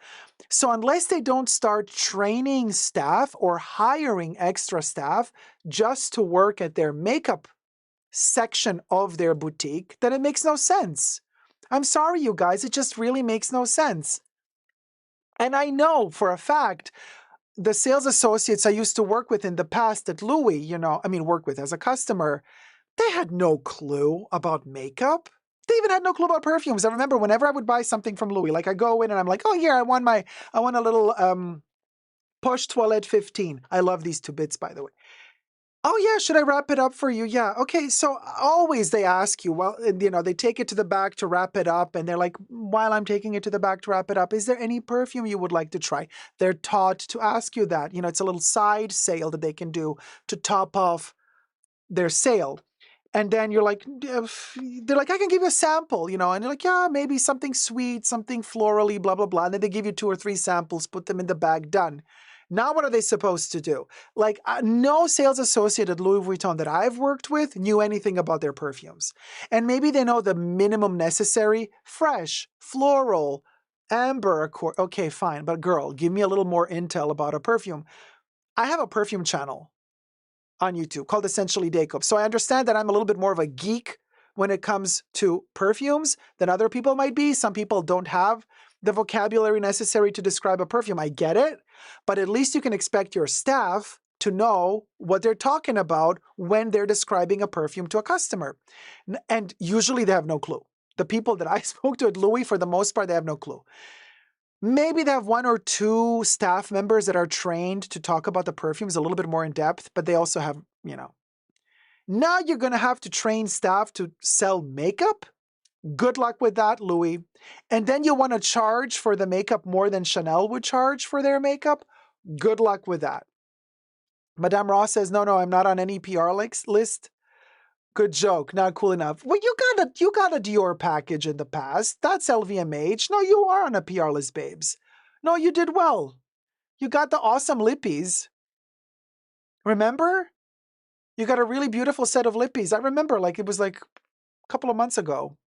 So unless they don't start training staff or hiring extra staff just to work at their makeup section of their boutique, then it makes no sense. I'm sorry, you guys, it just really makes no sense. And I know for a fact, the sales associates I used to work with in the past at Louis, work with as a customer, they had no clue about makeup. They even had no clue about perfumes. I remember whenever I would buy something from Louis, like I go in and I'm like, oh, here, I want a little Poche Toilette 15. I love these 2 bits, by the way. Oh, yeah, should I wrap it up for you? Yeah, okay. So always they ask you, well, they take it to the back to wrap it up. And they're like, while I'm taking it to the back to wrap it up, is there any perfume you would like to try? They're taught to ask you that. It's a little side sale that they can do to top off their sale. And then you're like, they're like, I can give you a sample, and you're like, yeah, maybe something sweet, something florally, blah, blah, blah. And then they give you 2 or 3 samples, put them in the bag, done. Now what are they supposed to do? Like, no sales associate at Louis Vuitton that I've worked with knew anything about their perfumes. And maybe they know the minimum necessary, fresh, floral, amber, okay, fine. But girl, give me a little more intel about a perfume. I have a perfume channel on YouTube called Essentially Dacob. So I understand that I'm a little bit more of a geek when it comes to perfumes than other people might be. Some people don't have the vocabulary necessary to describe a perfume. I get it, but at least you can expect your staff to know what they're talking about when they're describing a perfume to a customer. And usually they have no clue. The people that I spoke to at Louis, for the most part, they have no clue. Maybe they have 1 or 2 staff members that are trained to talk about the perfumes a little bit more in depth, but they also have, Now you're going to have to train staff to sell makeup? Good luck with that, Louis. And then you want to charge for the makeup more than Chanel would charge for their makeup? Good luck with that. Madame Ross says, no, I'm not on any PR list. Good joke, not cool enough. Well, you got a Dior package in the past. That's LVMH. No, you are on a PR list, babes. No, you did well. You got the awesome lippies. Remember? You got a really beautiful set of lippies. I remember, it was a couple of months ago.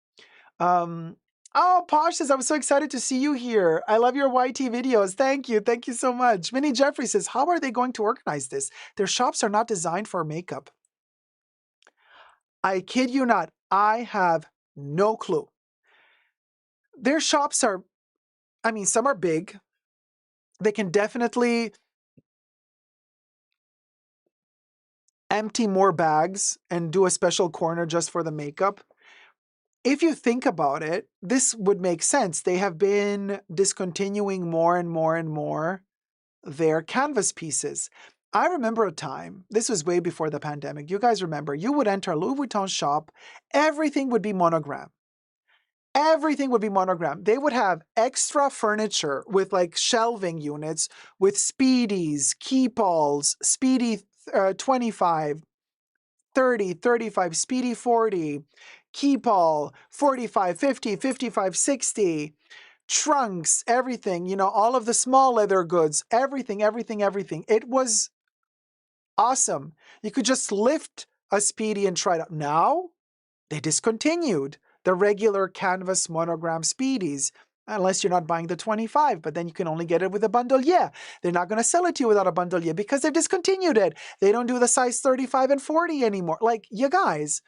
Oh, Posh says, I'm so excited to see you here. I love your YT videos. Thank you. Thank you so much. Minnie Jeffrey says, how are they going to organize this? Their shops are not designed for makeup. I kid you not. I have no clue. Their shops are, I mean, some are big. They can definitely empty more bags and do a special corner just for the makeup. If you think about it, this would make sense. They have been discontinuing more and more and more their canvas pieces. I remember a time, this was way before the pandemic. You guys remember, you would enter a Louis Vuitton shop, everything would be monogram. Everything would be monogram. They would have extra furniture with like shelving units with Speedies, Keepalls, Speedy 25, 30, 35, Speedy 40, Keepall 45, 50, 55, 60, trunks, everything, you know, all of the small leather goods, everything, everything, everything. It was awesome. You could just lift a Speedy and try it out. Now, they discontinued the regular canvas monogram Speedies, unless you're not buying the 25, but then you can only get it with a bandolier. They're not going to sell it to you without a bandolier because they've discontinued it. They don't do the size 35 and 40 anymore. Like, you guys.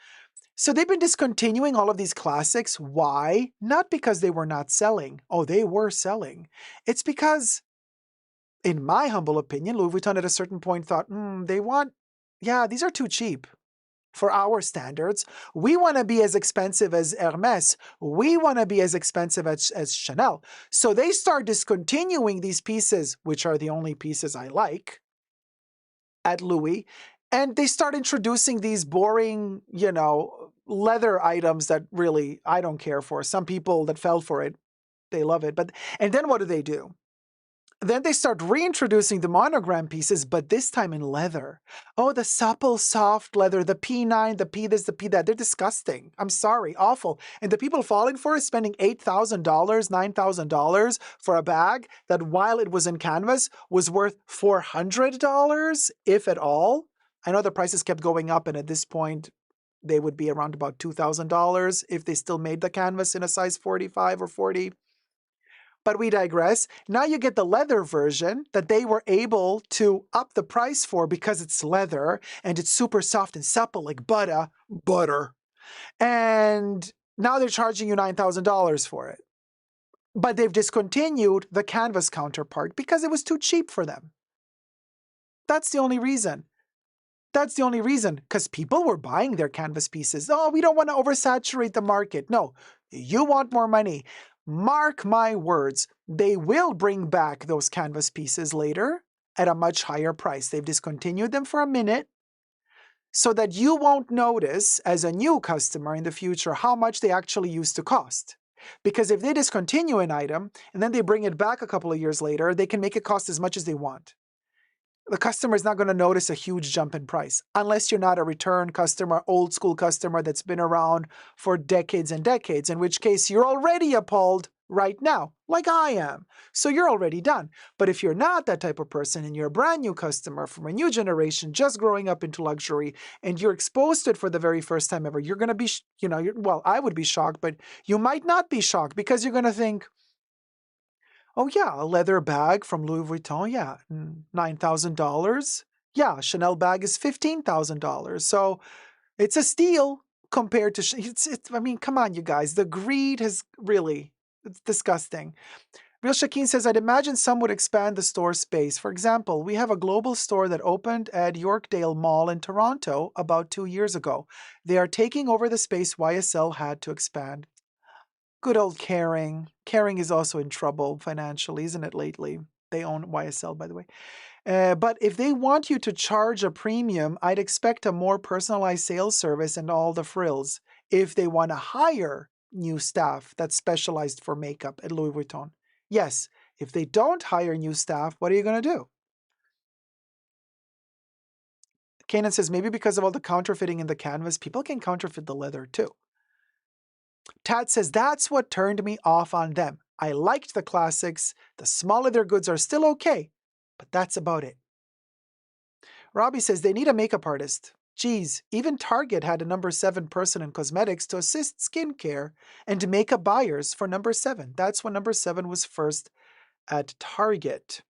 So they've been discontinuing all of these classics. Why? Not because they were not selling. Oh, they were selling. It's because, in my humble opinion, Louis Vuitton at a certain point thought, these are too cheap for our standards. We want to be as expensive as Hermes. We want to be as expensive as Chanel. So they start discontinuing these pieces, which are the only pieces I like at Louis. And they start introducing these boring, leather items that really I don't care for. Some people that fell for it, they love it. And then what do? Then they start reintroducing the monogram pieces, but this time in leather. Oh, the supple, soft leather, the P9, the P this, the P that. They're disgusting. I'm sorry, awful. And the people falling for it, spending $8,000, $9,000 for a bag that while it was in canvas was worth $400, if at all. I know the prices kept going up, and at this point, they would be around about $2,000 if they still made the canvas in a size 45 or 40. But we digress. Now you get the leather version that they were able to up the price for because it's leather and it's super soft and supple like butter. And now they're charging you $9,000 for it. But they've discontinued the canvas counterpart because it was too cheap for them. That's the only reason. That's the only reason, because people were buying their canvas pieces. Oh, we don't want to oversaturate the market. No, you want more money. Mark my words, they will bring back those canvas pieces later at a much higher price. They've discontinued them for a minute so that you won't notice as a new customer in the future how much they actually used to cost. Because if they discontinue an item and then they bring it back a couple of years later, they can make it cost as much as they want. The customer is not going to notice a huge jump in price unless you're not a return customer, old school customer that's been around for decades and decades, in which case you're already appalled right now, like I am. So you're already done. But if you're not that type of person and you're a brand new customer from a new generation, just growing up into luxury, and you're exposed to it for the very first time ever, you're going to be, I would be shocked, but you might not be shocked because you're going to think, oh yeah, a leather bag from Louis Vuitton, yeah, $9,000. Yeah, a Chanel bag is $15,000. So it's a steal compared to, I mean, come on, you guys. The greed has really, it's disgusting. Real Shakeen says, I'd imagine some would expand the store space. For example, we have a global store that opened at Yorkdale Mall in Toronto about 2 years ago. They are taking over the space YSL had to expand. Good old Kering. Kering is also in trouble financially, isn't it, lately? They own YSL, by the way. But if they want you to charge a premium, I'd expect a more personalized sales service and all the frills if they want to hire new staff that's specialized for makeup at Louis Vuitton. Yes, if they don't hire new staff, what are you going to do? Kanan says, maybe because of all the counterfeiting in the canvas, people can counterfeit the leather too. Tad says, that's what turned me off on them. I liked the classics. The small leather goods are still okay, but that's about it. Robbie says, they need a makeup artist. Geez, even Target had a number 7 person in cosmetics to assist skincare and makeup buyers for number 7. That's when number 7 was first at Target.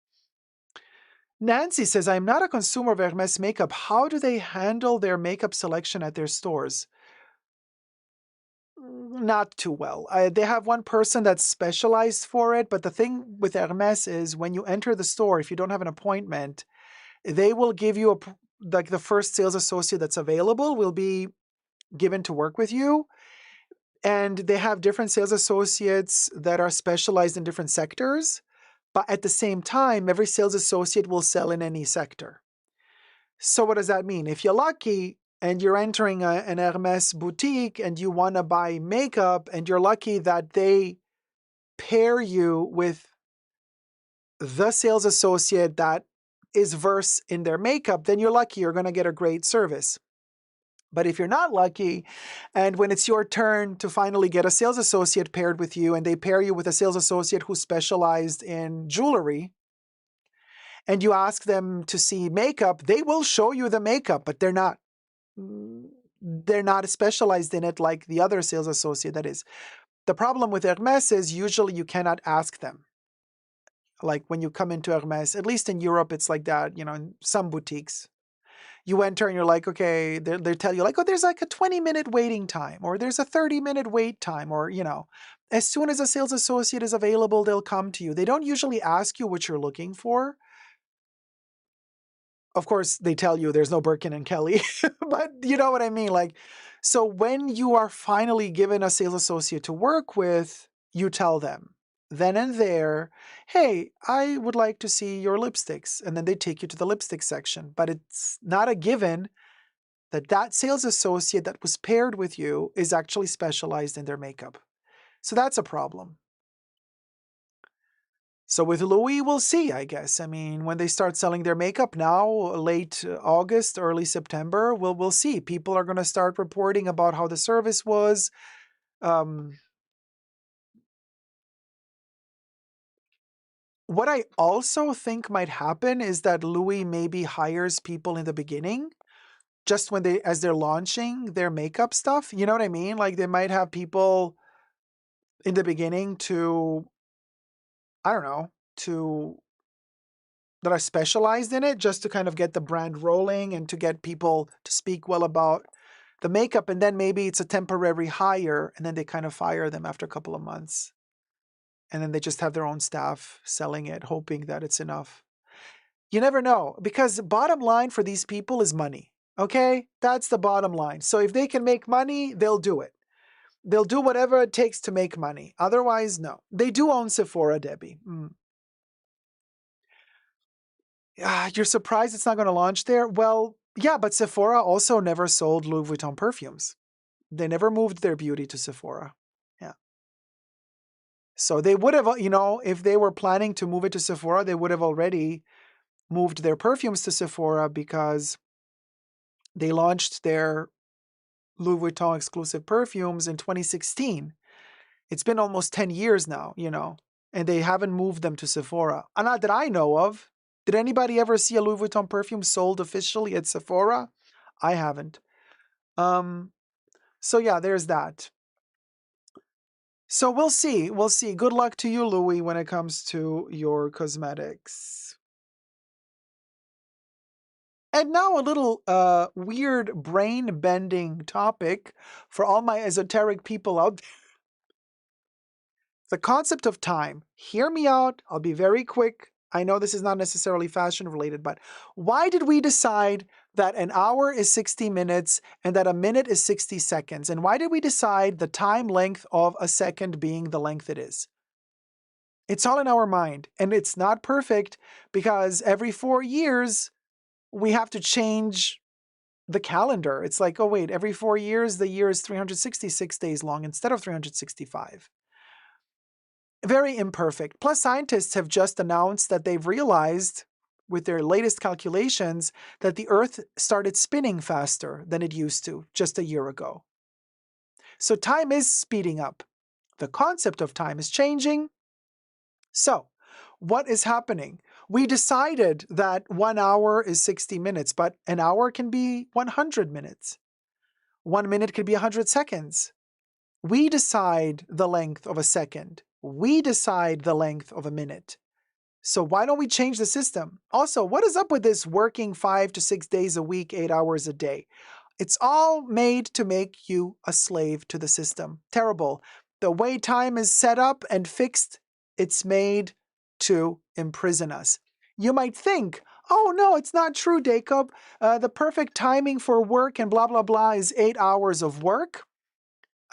Nancy says, I'm not a consumer of Hermes makeup. How do they handle their makeup selection at their stores? Not too well. They have one person that's specialized for it, but the thing with Hermes is when you enter the store, if you don't have an appointment, they will give you like the first sales associate that's available will be given to work with you. And they have different sales associates that are specialized in different sectors. But at the same time, every sales associate will sell in any sector. So what does that mean? If you're lucky and you're entering an Hermes boutique and you want to buy makeup and you're lucky that they pair you with the sales associate that is versed in their makeup, then you're lucky, you're going to get a great service. But if you're not lucky, and when it's your turn to finally get a sales associate paired with you, and they pair you with a sales associate who's specialized in jewelry, and you ask them to see makeup, they will show you the makeup, but they're not specialized in it like the other sales associate that is. The problem with Hermes is usually you cannot ask them. Like when you come into Hermes, at least in Europe, it's like that, in some boutiques. You enter and you're like, okay, they tell you like, oh, there's like a 20-minute waiting time, or there's a 30-minute wait time, or, as soon as a sales associate is available, they'll come to you. They don't usually ask you what you're looking for. Of course, they tell you there's no Birkin and Kelly, but you know what I mean? Like, so when you are finally given a sales associate to work with, you tell them then and there, hey, I would like to see your lipsticks. And then they take you to the lipstick section. But it's not a given that that sales associate that was paired with you is actually specialized in their makeup. So that's a problem. So with Louis, we'll see, I guess. I mean, when they start selling their makeup now, late August, early September, we'll see. People are going to start reporting about how the service was. What I also think might happen is that Louis maybe hires people in the beginning, just as they're launching their makeup stuff. You know what I mean? Like they might have people in the beginning that are specialized in it, just to kind of get the brand rolling and to get people to speak well about the makeup. And then maybe it's a temporary hire and then they kind of fire them after a couple of months. And then they just have their own staff selling it, hoping that it's enough. You never know, because bottom line for these people is money. Okay? That's the bottom line. So if they can make money, they'll do it. They'll do whatever it takes to make money. Otherwise, no. They do own Sephora, Debbie. You're surprised it's not going to launch there? Well, yeah, but Sephora also never sold Louis Vuitton perfumes. They never moved their beauty to Sephora. Yeah. So they would have, if they were planning to move it to Sephora, they would have already moved their perfumes to Sephora because they launched their Louis Vuitton exclusive perfumes in 2016. It's been almost 10 years now, and they haven't moved them to Sephora. Not that I know of. Did anybody ever see a Louis Vuitton perfume sold officially at Sephora? I haven't. So yeah, there's that. So we'll see. We'll see. Good luck to you, Louis, when it comes to your cosmetics. And now a little weird brain-bending topic for all my esoteric people out there. The concept of time. Hear me out. I'll be very quick. I know this is not necessarily fashion related, but why did we decide that an hour is 60 minutes and that a minute is 60 seconds? And why did we decide the time length of a second being the length it is? It's all in our mind, and it's not perfect because every 4 years we have to change the calendar. It's like, oh wait, every 4 years the year is 366 days long instead of 365. Very imperfect. Plus, scientists have just announced that they've realized with their latest calculations that the Earth started spinning faster than it used to just a year ago. So time is speeding up. The concept of time is changing. So What is happening? We decided that 1 hour is 60 minutes, but an hour can be 100 minutes. 1 minute could be 100 seconds. We decide the length of a second. We decide the length of a minute. So why don't we change the system? Also, what is up with this working 5 to 6 days a week, 8 hours a day? It's all made to make you a slave to the system. Terrible. The way time is set up and fixed, it's made to imprison us. You might think, oh no, it's not true, Dacob. The perfect timing for work and blah, blah, blah is 8 hours of work.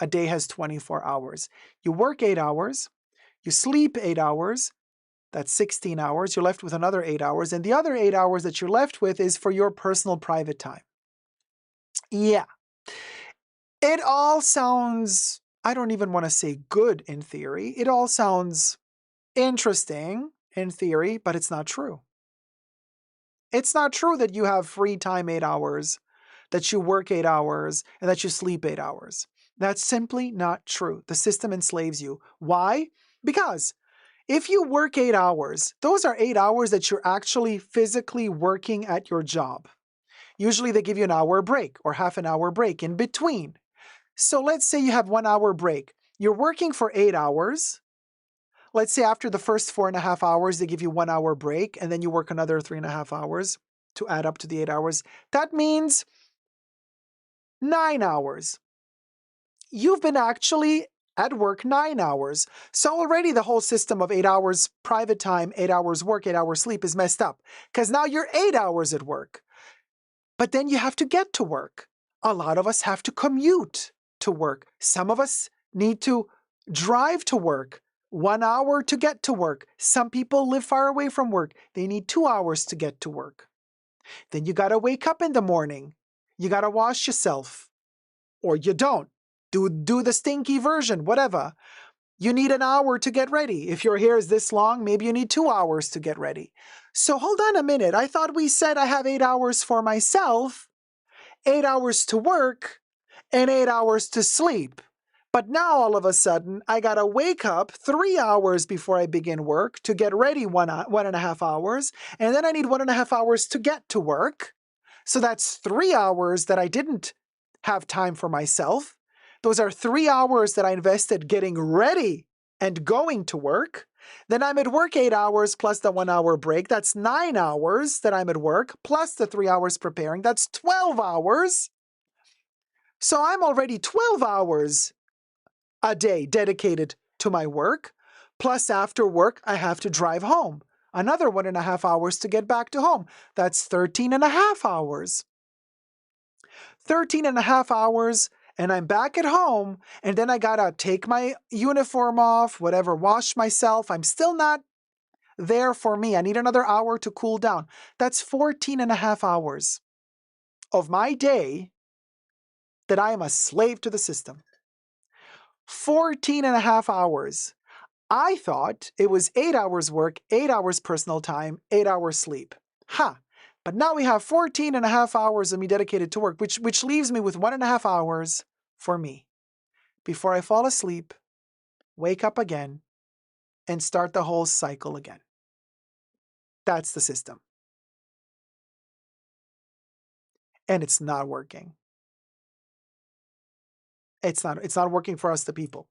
A day has 24 hours. You work 8 hours, you sleep 8 hours, that's 16 hours. You're left with another 8 hours. And the other 8 hours that you're left with is for your personal private time. Yeah. It all sounds, I don't even want to say good in theory. It all sounds interesting in theory, but it's not true. It's not true that you have free time 8 hours, that you work 8 hours, and that you sleep 8 hours. That's simply not true. The system enslaves you. Why? Because if you work 8 hours, those are 8 hours that you're actually physically working at your job. Usually they give you an hour break or half an hour break in between. So let's say you have 1 hour break. You're working for 8 hours. Let's say after the first 4.5 hours, they give you 1 hour break, and then you work another 3.5 hours to add up to the 8 hours. That means 9 hours. You've been actually at work 9 hours. So already the whole system of 8 hours private time, 8 hours work, 8 hours sleep is messed up. Because now you're 8 hours at work. But then you have to get to work. A lot of us have to commute to work. Some of us need to drive to work. 1 hour to get to work. Some people live far away from work. They need 2 hours to get to work. Then you gotta wake up in the morning. You gotta wash yourself. Or you don't. Do the stinky version, whatever. You need an hour to get ready. If your hair is this long, maybe you need 2 hours to get ready. So hold on a minute. I thought we said I have 8 hours for myself, 8 hours to work, and 8 hours to sleep. But now all of a sudden, I gotta wake up 3 hours before I begin work to get ready 1.5 hours, and then I need 1.5 hours to get to work. So that's 3 hours that I didn't have time for myself. Those are 3 hours that I invested getting ready and going to work. Then I'm at work 8 hours plus the 1 hour break. That's 9 hours that I'm at work plus the 3 hours preparing. That's 12 hours. So I'm already 12 hours a day dedicated to my work. Plus after work, I have to drive home. Another 1.5 hours to get back to home. That's 13.5 hours. 13.5 hours. And I'm back at home, and then I gotta take my uniform off, whatever, wash myself. I'm still not there for me. I need another hour to cool down. That's 14.5 hours of my day that I am a slave to the system. 14.5 hours. I thought it was 8 hours work, 8 hours personal time, 8 hours sleep. But now we have 14.5 hours of me dedicated to work, which leaves me with 1.5 hours for me before I fall asleep, wake up again, and start the whole cycle again. That's the system. And it's not working. It's not working for us, the people.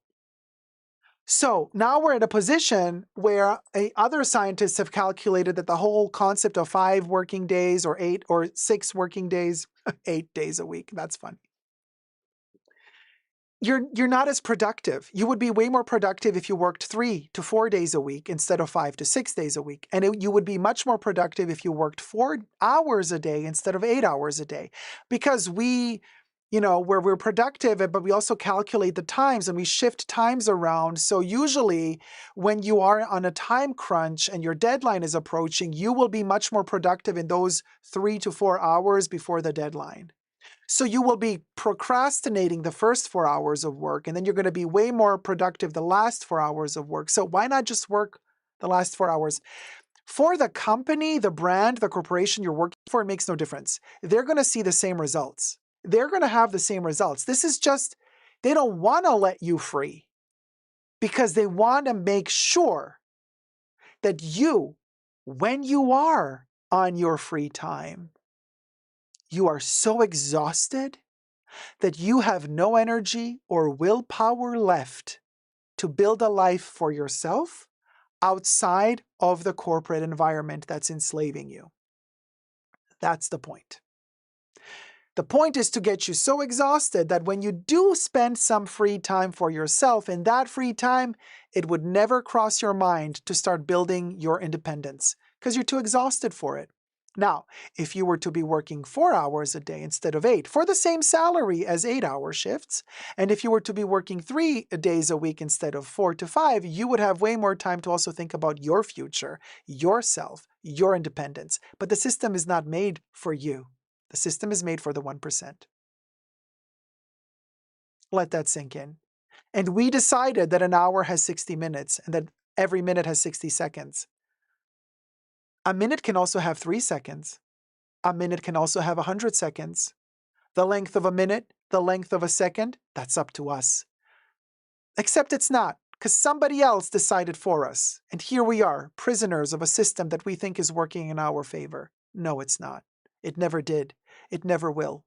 So now we're in a position where other scientists have calculated that the whole concept of 5 working days or 8 or 6 working days, 8 days a week, that's funny. You're not as productive. You would be way more productive if you worked 3 to 4 days a week instead of 5 to 6 days a week. And you would be much more productive if you worked 4 hours a day instead of 8 hours a day. Because we're productive, but we also calculate the times and we shift times around. So usually when you are on a time crunch and your deadline is approaching, you will be much more productive in those 3 to 4 hours before the deadline. So you will be procrastinating the first 4 hours of work, and then you're going to be way more productive the last 4 hours of work. So why not just work the last 4 hours? For the company, the brand, the corporation you're working for, it makes no difference. They're going to see the same results. They're going to have the same results. This is just, they don't want to let you free because they want to make sure that you, when you are on your free time, you are so exhausted that you have no energy or willpower left to build a life for yourself outside of the corporate environment that's enslaving you. That's the point. The point is to get you so exhausted that when you do spend some free time for yourself, in that free time, it would never cross your mind to start building your independence because you're too exhausted for it. Now, if you were to be working 4 hours a day instead of 8 for the same salary as 8-hour shifts, and if you were to be working 3 days a week instead of 4 to 5, you would have way more time to also think about your future, yourself, your independence. But the system is not made for you. The system is made for the 1%. Let that sink in. And we decided that an hour has 60 minutes and that every minute has 60 seconds. A minute can also have 3 seconds. A minute can also have 100 seconds. The length of a minute, the length of a second, that's up to us. Except it's not, because somebody else decided for us. And here we are, prisoners of a system that we think is working in our favor. No, it's not. It never did. It never will.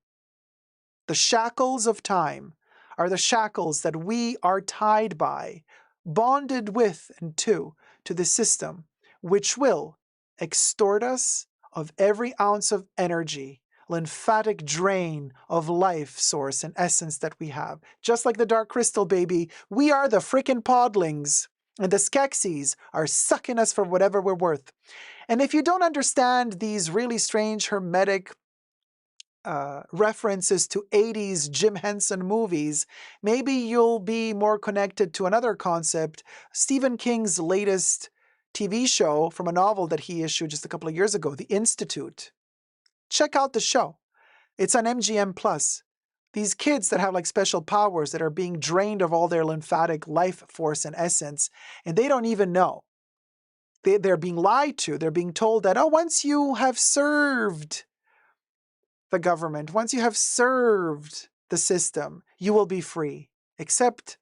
The shackles of time are the shackles that we are tied by, bonded with and to the system, which will extort us of every ounce of energy, lymphatic drain of life source and essence that we have. Just like the dark crystal baby, we are the frickin' podlings, and the Skeksis are sucking us for whatever we're worth. And if you don't understand these really strange hermetic references to 80s Jim Henson movies, maybe you'll be more connected to another concept, Stephen King's latest TV show from a novel that he issued just a couple of years ago, The Institute. Check out the show. It's on MGM+. These kids that have like special powers that are being drained of all their lymphatic life force and essence, and they don't even know. They're being lied to. They're being told that, oh, once you have served the government, once you have served the system, you will be free. Except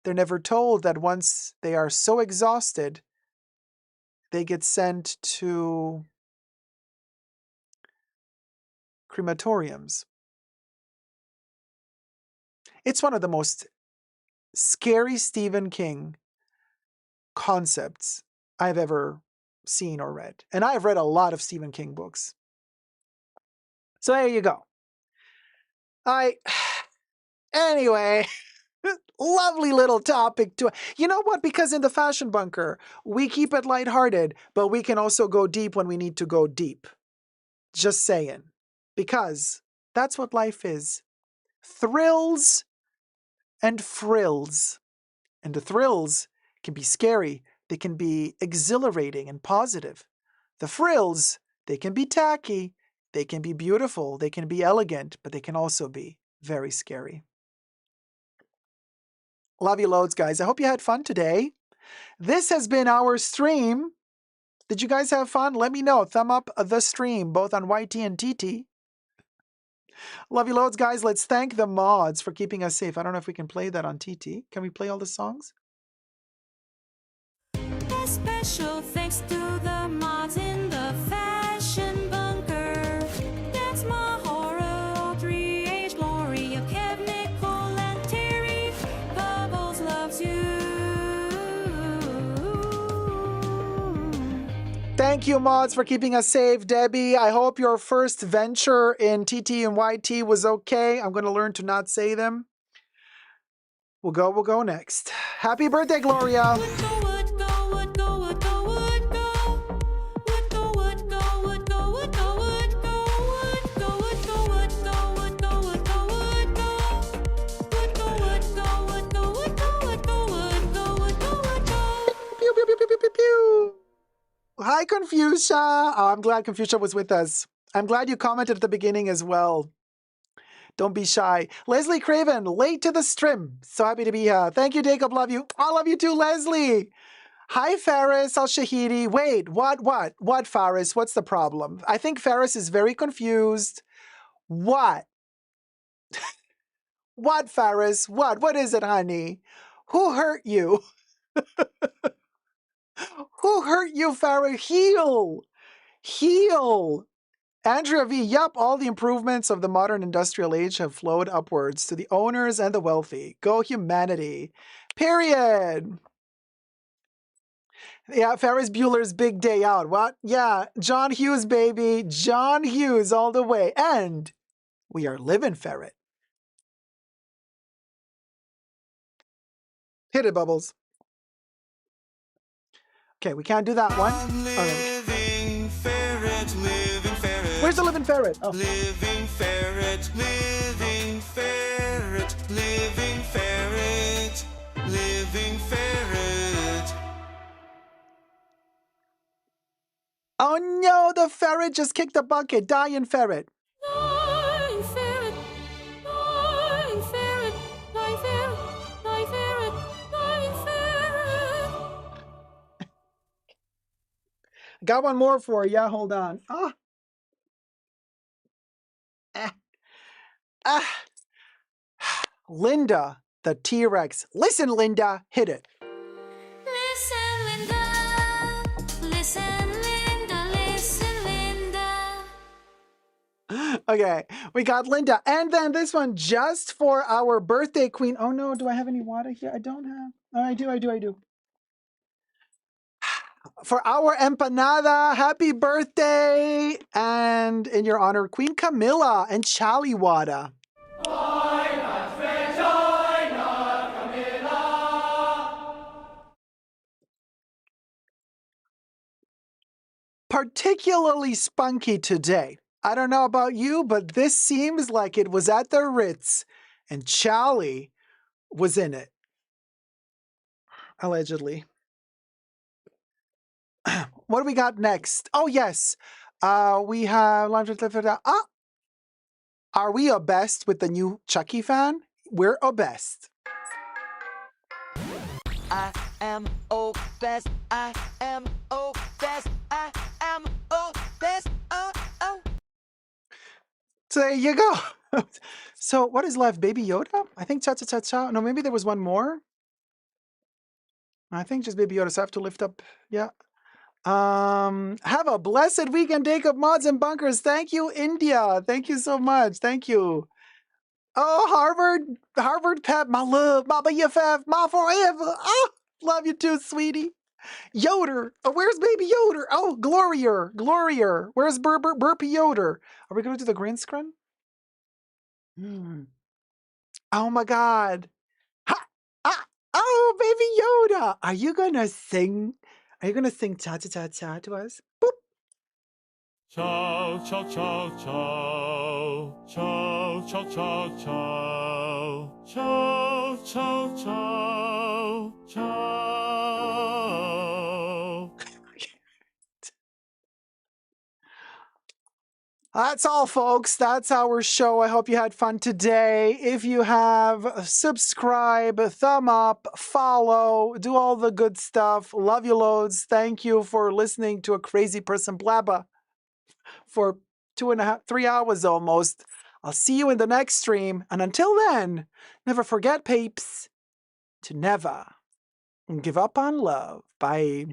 they're never told that once they are so exhausted, they get sent to crematoriums. It's one of the most scary Stephen King concepts I've ever seen or read. And I've read a lot of Stephen King books. So there you go. Anyway, lovely little topic to, you know what? Because in the Fashion Bunker, we keep it lighthearted, but we can also go deep when we need to go deep. Just saying. Because that's what life is. Thrills and frills. And the thrills can be scary. They can be exhilarating and positive. The frills, they can be tacky. They can be beautiful. They can be elegant, but they can also be very scary. Love you loads, guys. I hope you had fun today. This has been our stream. Did you guys have fun? Let me know. Thumb up the stream, both on YT and TT. Love you loads, guys. Let's thank the mods for keeping us safe. I don't know if we can play that on TT. Can we play all the songs? A special thanks to the mods in the Fashion Bunker. That's Mahora, Audrey, Gloria, Kev, Nicole, and Terry. Bubbles loves you. Thank you, mods, for keeping us safe. Debbie, I hope your first venture in TT and YT was okay. I'm going to learn to not say them. We'll go next. Happy birthday, Gloria. Hi, Confucia. Oh, I'm glad Confucia was with us. I'm glad you commented at the beginning as well. Don't be shy. Leslie Craven, late to the stream. So happy to be here. Thank you, Dacob. Love you. I love you too, Leslie. Hi, Faris Al-Shahidi. Wait, what, Faris? What's the problem? I think Faris is very confused. What? What, Faris? What? What is it, honey? Who hurt you? Who hurt you, ferret. Heal. Heal. Andrea V, yup, all the improvements of the modern industrial age have flowed upwards to the owners and the wealthy. Go humanity. Period. Yeah, Ferris Bueller's Big Day Out. What? Yeah, John Hughes, baby. John Hughes all the way. And we are living, ferret. Hit it, Bubbles. Okay, we can't do that one. Living ferret, living ferret. Where's the living ferret? Oh. Living ferret, living ferret, living ferret, living ferret. Oh no, the ferret just kicked the bucket. Dying ferret. Dying ferret, dying ferret, dying ferret, dying ferret, dying ferret. Got one more for you. Hold on. Ah. Ah. Linda, the T-Rex. Listen, Linda. Hit it. Listen, Linda. Listen, Linda. Listen, Linda. Okay, we got Linda. And then this one just for our birthday queen. Oh no, do I have any water here? I don't have. Oh, I do. For our empanada, happy birthday. And in your honor, Queen Camilla and Chali Wada. Particularly spunky today. I don't know about you, but this seems like it was at the Ritz and Chali was in it. Allegedly. What do we got next? Oh, yes. We have... Are we obsessed with the new Chucky fan? We're obsessed. I am obsessed. I am obsessed. I am obsessed. Oh. So there you go. So what is left? Baby Yoda? I think cha-cha-cha-cha. No, maybe there was one more. I think just Baby Yoda. So I have to lift up. Yeah. Have a blessed weekend, Dacob mods and bunkers. Thank you, India. Thank you so much. Thank you. Oh, Harvard Pep, my love, my BFF, my forever. Oh, love you too, sweetie. Yoder. Oh, where's baby Yoder? Oh, Gloria. Where's Burpee Yoder? Are we going to do the green screen? Oh my God. Ha! Ah! Oh, baby Yoda. Are you going to sing? Are you going to sing cha-cha-cha-cha to us? Boop. Ciao, ciao, ciao, ciao. Ciao, ciao, ciao, ciao. Ciao, ciao, ciao. Ciao. That's all, folks. That's our show. I hope you had fun today. If you have, subscribe, thumb up, follow, do all the good stuff. Love you loads. Thank you for listening to a crazy person blabba for 2.5, 3 hours almost. I'll see you in the next stream. And until then, never forget, peeps, to never give up on love. Bye.